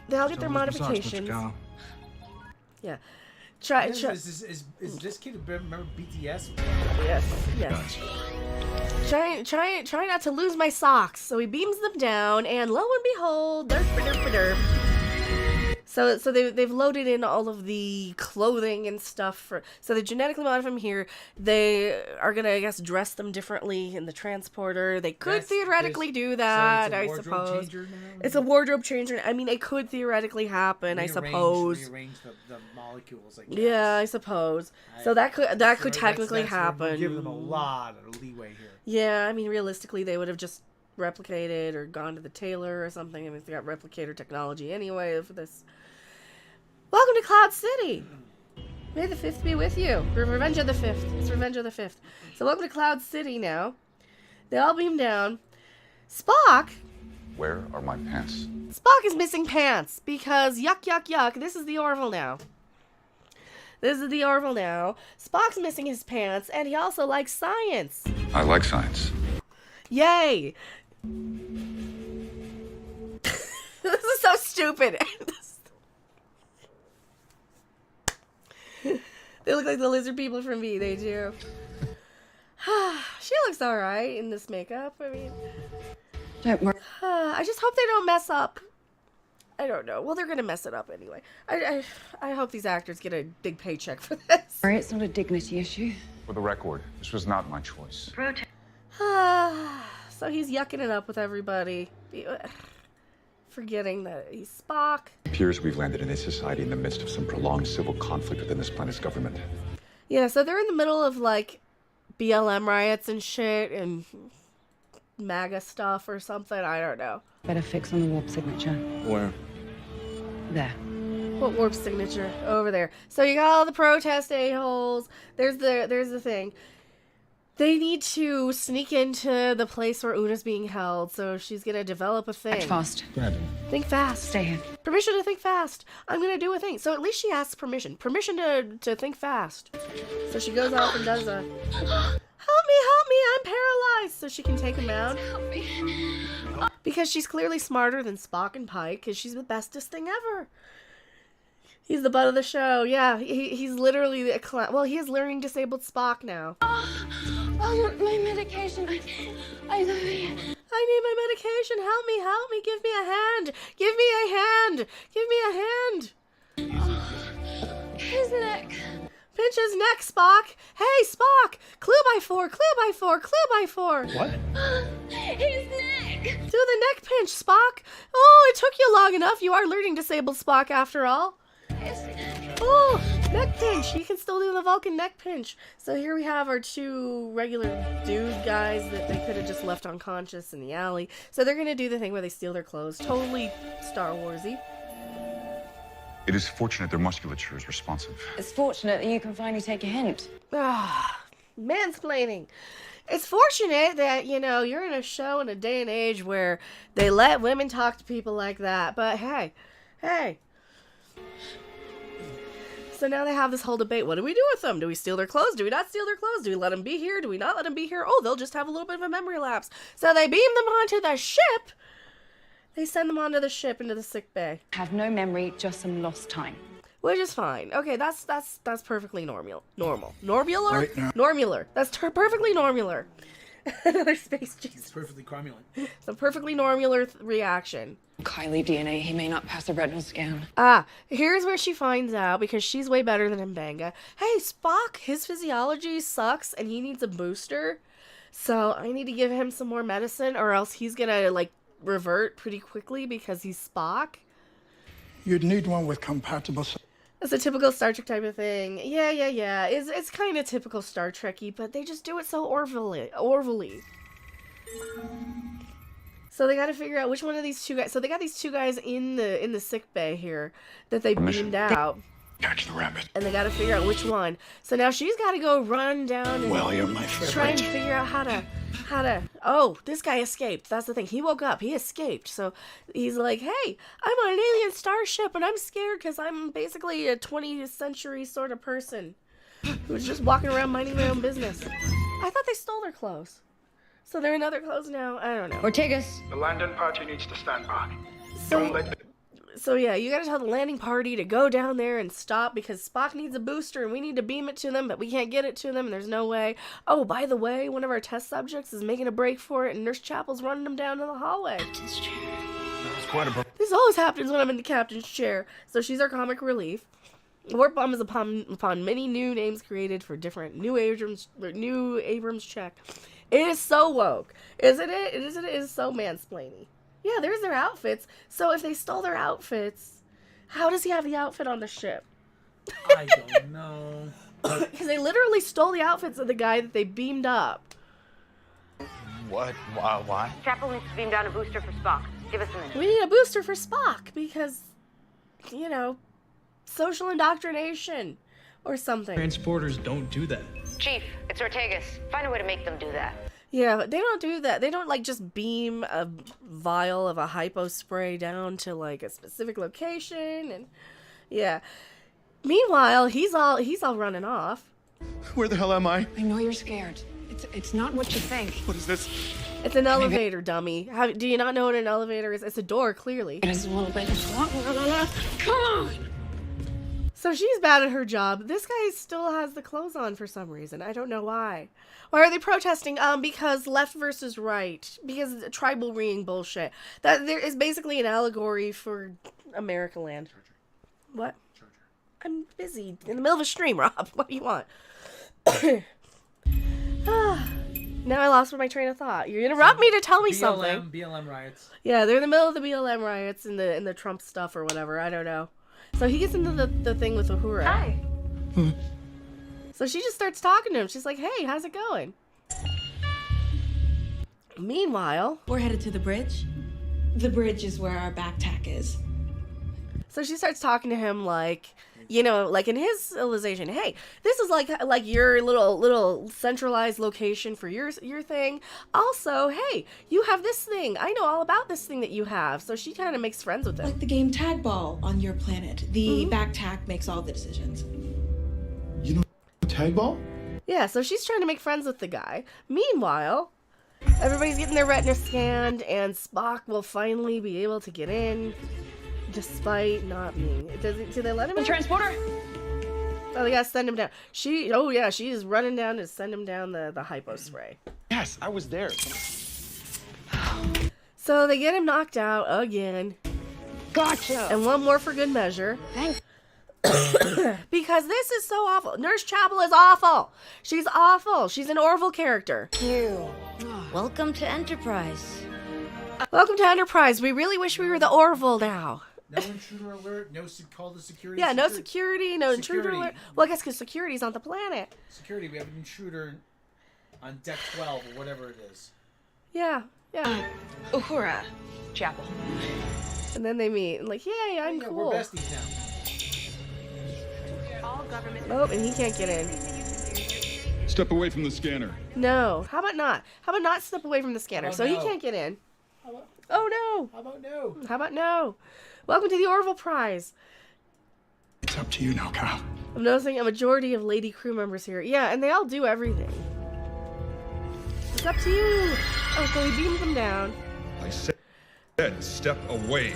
They all get their modifications. Yeah.
Is this kid remember BTS?
Yes. Try not to lose my socks. So he beams them down, and lo and behold, derp. So they've loaded in all of the clothing and stuff so they genetically modified them here. They are gonna, I guess, dress them differently in the transporter. They could theoretically do that, I suppose. It's a wardrobe changer. I mean, it could theoretically happen, I suppose.
Rearrange the molecules, I guess.
Yeah, I suppose. So that could technically happen.
We're giving them a lot of leeway here.
Yeah, I mean, realistically, they would have just replicated or gone to the tailor or something. I mean, they got replicator technology anyway for this. Welcome to Cloud City. May the 5th be with you. Revenge of the 5th. It's Revenge of the 5th. So welcome to Cloud City now. They all beam down. Spock.
Where are my pants?
Spock is missing pants because yuck. This is the Orville now. Spock's missing his pants, and he also likes science.
I like science.
Yay. This is so stupid. They look like the lizard people from V. They do. She looks alright in this makeup. I mean,
don't worry.
I just hope they don't mess up. I don't know. Well, they're gonna mess it up anyway. I hope these actors get a big paycheck for this.
Sorry, it's not a dignity issue.
For the record, this was not my choice.
So he's yucking it up with everybody, forgetting that he's Spock.
It appears we've landed in a society in the midst of some prolonged civil conflict within this planet's government.
Yeah, so they're in the middle of, like, BLM riots and shit, and MAGA stuff or something, I don't know.
Better fix on the warp signature.
Where?
There.
What warp signature? Over there. So you got all the protest a-holes. There's the thing. They need to sneak into the place where Una's being held, so she's gonna develop a thing.
Act fast.
Brandon.
Think fast.
Stay here.
Permission to think fast. I'm gonna do a thing. So at least she asks permission. Permission to think fast. So she goes off and does a... Help me, I'm paralyzed! So she can take him out.
Help me.
Because she's clearly smarter than Spock and Pike, because she's the bestest thing ever. He's the butt of the show. Yeah, he's literally a clown. Well, he is learning disabled Spock now.
Oh, my medication. I
need my medication. Help me. Give me a hand. Give me a hand.
His neck.
Pinch his neck, Spock. Hey, Spock. Clue by four.
What?
His neck.
Do the neck pinch, Spock. Oh, it took you long enough. You are learning disabled Spock after all. Oh, neck pinch. He can still do the Vulcan neck pinch. So here we have our two regular dude guys that they could have just left unconscious in the alley. So they're going to do the thing where they steal their clothes. Totally Star Wars-y.
It is fortunate their musculature is responsive.
It's fortunate that you can finally take a hint.
Mansplaining. It's fortunate that, you're in a show in a day and age where they let women talk to people like that. But hey. So now they have this whole debate. What do we do with them? Do we steal their clothes? Do we not steal their clothes? Do we let them be here? Do we not let them be here? Oh, they'll just have a little bit of a memory lapse. So they beam them onto the ship. They send them onto the ship into the sick bay.
Have no memory, just some lost time.
Which is fine. Okay, that's perfectly normal. Normular?
Right now.
Normular. That's perfectly normular. Another space Jesus.
It's perfectly cromulent.
It's a perfectly normular reaction.
Kylie DNA, he may not pass a retinal scan.
Here's where she finds out, because she's way better than M'Benga. Hey, Spock, his physiology sucks, and he needs a booster. So I need to give him some more medicine, or else he's gonna, revert pretty quickly because he's Spock.
You'd need one with compatible...
It's a typical Star Trek type of thing. Yeah. It's kind of typical Star Trek-y, but they just do it so Orville-y. So they got to figure out which one of these two guys. So they got these two guys in the sick bay here that they beamed out.
Catch the rabbit.
And they got to figure out which one. So now she's got to go run down and
Well, you're my favorite.
try and figure out how to Oh, this guy escaped. That's the thing. He woke up. He escaped. So he's like, hey, I'm on an alien starship and I'm scared because I'm basically a 20th century sort of person who's just walking around minding their own business. I thought they stole their clothes. So they're in other clothes now? I don't know.
Ortegas.
The landing party needs to stand by.
So yeah, you gotta tell the landing party to go down there and stop because Spock needs a booster and we need to beam it to them, but we can't get it to them and there's no way. Oh, by the way, one of our test subjects is making a break for it and Nurse Chapel's running them down to the hallway. This always happens when I'm in the captain's chair. So she's our comic relief. Warp Bomb is upon many new names created for different new Abrams check. It is so woke, isn't it? It is so mansplaining. Yeah, there's their outfits. So if they stole their outfits, how does he have the outfit on the ship?
I don't know.
Because they literally stole the outfits of the guy that they beamed up.
What? Why?
Chapel needs to beam down a booster for Spock. Give us a minute.
We need a booster for Spock because, you know, social indoctrination or something.
Transporters don't do that.
Chief, it's Ortegas. Find a way to make them do that.
Yeah, they don't do that. They don't, like, just beam a vial of a hypo spray down to, like, a specific location, and, yeah. Meanwhile, he's all running off.
Where the hell am I?
I know you're scared. It's not what you think.
What is this?
It's an elevator, dummy. Do you not know what an elevator is? It's a door, clearly.
It is a little bit. Come on!
So she's bad at her job. This guy still has the clothes on for some reason. I don't know why. Why are they protesting? Because left versus right. Because tribal reeing bullshit. That there is basically an allegory for America land. What? I'm busy in the middle of a stream, Rob. What do you want? Now I lost my train of thought. You interrupt me to tell me something.
BLM riots.
Yeah, they're in the middle of the BLM riots and the Trump stuff or whatever. I don't know. So he gets into the thing with Uhura.
Hi.
So she just starts talking to him. She's like, hey, how's it going? Meanwhile,
we're headed to the bridge. The bridge is where our back tack is.
So she starts talking to him like, you know, like in his civilization, hey, this is like your little centralized location for your thing. Also, hey, you have this thing. I know all about this thing that you have. So she kind of makes friends with him.
Like the game tag ball on your planet. The back tack makes all the decisions.
You know tag ball?
Yeah, so she's trying to make friends with the guy. Meanwhile, everybody's getting their retina scanned and Spock will finally be able to get in. Despite not being, do they let him in?
The transporter.
Oh, they gotta send him down. She is running down to send him down the hypo spray.
Yes, I was there.
So they get him knocked out again.
Gotcha.
And one more for good measure.
Thanks.
Because this is so awful. Nurse Chapel is awful. She's awful. She's an Orville character.
Ew. Welcome to Enterprise.
Welcome to Enterprise. We really wish we were the Orville now.
No intruder alert. No call the security.
Yeah, no security. No intruder alert. Well, I guess because security's on the planet.
Security. We have an intruder on deck 12 or whatever it is.
Yeah.
Uhura. Chapel.
And then they meet. And like, yay, I'm cool.
We're besties now.
Oh, and he can't get in.
Step away from the scanner.
No. How about not? How about not step away from the scanner? So he can't get in. Oh no.
How about no?
How about no? Welcome to the Orville Prize.
It's up to you now, Kyle.
I'm noticing a majority of lady crew members here. Yeah, and they all do everything. It's up to you. Oh, so he beams them down.
I said step away.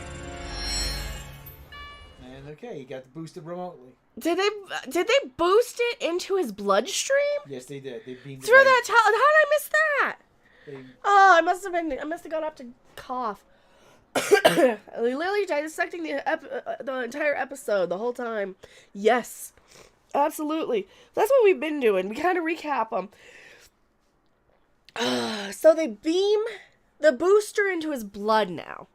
And okay, he got boosted remotely.
Did they boost it into his bloodstream?
Yes, they did. They beamed
through that. How did I miss that? Oh, I must have gone up to cough. Literally dissecting the entire episode the whole time. Yes, absolutely. That's what we've been doing. We kind of recap them. So they beam the booster into his blood now.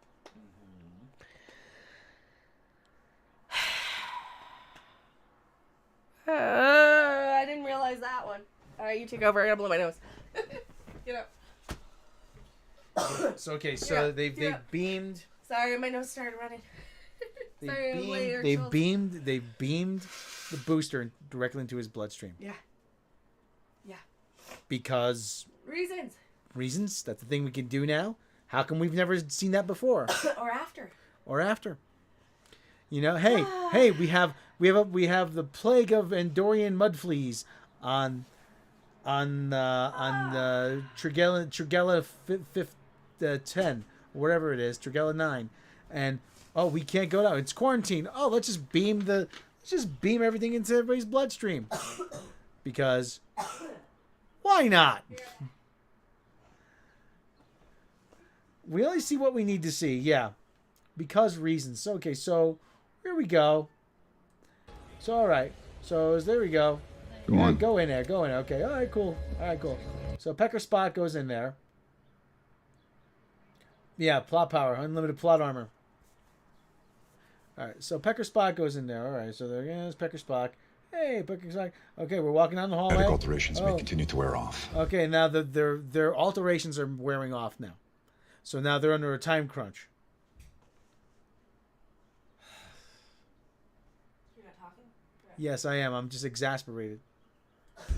I didn't realize that one. All right, you take over. I gotta blow my nose. Get up.
So they beamed.
Sorry, my nose started running.
They beamed the booster directly into his bloodstream.
Yeah.
Because
reasons.
Reasons. That's the thing we can do now. How come we've never seen that before?
Or after.
You know, hey, we have the plague of Andorian mud fleas on Trigella 10, whatever it is, Trigella 9, and we can't go down. It's quarantine. Oh, let's just beam everything into everybody's bloodstream because why not? We only see what we need to see. Yeah. Because reasons. Okay, so here we go. So, all right. So, there we go.
Go on.
Go in there. Okay. All right, cool. So, Pecker Spot goes in there. Yeah, plot power. Unlimited plot armor. All right. So, Pecker Spot goes in there. All right. So, there's Pecker Spot. Hey, Pecker Spot. Okay, we're walking down the hallway.
Medical alterations may continue to wear off.
Okay, now their alterations are wearing off now. So now they're under a time crunch.
You're not talking?
Yes, I am. I'm just exasperated.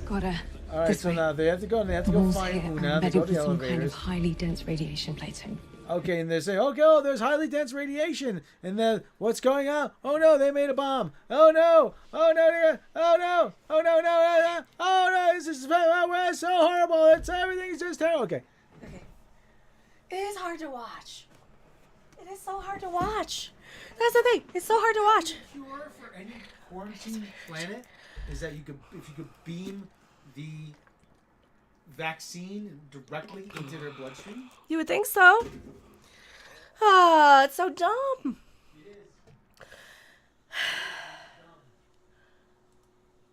Gotta.
All right, so now they have to go. They have to go find Una. They go to the
some kind of
elevators.
highly dense radiation plating.
Okay, and they say, "Okay, oh, there's highly dense radiation." And then what's going on? Oh no, they made a bomb. Oh no! Oh no! Oh no! Oh no! No! Oh no! This is so horrible. Everything's just terrible. Okay.
It is hard to watch. It is so hard to watch. That's the thing. It's so hard to watch.
The cure for any quarantine planet is that if you could beam the vaccine directly into their bloodstream.
You would think so. Ah, it's so dumb.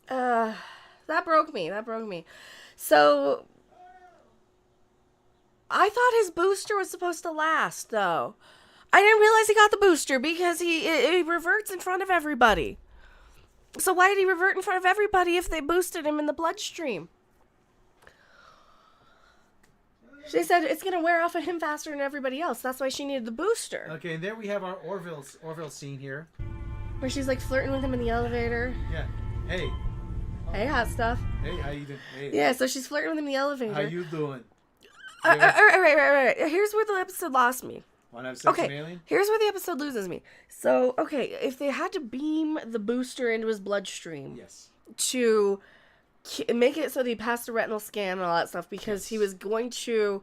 That broke me. So I thought his booster was supposed to last, though. I didn't realize he got the booster because he reverts in front of everybody. So why did he revert in front of everybody if they boosted him in the bloodstream? She said it's going to wear off of him faster than everybody else. That's why she needed the booster.
Okay, and there we have our Orville scene here.
Where she's like flirting with him in the elevator.
Yeah. Hey.
Hey, hot stuff.
Hey, how you doing? Hey.
Yeah, so she's flirting with him in the elevator.
How you doing?
Right. Here's where the episode lost me.
Want to have sex with an alien?
Here's where the episode loses me. So, okay, if they had to beam the booster into his bloodstream to make it so that he passed the retinal scan and all that stuff because he was going to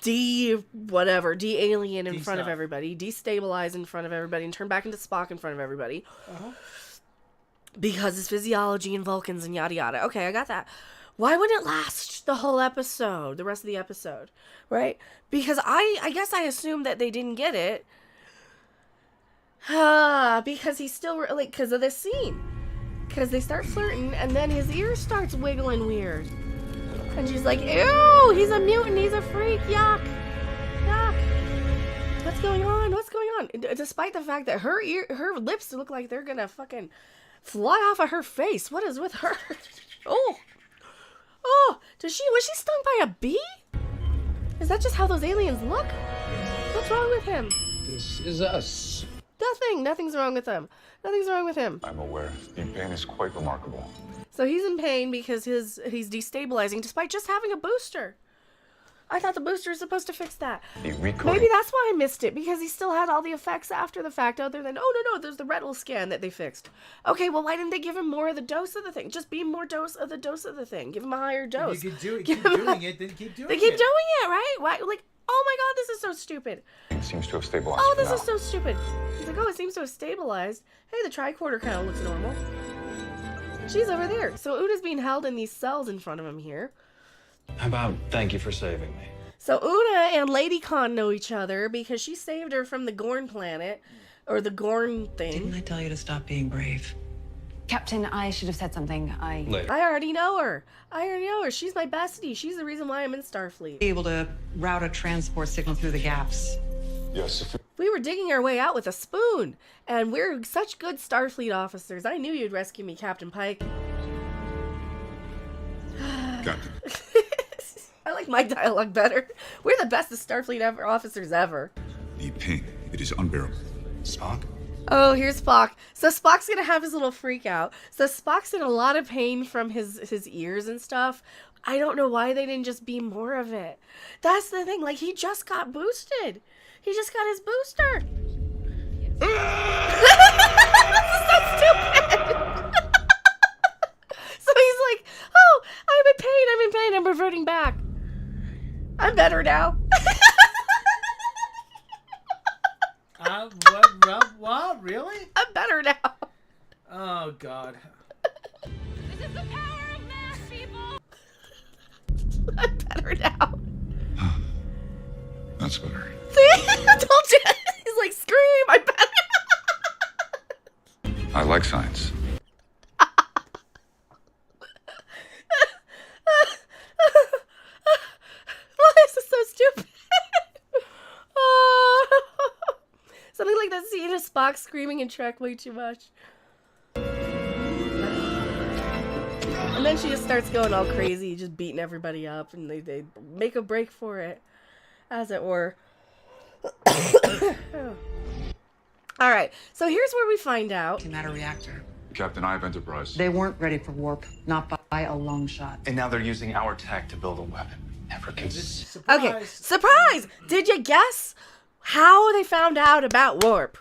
de-alien in front of everybody, destabilize in front of everybody, and turn back into Spock in front of everybody. Because his physiology and Vulcans and yada yada. Okay, I got that. Why wouldn't it last the whole episode, the rest of the episode, right? Because I guess I assumed that they didn't get it. Because he's still, like, because of this scene. Because they start flirting, and then his ear starts wiggling weird. And she's like, ew, he's a mutant, he's a freak, yuck. What's going on? Despite the fact that her lips look like they're gonna fucking fly off of her face. What is with her? Oh, was she stung by a bee? Is that just how those aliens look? What's wrong with him?
This is us.
Nothing's wrong with him.
I'm aware. The pain is quite remarkable.
So he's in pain because he's destabilizing despite just having a booster. I thought the booster was supposed to fix that. Maybe that's why I missed it, because he still had all the effects after the fact, other than, no, there's the retinal scan that they fixed. Okay, well, why didn't they give him more of the dose of the thing? Just be more dose of the thing. Give him a higher dose.
If you could do it, keep doing it, then keep doing it.
They keep doing it, right? Why? Like, oh my god, this is so stupid.
It seems to have stabilized.
Oh, this is so stupid. He's like, it seems to have stabilized. Hey, the tricorder kind of looks normal. She's over there. So Uda's being held in these cells in front of him here.
How about thank you for saving me?
So Una and Lady Khan know each other because she saved her from the Gorn planet, or the Gorn thing.
Didn't I tell you to stop being brave?
Captain, I should have said something.
Later. I already know her. She's my bestie. She's the reason why I'm in Starfleet.
Be able to route a transport signal through the gaps.
Yes.
We were digging our way out with a spoon, and we're such good Starfleet officers. I knew you'd rescue me, Captain Pike.
Captain.
I like my dialogue better. We're the bestest Starfleet officers ever.
The pain, it is unbearable. Spock?
Oh, here's Spock. So Spock's gonna have his little freak out. So Spock's in a lot of pain from his ears and stuff. I don't know why they didn't just be more of it. That's the thing. Like, he just got boosted. He just got his booster. So stupid. So he's like, oh, I'm in pain. I'm reverting back. I'm better now.
What? Really?
I'm better now.
Oh, God.
This is the power of math, people. I'm better now.
That's better.
See? I told you. He's like, scream. I'm better.
I like science.
Why is this so stupid? Something like that scene of Spock screaming in Trek way too much. And then she just starts going all crazy, just beating everybody up, and they make a break for it, as it were. Alright, so here's where we find out.
Came out a reactor.
Captain, I have Enterprise.
They weren't ready for warp, not by a long shot.
And now they're using our tech to build a weapon. Never
Okay, surprise! Did you guess how they found out about warp?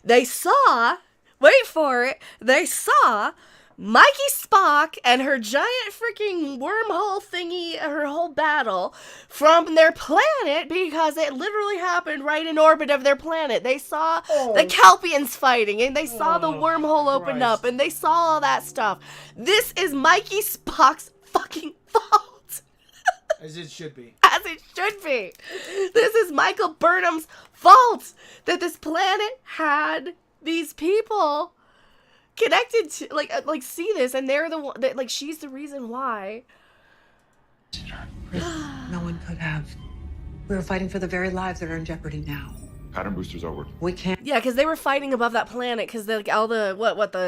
They saw, wait for it, they saw Mikey Spock and her giant freaking wormhole thingy, her whole battle from their planet, because it literally happened right in orbit of their planet. They saw the Kelpians fighting, and they saw the wormhole open up, and they saw all that stuff. This is Mikey Spock's fucking fault.
As it should be.
As it should be. This is Michael Burnham's fault that this planet had these people connected to, like see this, and they're the one that, like, she's the reason why.
No one could have. We were fighting for the very lives that are in jeopardy now.
Pattern boosters outward.
We can't.
Yeah, because they were fighting above that planet because like all the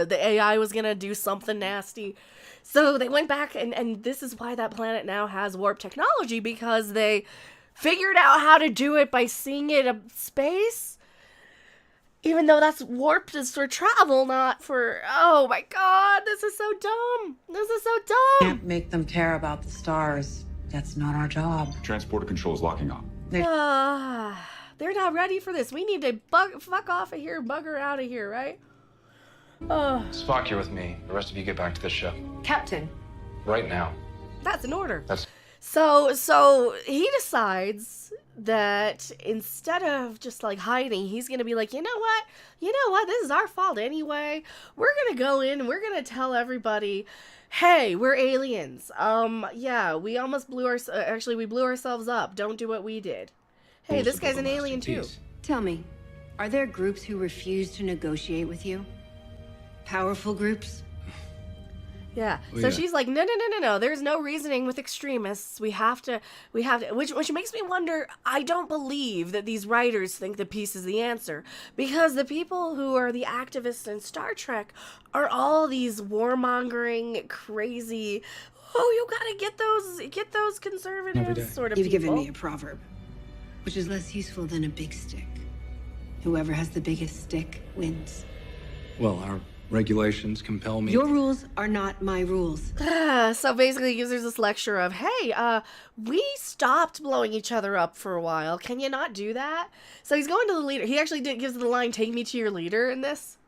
the AI was gonna do something nasty. So they went back, and this is why that planet now has warp technology, because they figured out how to do it by seeing it in space. Even though that's warped is for travel, not for... Oh my god, this is so dumb. This is so dumb.
Can't make them care about the stars. That's not our job.
Transporter control is locking up.
They're not ready for this. We need to fuck off of here, bugger out of here, right?
Spock, you're with me. The rest of you get back to the ship.
Captain.
Right now.
That's an order.
That's...
So he decides that instead of just like hiding, he's gonna be like, you know what, this is our fault anyway. We're gonna go in and we're gonna tell everybody, hey, we're aliens. Yeah, we almost blew ourselves up. Don't do what we did. Hey, this guy's an alien too.
Tell me, are there groups who refuse to negotiate with you? Powerful groups?
Yeah. So she's like, no. There's no reasoning with extremists. We have to, which makes me wonder, I don't believe that these writers think the peace is the answer, because the people who are the activists in Star Trek are all these warmongering, crazy, you gotta get those conservatives sort of
You've
people.
given me a proverb, which is less useful than a big stick. Whoever has the biggest stick wins.
Well, our regulations compel me.
Your rules are not my rules.
So basically he gives her this lecture of, hey, we stopped blowing each other up for a while. Can you not do that? So he's going to the leader. He actually gives the line, take me to your leader in this.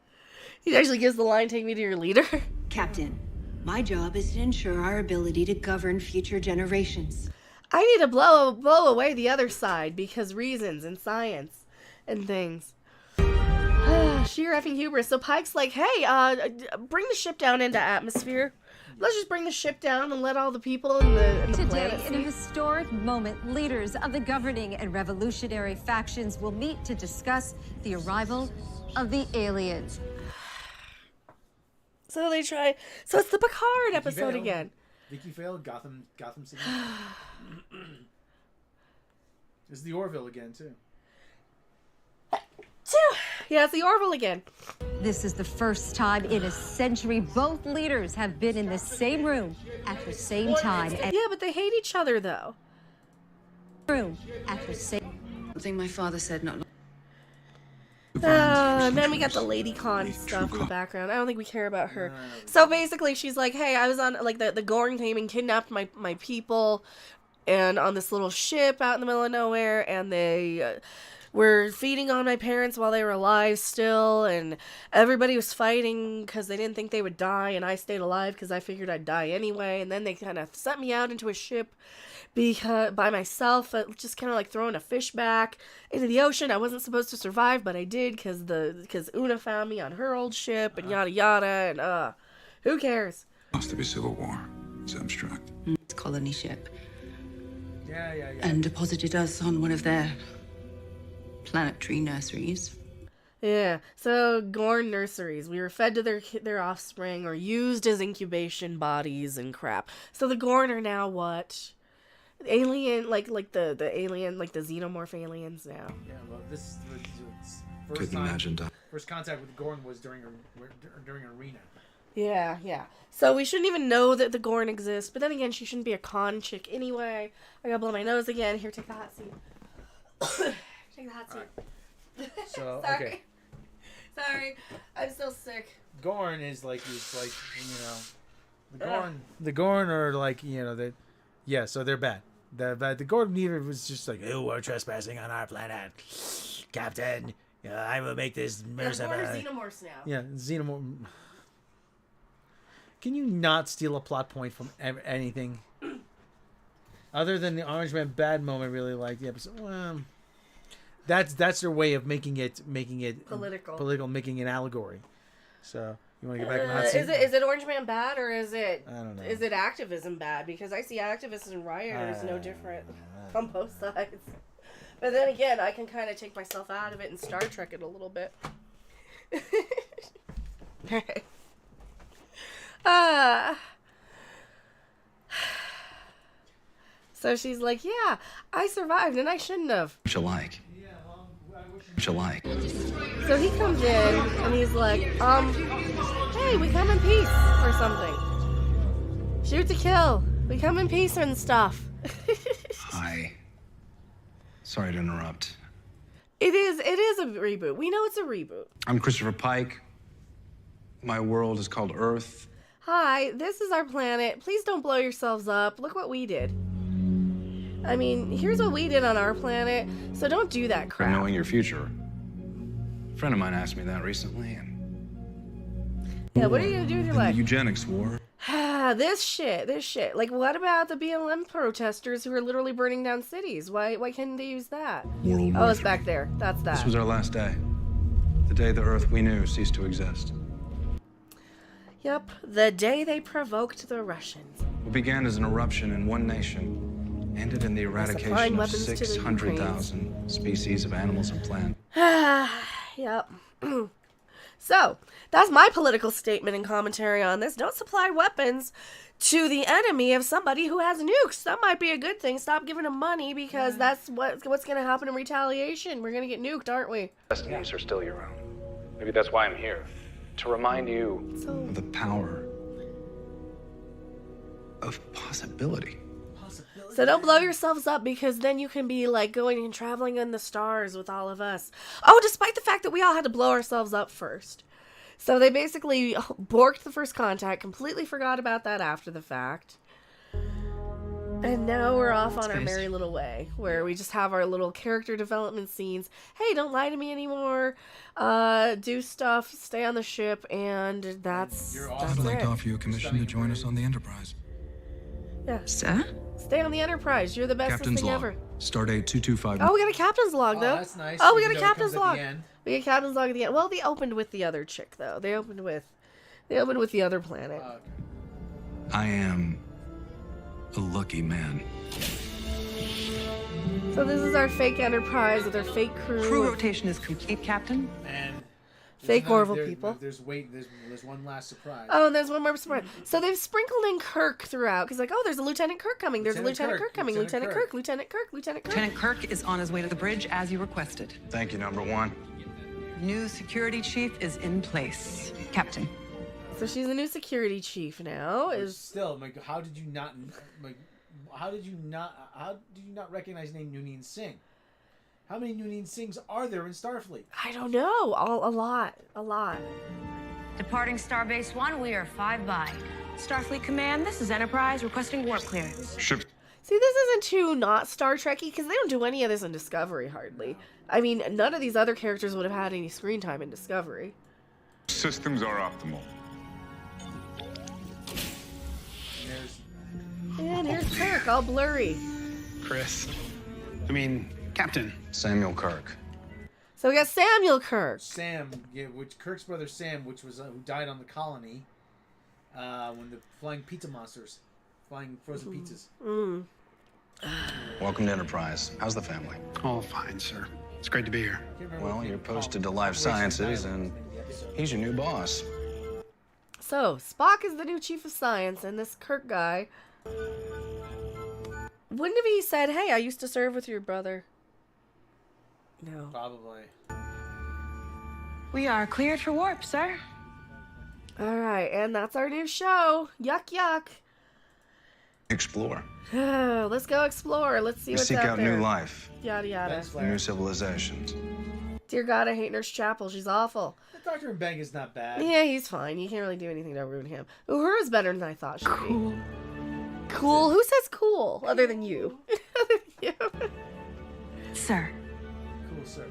He actually gives the line, take me to your leader.
Captain, my job is to ensure our ability to govern future generations.
I need to blow away the other side because reasons and science and things. Sheer effing hubris. So Pike's like, hey, bring the ship down into atmosphere. Let's just bring the ship down and let all the people in the
Today,
planet
in a historic moment, leaders of the governing and revolutionary factions will meet to discuss the arrival of the aliens.
So they try. So it's the Picard episode again.
Vicky failed. Gotham City. It's the Orville again too.
Yeah, it's the Orville again.
This is the first time in a century both leaders have been in the same room at the same time.
Yeah, but they hate each other though.
Room at the same.
Something my father said not.
And then we got the Lady Con stuff in the background. I don't think we care about her. So basically, she's like, hey, I was on, like, the Gorn came and kidnapped my people, and on this little ship out in the middle of nowhere, and they were feeding on my parents while they were alive still, and everybody was fighting because they didn't think they would die, and I stayed alive because I figured I'd die anyway, and then they kind of sent me out into a ship by myself, just kind of like throwing a fish back into the ocean. I wasn't supposed to survive, but I did because Una found me on her old ship and yada yada, and who cares?
Must be civil war. It's abstract.
It's a colony ship.
Yeah.
And deposited us on one of their planetary nurseries.
Yeah, so Gorn nurseries. We were fed to their offspring or used as incubation bodies and crap. So the Gorn are now what? Alien, like the alien, like the xenomorph aliens now.
Yeah, well, this first contact with Gorn was during Arena.
Yeah. So we shouldn't even know that the Gorn exists. But then again, she shouldn't be a con chick anyway. I gotta blow my nose again. Here, take the hot seat. Take the hot seat.
Right. So
Sorry. Sorry, I'm still sick.
Gorn is like the Gorn are like so they're bad. The Gorn leader was just like, "Oh, we're trespassing on our planet, Captain. I will make this
Gorn are xenomorphs now.
Yeah, xenomorph. Can you not steal a plot point from anything other than the Orange Man bad moment? Really like the episode. Well, that's their way of making it political, making an allegory. So you want to get back on that scene?
Is it Orange Man bad, or is it?
I don't know.
Is it activism bad? Because I see activists and rioters no different on both sides. But then again, I can kind of take myself out of it and Star Trek it a little bit. So she's like, yeah, I survived and I shouldn't have.
What you like? What you like?
So he comes in and he's like, hey, we come in peace or something. Shoot to kill. We come in peace and stuff.
Hi. Sorry to interrupt.
It is a reboot. We know it's a reboot.
I'm Christopher Pike. My world is called Earth.
Hi, this is our planet. Please don't blow yourselves up. Look what we did. I mean, here's what we did on our planet, so don't do that crap.
Knowing your future. A friend of mine asked me that recently, and...
Yeah, what are you gonna do with your life?
The eugenics war.
This shit. Like, what about the BLM protesters who are literally burning down cities? Why couldn't they use that?
World War
it's back there. That's that.
This was our last day. The day the Earth we knew ceased to exist.
Yep, the day they provoked the Russians.
What began as an eruption in one nation ended in the eradication of 600,000 species of animals and plants.
Yep. So, that's my political statement and commentary on this. Don't supply weapons to the enemy of somebody who has nukes. That might be a good thing. Stop giving them money because that's what's going to happen in retaliation. We're going to get nuked, aren't we?
Destinies are still your own. Maybe that's why I'm here. To remind you of the power of possibility.
So don't blow yourselves up because then you can be like going and traveling in the stars with all of us. Oh, despite the fact that we all had to blow ourselves up first. So they basically borked the first contact, completely forgot about that after the fact. And now we're off on our merry little way where we just have our little character development scenes. Hey, don't lie to me anymore. Do stuff, stay on the ship, and that's
I'd like to offer you a commission to join us on the Enterprise.
Yeah.
Sir?
Stay on the Enterprise. You're the bestest
Captain's
thing
log.
ever.
Stardate 225.
Oh, we got a captain's log, though.
Oh, that's nice.
Oh, we got
Even
a
though it
captain's
comes at
log.
the end.
We got a captain's log at the end. Well, they opened with the other chick, though. They opened with the other planet.
Oh, okay.
I am a lucky man.
So this is our fake Enterprise with our fake crew.
Crew rotation is complete, Captain.
And
fake Orville people.
There's one last surprise.
Oh, and there's one more surprise. So they've sprinkled in Kirk throughout because like, oh, there's a Lieutenant Kirk coming. There's a Lieutenant Kirk coming. Lieutenant Kirk. Lieutenant Kirk. Lieutenant Kirk.
Lieutenant Kirk is on his way to the bridge as you requested.
Thank you, number one.
New security chief is in place, Captain.
So she's the new security chief now.
Still, like, how did you not recognize the name Noonien Singh? How many Noonien Sings are there in Starfleet?
I don't know. A lot. A lot.
Departing Starbase 1, we are 5 by. Starfleet Command, this is Enterprise requesting warp clearance.
Ship.
See, this isn't too not Star Trek-y because they don't do any of this in Discovery, hardly. I mean, none of these other characters would have had any screen time in Discovery.
Systems are optimal.
And here's Kirk, all blurry.
Chris. Captain.
Samuel Kirk.
So we got Samuel Kirk.
Sam, yeah, which Kirk's brother Sam, which was who died on the colony when the flying pizza monsters, flying frozen pizzas.
Welcome to Enterprise. How's the family?
Oh, fine, sir. It's great to be here.
Well, you're posted to Life Sciences, and he's your new boss.
So, Spock is the new chief of science, and this Kirk guy... Wouldn't have he said, hey, I used to serve with your brother? No.
Probably.
We are cleared for warp, sir.
Alright, and that's our new show. Yuck, yuck.
Explore.
Let's go explore. Let's see what's
Seek
out
out
there.
new life.
Yada, yada.
New civilizations.
Dear God, I hate Nurse Chapel. She's awful.
Dr. Mbeng is not bad.
Yeah, he's fine. You can't really do anything to ruin him. Uhura's better than I thought she'd be. Cool? Who says cool? Other than you.
Sir.
Cool, sir.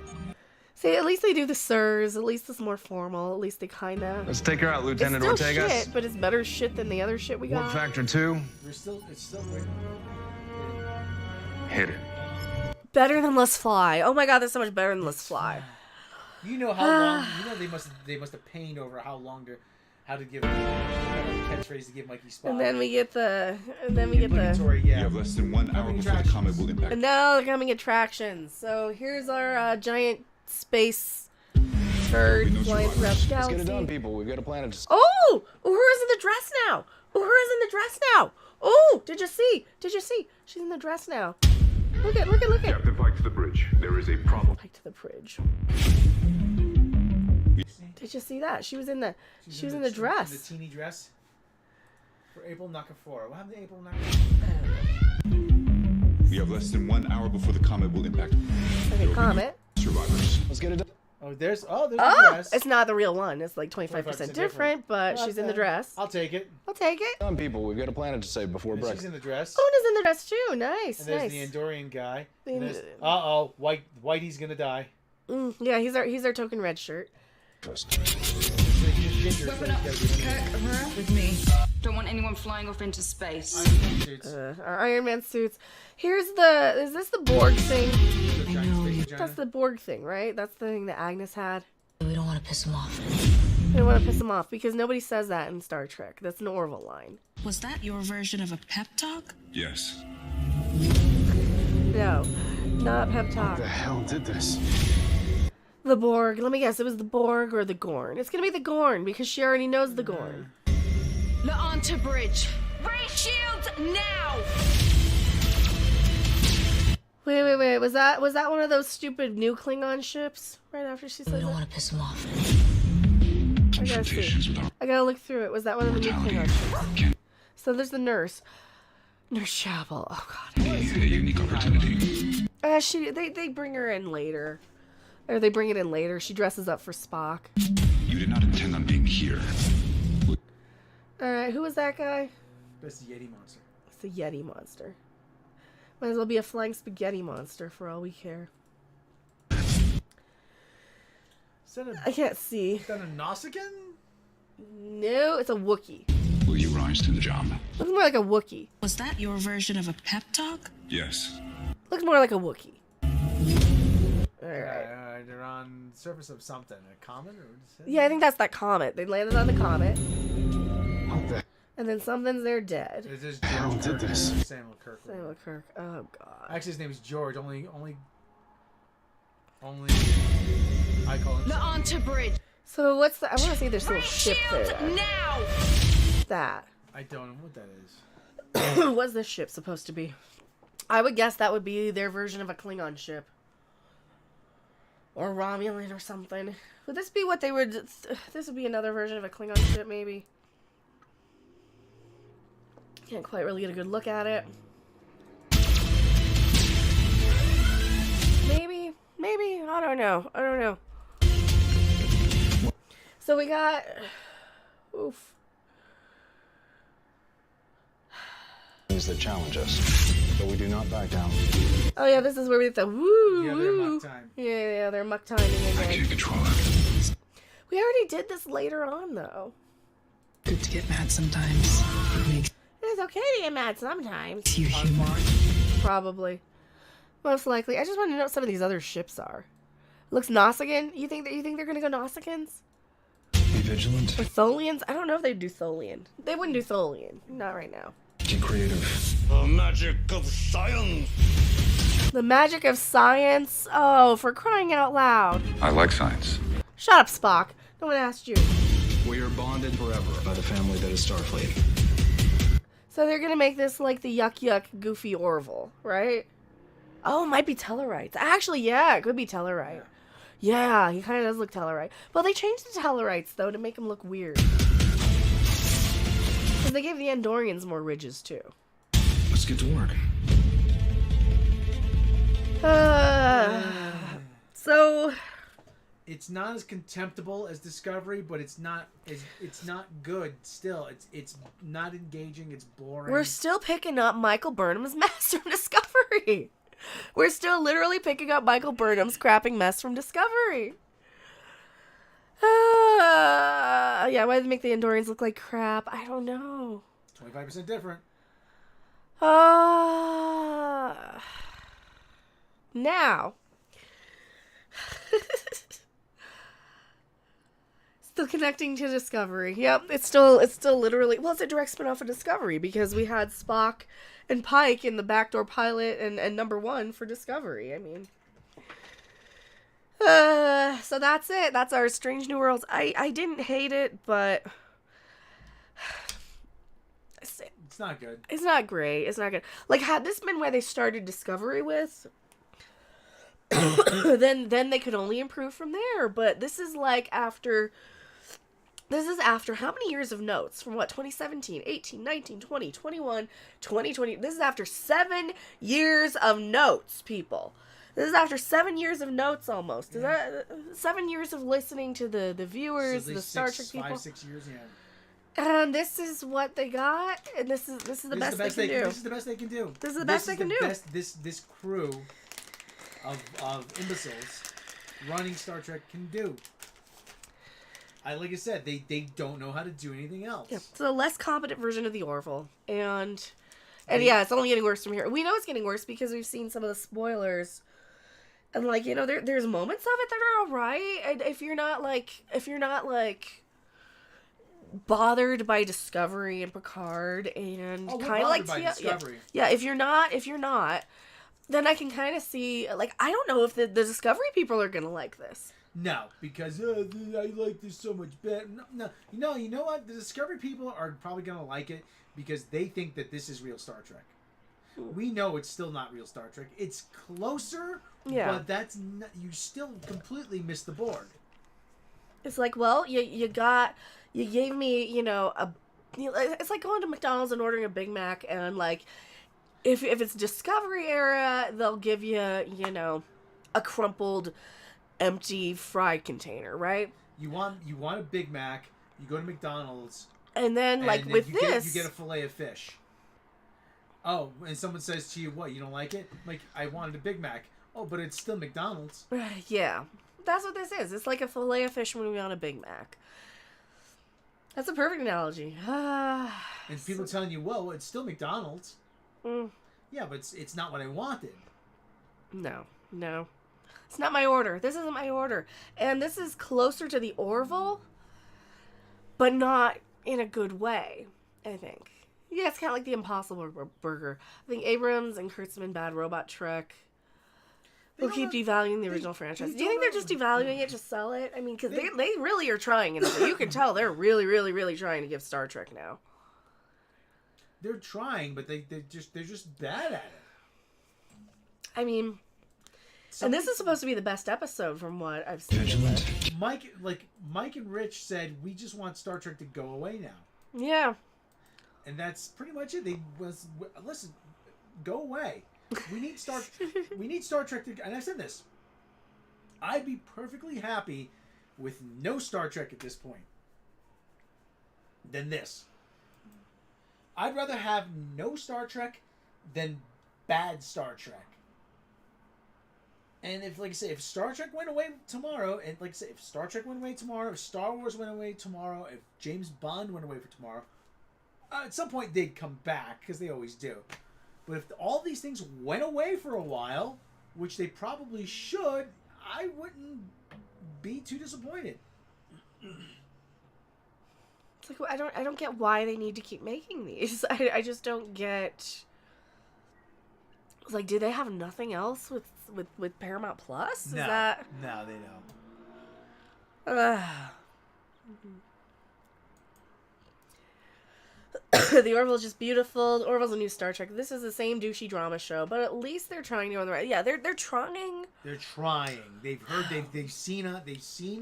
See, at least they do the sirs. At least it's more formal. At least they kind of...
Let's take her out, Lieutenant
It's still
Ortegas.
shit, but it's better shit than the other shit we
Warp
got.
factor 2.
It's still great.
Hit it.
Better than Let's Fly. Oh my God, that's so much better than Let's Fly.
You know how long? You know they must have pained over how to give a catchphrase to give Mikey Spock.
And then we get the...
You have less than 1 hour before the comet will impact.
And now they're coming attractions. So here's our giant space turd flying throughout the
Let's get it done,
galaxy.
people. We've got a planet to...
Oh! Uhura's in the dress now! Uhura's in the dress now! Oh! Did you see? Did you see? She's in the dress now. Look at.
Captain Pike to the bridge. There is a problem.
Pike to the bridge. Did you see that? She was in the dress.
The teeny dress. For April Nakafora. What happened to April Nakafora?
We have less than 1 hour before the comet will impact.
Okay, comet.
Survivors.
Let's get it done.
Oh, there's the dress.
It's not the real one. It's like 25% different, but she's in the dress.
I'll take it.
I'll take it.
Done, people. We've got a planet to save before breakfast.
She's in the dress.
Una's in the dress too. Nice,
And there's
nice.
the Andorian guy.
The-
Uh-oh, Whitey's gonna die.
Yeah, he's our token red shirt.
Weapon up. Kirk, Uhura, with me. Don't want anyone flying off into space.
Our Iron Man suits. Here's the... Is this the Borg thing? That's the Borg thing, right? That's the thing that Agnes had.
We don't want to piss him off.
We don't want to piss him off because nobody says that in Star Trek. That's an Orville line.
Was that your version of a pep talk?
Yes.
No, not pep talk.
What the hell did this?
The Borg. Let me guess. It was the Borg or the Gorn. It's gonna be the Gorn because she already knows the Gorn.
La'anta Bridge. Raise shields now!
Wait. Was that one of those stupid new Klingon ships? Right after she said
We don't
that?
want to piss him off.
I gotta see. I gotta look through it. Was that one of the new Klingon ships? So there's the nurse. Nurse Chapel. Oh God.
A unique opportunity.
They bring her in later. Or they bring it in later. She dresses up for Spock.
You did not intend on being here.
Alright, who was that guy?
That's the Yeti monster.
It's the Yeti monster. Might as well be a flying spaghetti monster for all we care. I can't see.
Is that a Nausicaan?
No, it's a Wookiee.
Will you rise to the job?
Looks more like a Wookiee.
Was that your version of a pep talk?
Yes.
Looks more like a Wookiee. Alright.
They're on the surface of something. A comet? Or what is it?
Yeah, I think that's that comet. They landed on the comet.
What the
And then something's there dead.
Is this
hell
George
did
Kirk?
this?
Samuel Kirk.
Samuel Kirk. Oh God.
Actually, his name is George. Only. I call him.
La'anta Bridge.
So what's the? I want to see this little ship there.
Now!
That.
I don't know what that is.
What's this ship supposed to be? I would guess that would be their version of a Klingon ship. Or Romulan or something. Would this be what they would... This would be another version of a Klingon ship, maybe? Can't quite really get a good look at it. Maybe? maybe? I don't know. So we got... Oof.
Things that challenge us, but we do not back down.
Oh yeah, this is where we have to woo.
Yeah, they're muck time.
Yeah, they're muck timing again.
I can't control it.
We already did this later on, though.
Good to get mad sometimes.
It's okay to get mad sometimes.
You human.
Probably. Most likely. I just want to know what some of these other ships are. Looks Nausicaan. You think they're gonna go Nausicans?
Be vigilant.
Or Tholians? I don't know if they'd do Tholian. They wouldn't do Tholian. Not right now.
Get creative.
The magic of science.
The magic of science? Oh, for crying out loud.
I like science.
Shut up, Spock. No one asked you.
We are bonded forever by the family that is Starfleet.
So they're gonna make this like the yuck goofy Orville, right? Oh, it might be Tellarites. Actually, yeah, it could be Tellarite. Yeah, he kind of does look Tellarite. Well, they changed the Tellarites, though, to make him look weird. Because they gave the Andorians more ridges, too.
Let's get to work.
So...
It's not as contemptible as Discovery, but it's not good still. It's not engaging, it's boring.
We're still picking up Michael Burnham's mess from Discovery. We're still literally picking up Michael Burnham's crapping mess from Discovery. Yeah, why did they make the Andorians look like crap? I don't know.
25% different.
Now. Still connecting to Discovery. Yep, it's still literally, well, it's a direct spin-off of Discovery because we had Spock and Pike in the backdoor pilot and number 1 for Discovery. I mean, so that's it. That's our Strange New Worlds. I didn't hate it, but
it's not good.
It's not great. It's not good. Like, had this been where they started Discovery with, then they could only improve from there. But this is like after... This is after how many years of notes? From what? 2017, 18, 19, 20, 21, 2020. This is after 7 years of notes, people. This is after 7 years of notes almost. Is that 7 years of listening to the viewers, the Star Trek people?
5, 6 years, yeah.
And this is what they got, and this is the best they can do.
This is the best they can do.
This is the best they can do.
This crew of imbeciles running Star Trek can do. Like I said, they don't know how to do anything else.
Yeah, it's a less competent version of the Orville, and yeah, it's only getting worse from here. We know it's getting worse because we've seen some of the spoilers, and like, you know, there's moments of it that are alright, and if you're not like bothered by Discovery and Picard and kind of like yeah, if you're not, then I can kind of see, like, I don't know if the Discovery people are gonna like this.
No, because I like this so much better. No, you know what? The Discovery people are probably going to like it because they think that this is real Star Trek. We know it's still not real Star Trek. It's closer, but that's not, you still completely missed the board.
It's like, well, you gave me, it's like going to McDonald's and ordering a Big Mac, and like, if it's Discovery era, they'll give you, a crumpled, empty fried container, right?
You want a Big Mac, you go to McDonald's,
and then you
get a fillet of fish. Oh, and someone says to you, what, you don't like it? Like, I wanted a Big Mac. Oh, but it's still McDonald's.
Yeah, that's what this is. It's like a fillet of fish when we want a Big Mac. That's a perfect analogy.
And people telling you, well, it's still McDonald's. Yeah, but it's not what I wanted.
No. It's not my order. This isn't my order. And this is closer to the Orville, but not in a good way, I think. Yeah, it's kind of like the Impossible Burger. I think Abrams and Kurtzman, Bad Robot Trek, will keep devaluing the original franchise. Do you think they're just devaluing it to sell it? I mean, because they really are trying. You can tell they're really, really, really trying to give Star Trek now.
They're trying, but they're just bad at it.
I mean... And this is supposed to be the best episode from what I've seen.
Mike and Rich said, we just want Star Trek to go away now.
Yeah.
And that's pretty much it. Listen, go away. We need Star Trek to, and I said this, I'd be perfectly happy with no Star Trek at this point than this. I'd rather have no Star Trek than bad Star Trek. And if, like I say, if Star Trek went away tomorrow, and like I say, if Star Trek went away tomorrow, if Star Wars went away tomorrow, if James Bond went away for tomorrow, at some point they'd come back, because they always do. But if all these things went away for a while, which they probably should, I wouldn't be too disappointed.
It's like, I don't get why they need to keep making these. I just don't get. It's like, do they have nothing else with Paramount Plus? Is
No,
that?
no, they don't.
The Orville's just beautiful. The Orville's a new Star Trek. This is the same douchey drama show, but at least they're trying to go on the right. Yeah, they're trying.
They're trying. They've heard. They've seen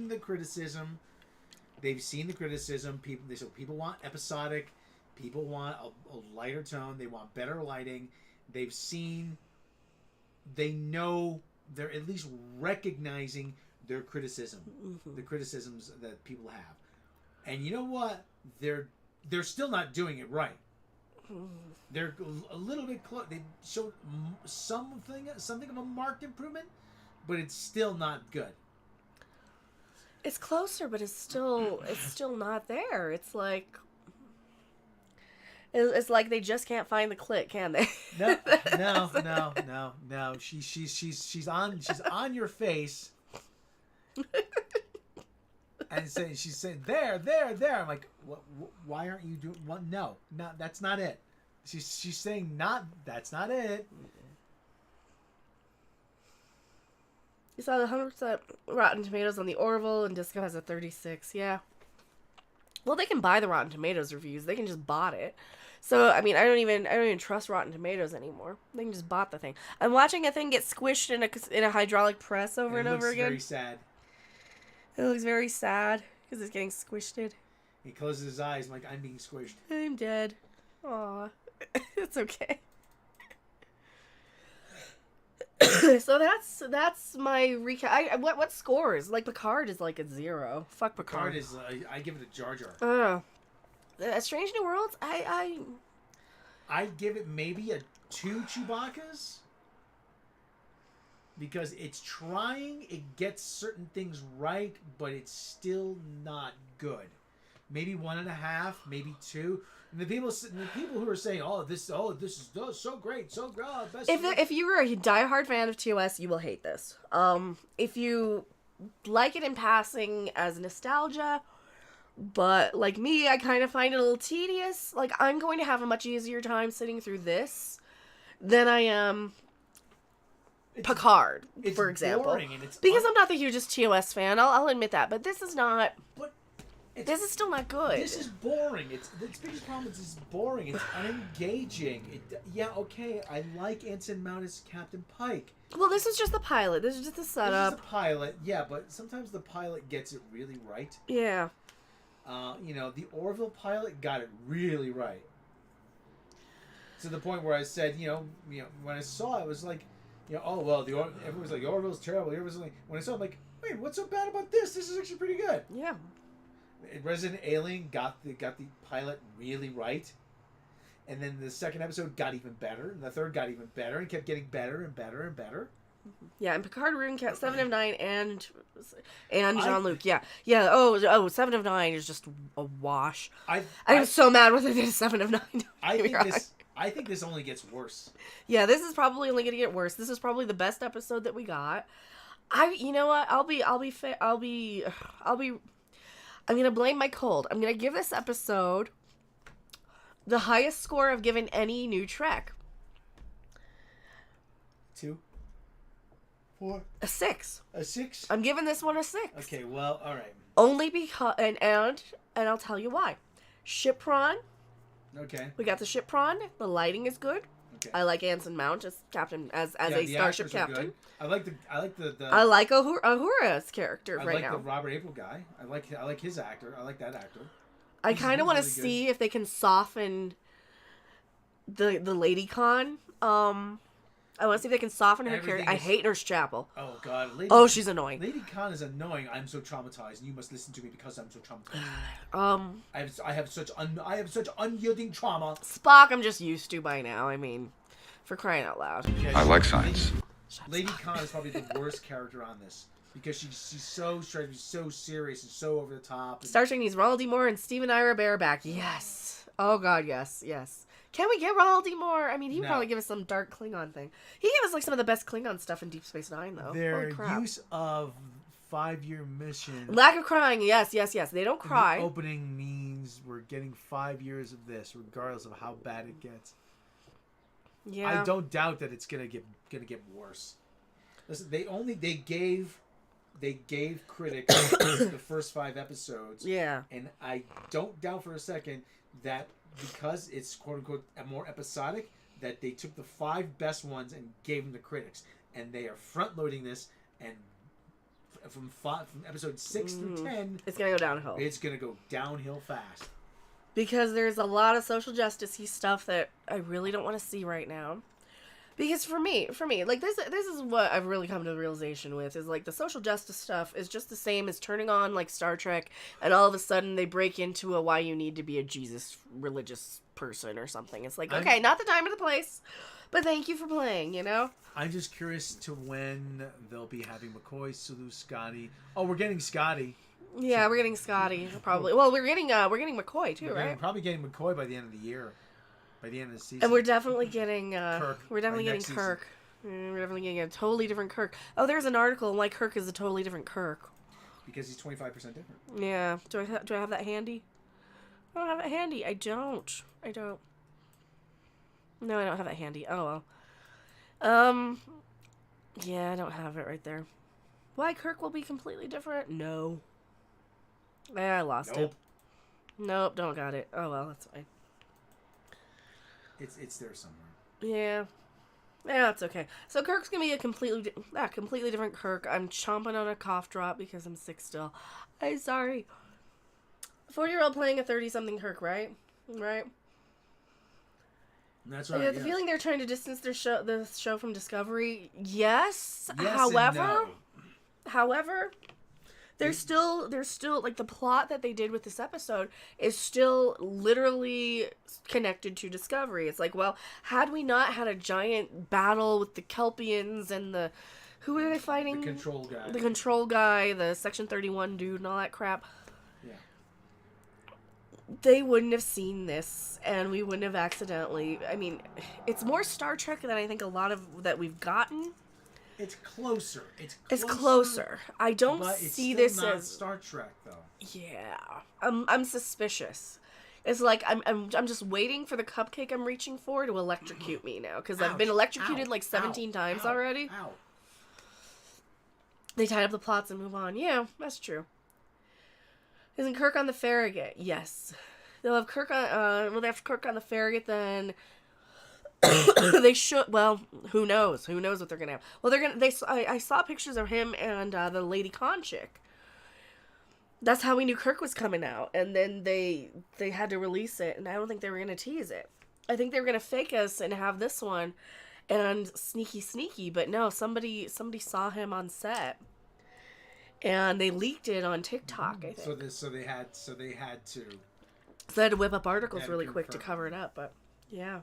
the criticism. They've seen the criticism. People want episodic. People want a lighter tone. They want better lighting. They've seen. They know. They're at least recognizing their criticism. The criticisms that people have, and you know what? They're still not doing it right. They're a little bit close. They showed something of a marked improvement, but it's still not good.
It's closer, but it's still not there. It's like they just can't find the click, can they?
No. She's on your face. And she's saying, there. I'm like, why aren't you doing one? No, that's not it. She's saying, that's not it.
You saw the 100% Rotten Tomatoes on the Orville, and Disco has a 36. Yeah. Well, they can buy the Rotten Tomatoes reviews. They can just bot it. So, I mean, I don't even trust Rotten Tomatoes anymore. They can just bot the thing. I'm watching a thing get squished in a hydraulic press over and over again.
It looks very sad.
It looks very sad because it's getting squished.
He closes his eyes like, I'm being squished.
I'm dead. Aw. It's okay. So that's my recap. What scores? Like, Picard is like a 0. Fuck Picard.
Picard is, I give it a Jar Jar.
Strange New Worlds,
I'd give it maybe a 2 Chewbaccas. Because it's trying, it gets certain things right, but it's still not good. Maybe 1.5, maybe 2. And the people who are saying, this is so great, so good, best.
If you were a diehard fan of TOS, you will hate this. If you like it in passing as nostalgia, but like me, I kind of find it a little tedious. Like, I'm going to have a much easier time sitting through this than I am Picard, for example. Because I'm not the hugest TOS fan, I'll admit that. But this is not. This is still not good.
This is boring. Its biggest problem is it's boring. It's unengaging. Okay, I like Ensign Mount as Captain Pike.
Well, this is just the pilot. This is just the setup.
This is the pilot, yeah, but sometimes the pilot gets it really right.
Yeah.
The Orville pilot got it really right. To the point where I said, when I saw it, I was like, everyone's like, Orville's terrible. Everyone's like, when I saw it, I'm like, wait, what's so bad about this? This is actually pretty good.
Yeah.
Resident Alien got the pilot really right, and then the second episode got even better, and the third got even better, and kept getting better and better and better.
Yeah, and Picard ruined 7 of 9 and Jean-Luc. Yeah. Oh, 7 of 9 is just a wash. I'm so mad when they did 7 of 9.
I think this only gets worse.
Yeah, this is probably only gonna get worse. This is probably the best episode that we got. You know what? I'm gonna blame my cold. I'm gonna give this episode the highest score I've given any new Trek.
2, 4,
a 6.
A 6.
I'm giving this one a 6.
Okay, well, all right.
Only because and I'll tell you why. Ship prawn.
Okay.
We got the ship prawn. The lighting is good. Okay. I like Anson Mount as captain as a starship captain.
I like the
I like Uhura's character right now.
I like the Robert April guy. I like his actor. I like that actor.
I kind of want to see if they can soften the lady con. I want to see if they can soften her
Everything
character. I
is-
hate Nurse Chapel.
Oh God,
She's annoying.
Lady Khan is annoying. I'm so traumatized, and you must listen to me because I'm so traumatized. I have such unyielding trauma.
Spock, I'm just used to by now. I mean, for crying out loud.
I like science.
Lady Khan is probably the worst character on this because she's so trying to be so serious and so over the top. And
Star Trek needs Ronald D. Moore and Steven Ira Bear back. Yes. Oh God, yes. Can we get Ronald D. Moore? I mean, he would probably give us some dark Klingon thing. He gave us like some of the best Klingon stuff in Deep Space Nine, though.
Their
Holy crap.
use of 5-year mission.
Lack of crying. Yes. They don't cry.
The opening means we're getting 5 years of this, regardless of how bad it gets.
Yeah.
I don't doubt that it's gonna get worse. Listen, they gave critics the first 5 episodes.
Yeah.
And I don't doubt for a second that because it's quote unquote more episodic, that they took the 5 best ones and gave them to critics, and they are front loading this, and from episode 6 through 10,
it's gonna go downhill.
It's gonna go downhill fast.
Because there's a lot of social justice-y stuff that I really don't want to see right now. Because for me, like this is what I've really come to the realization with, is like the social justice stuff is just the same as turning on like Star Trek and all of a sudden they break into a why you need to be a Jesus religious person or something. It's like, okay, not the time or the place, but thank you for playing, you know?
I'm just curious to when they'll be having McCoy, Sulu, Scotty. Oh, we're getting Scotty.
Yeah, we're getting Scotty probably. Well, we're getting McCoy too, right?
We're probably getting McCoy by the end of the year. By the end of the season.
And we're definitely getting
Kirk.
We're definitely getting Kirk. We're definitely getting a totally different Kirk. Oh, there's an article on why Kirk is a totally different Kirk.
Because he's 25% different.
Yeah. Do I have that handy? I don't have it handy. I don't. No, I don't have it handy. Oh well. Yeah, I don't have it right there. Why Kirk will be completely different? No. I lost it. Nope, don't got it. Oh well, that's fine.
It's there somewhere.
Yeah, that's okay. So Kirk's gonna be a completely different Kirk. I'm chomping on a cough drop because I'm sick still. I'm sorry. 40-year-old playing a 30-something Kirk, right? Right.
That's right.
I get the feeling they're trying to distance the show from Discovery. Yes. However, there's still like the plot that they did with this episode is still literally connected to Discovery. It's like, well, had we not had a giant battle with the Kelpians and who were they fighting?
The control guy,
the Section 31 dude and all that crap.
Yeah.
They wouldn't have seen this, and we wouldn't have accidentally. I mean, it's more Star Trek than I think a lot of that we've gotten.
It's closer.
It's closer. I don't see this as
Star Trek, though.
Yeah, I'm suspicious. It's like I'm just waiting for the cupcake I'm reaching for to electrocute me now, because I've been electrocuted like 17 times already.
Ow.
They tied up the plots and move on. Yeah, that's true. Isn't Kirk on the Farragut? Yes. They'll have Kirk on. They have Kirk on the Farragut, then. They should. Well, who knows? Who knows what they're gonna have? Well, they're gonna. I saw pictures of him and the Lady Khan chick. That's how we knew Kirk was coming out, and then they had to release it, and I don't think they were gonna tease it. I think they were gonna fake us and have this one, and sneaky. But no, somebody saw him on set, and they leaked it on TikTok. I think.
So they had to.
So they had to whip up articles really quick to cover it up, but yeah.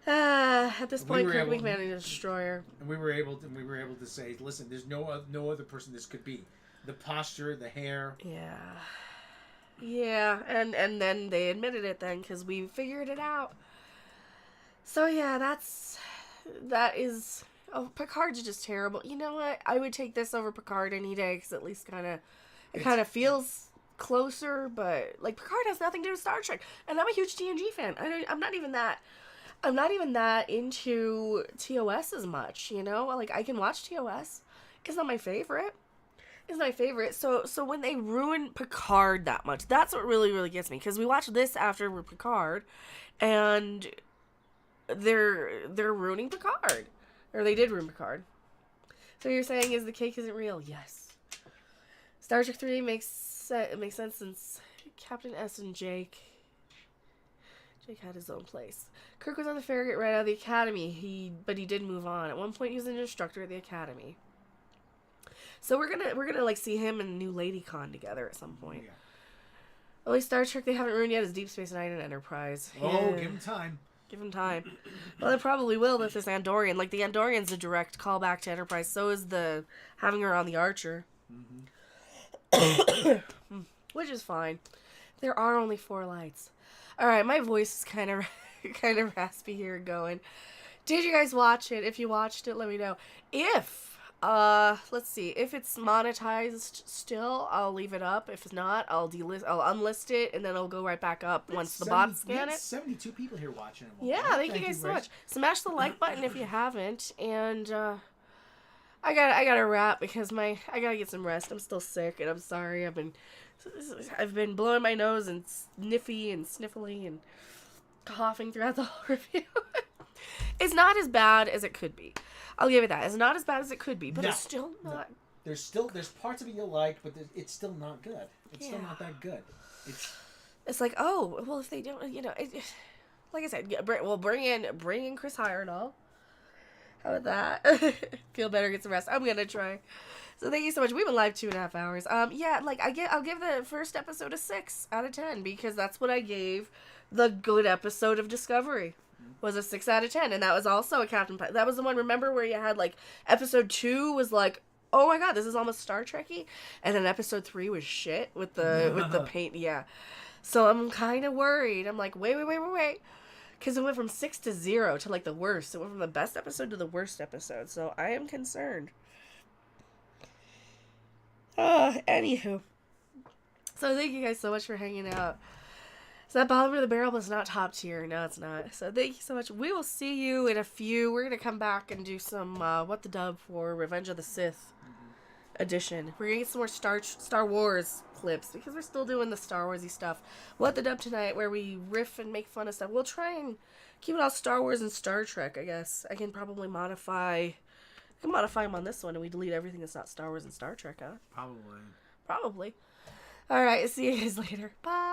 At this point, Kirk McMahon is a destroyer.
And we were able to say, listen, there's no other person this could be. The posture, the hair.
Yeah, and then they admitted it then because we figured it out. So yeah, that is. Oh, Picard's just terrible. You know what? I would take this over Picard any day because at least it kind of feels closer. But like Picard has nothing to do with Star Trek, and I'm a huge TNG fan. I'm not even that into TOS as much, you know? Like, I can watch TOS. It's not my favorite. So when they ruin Picard that much, that's what really, really gets me. Because we watched this after Picard, and they're ruining Picard. Or they did ruin Picard. So you're saying is the cake isn't real? Yes. Star Trek 3 makes sense since Captain S and Jake Jake had his own place. Kirk was on the ferry right out of the academy. But he did move on. At one point, he was an instructor at the academy. So we're gonna like see him and New Lady Con together at some point.
Yeah.
Only Star Trek they haven't ruined yet is Deep Space Nine and Enterprise.
Oh, give him time.
Give him time. Well, they probably will with this Andorian. Like, the Andorian's a direct callback to Enterprise. So is the having her on the Archer. Mm-hmm. Which is fine. There are only 4 lights. Alright, my voice is kind of raspy here going. Did you guys watch it? If you watched it, let me know. Let's see. If it's monetized still, I'll leave it up. If it's not, I'll unlist it, and then it'll go right back up once the bots scan it.
72 people here watching it.
Yeah, thank you guys so much. Smash the like button if you haven't, and I gotta wrap because I gotta get some rest. I'm still sick, and I'm sorry. I've been blowing my nose and sniffy and sniffly and coughing throughout the whole review. It's not as bad as it could be. I'll give it that. It's not as bad as it could be, but it's still not.
No. There's parts of it you like, but it's still not good. It's still not that good.
It's like, oh, well, if they don't, like I said, bring in Chris Heyerdahl. How about that? Feel better, get some rest. I'm gonna try. So thank you so much. We've been live 2.5 hours. Yeah, like I'll give the first episode a 6 out of 10 because that's what I gave the good episode of Discovery. Was a 6 out of 10, and that was also a Captain Pike. That was the one, remember, where you had, like, episode 2 was like, oh my god, this is almost Star Trek-y, and then episode 3 was shit with the paint, yeah. So I'm kind of worried. I'm like, wait, because it went from 6 to 0 to, like, the worst. It went from the best episode to the worst episode, so I am concerned. Anywho. So thank you guys so much for hanging out. So that bottom of the barrel was not top tier. No, it's not. So thank you so much. We will see you in a few. We're going to come back and do some What the Dub for Revenge of the Sith edition. We're going to get some more Star Wars clips because we're still doing the Star Warsy stuff. What the Dub tonight where we riff and make fun of stuff. We'll try and keep it all Star Wars and Star Trek, I guess. I can probably modify them on this one and we delete everything that's not Star Wars and Star Trek, huh?
Probably.
All right. See you guys later. Bye.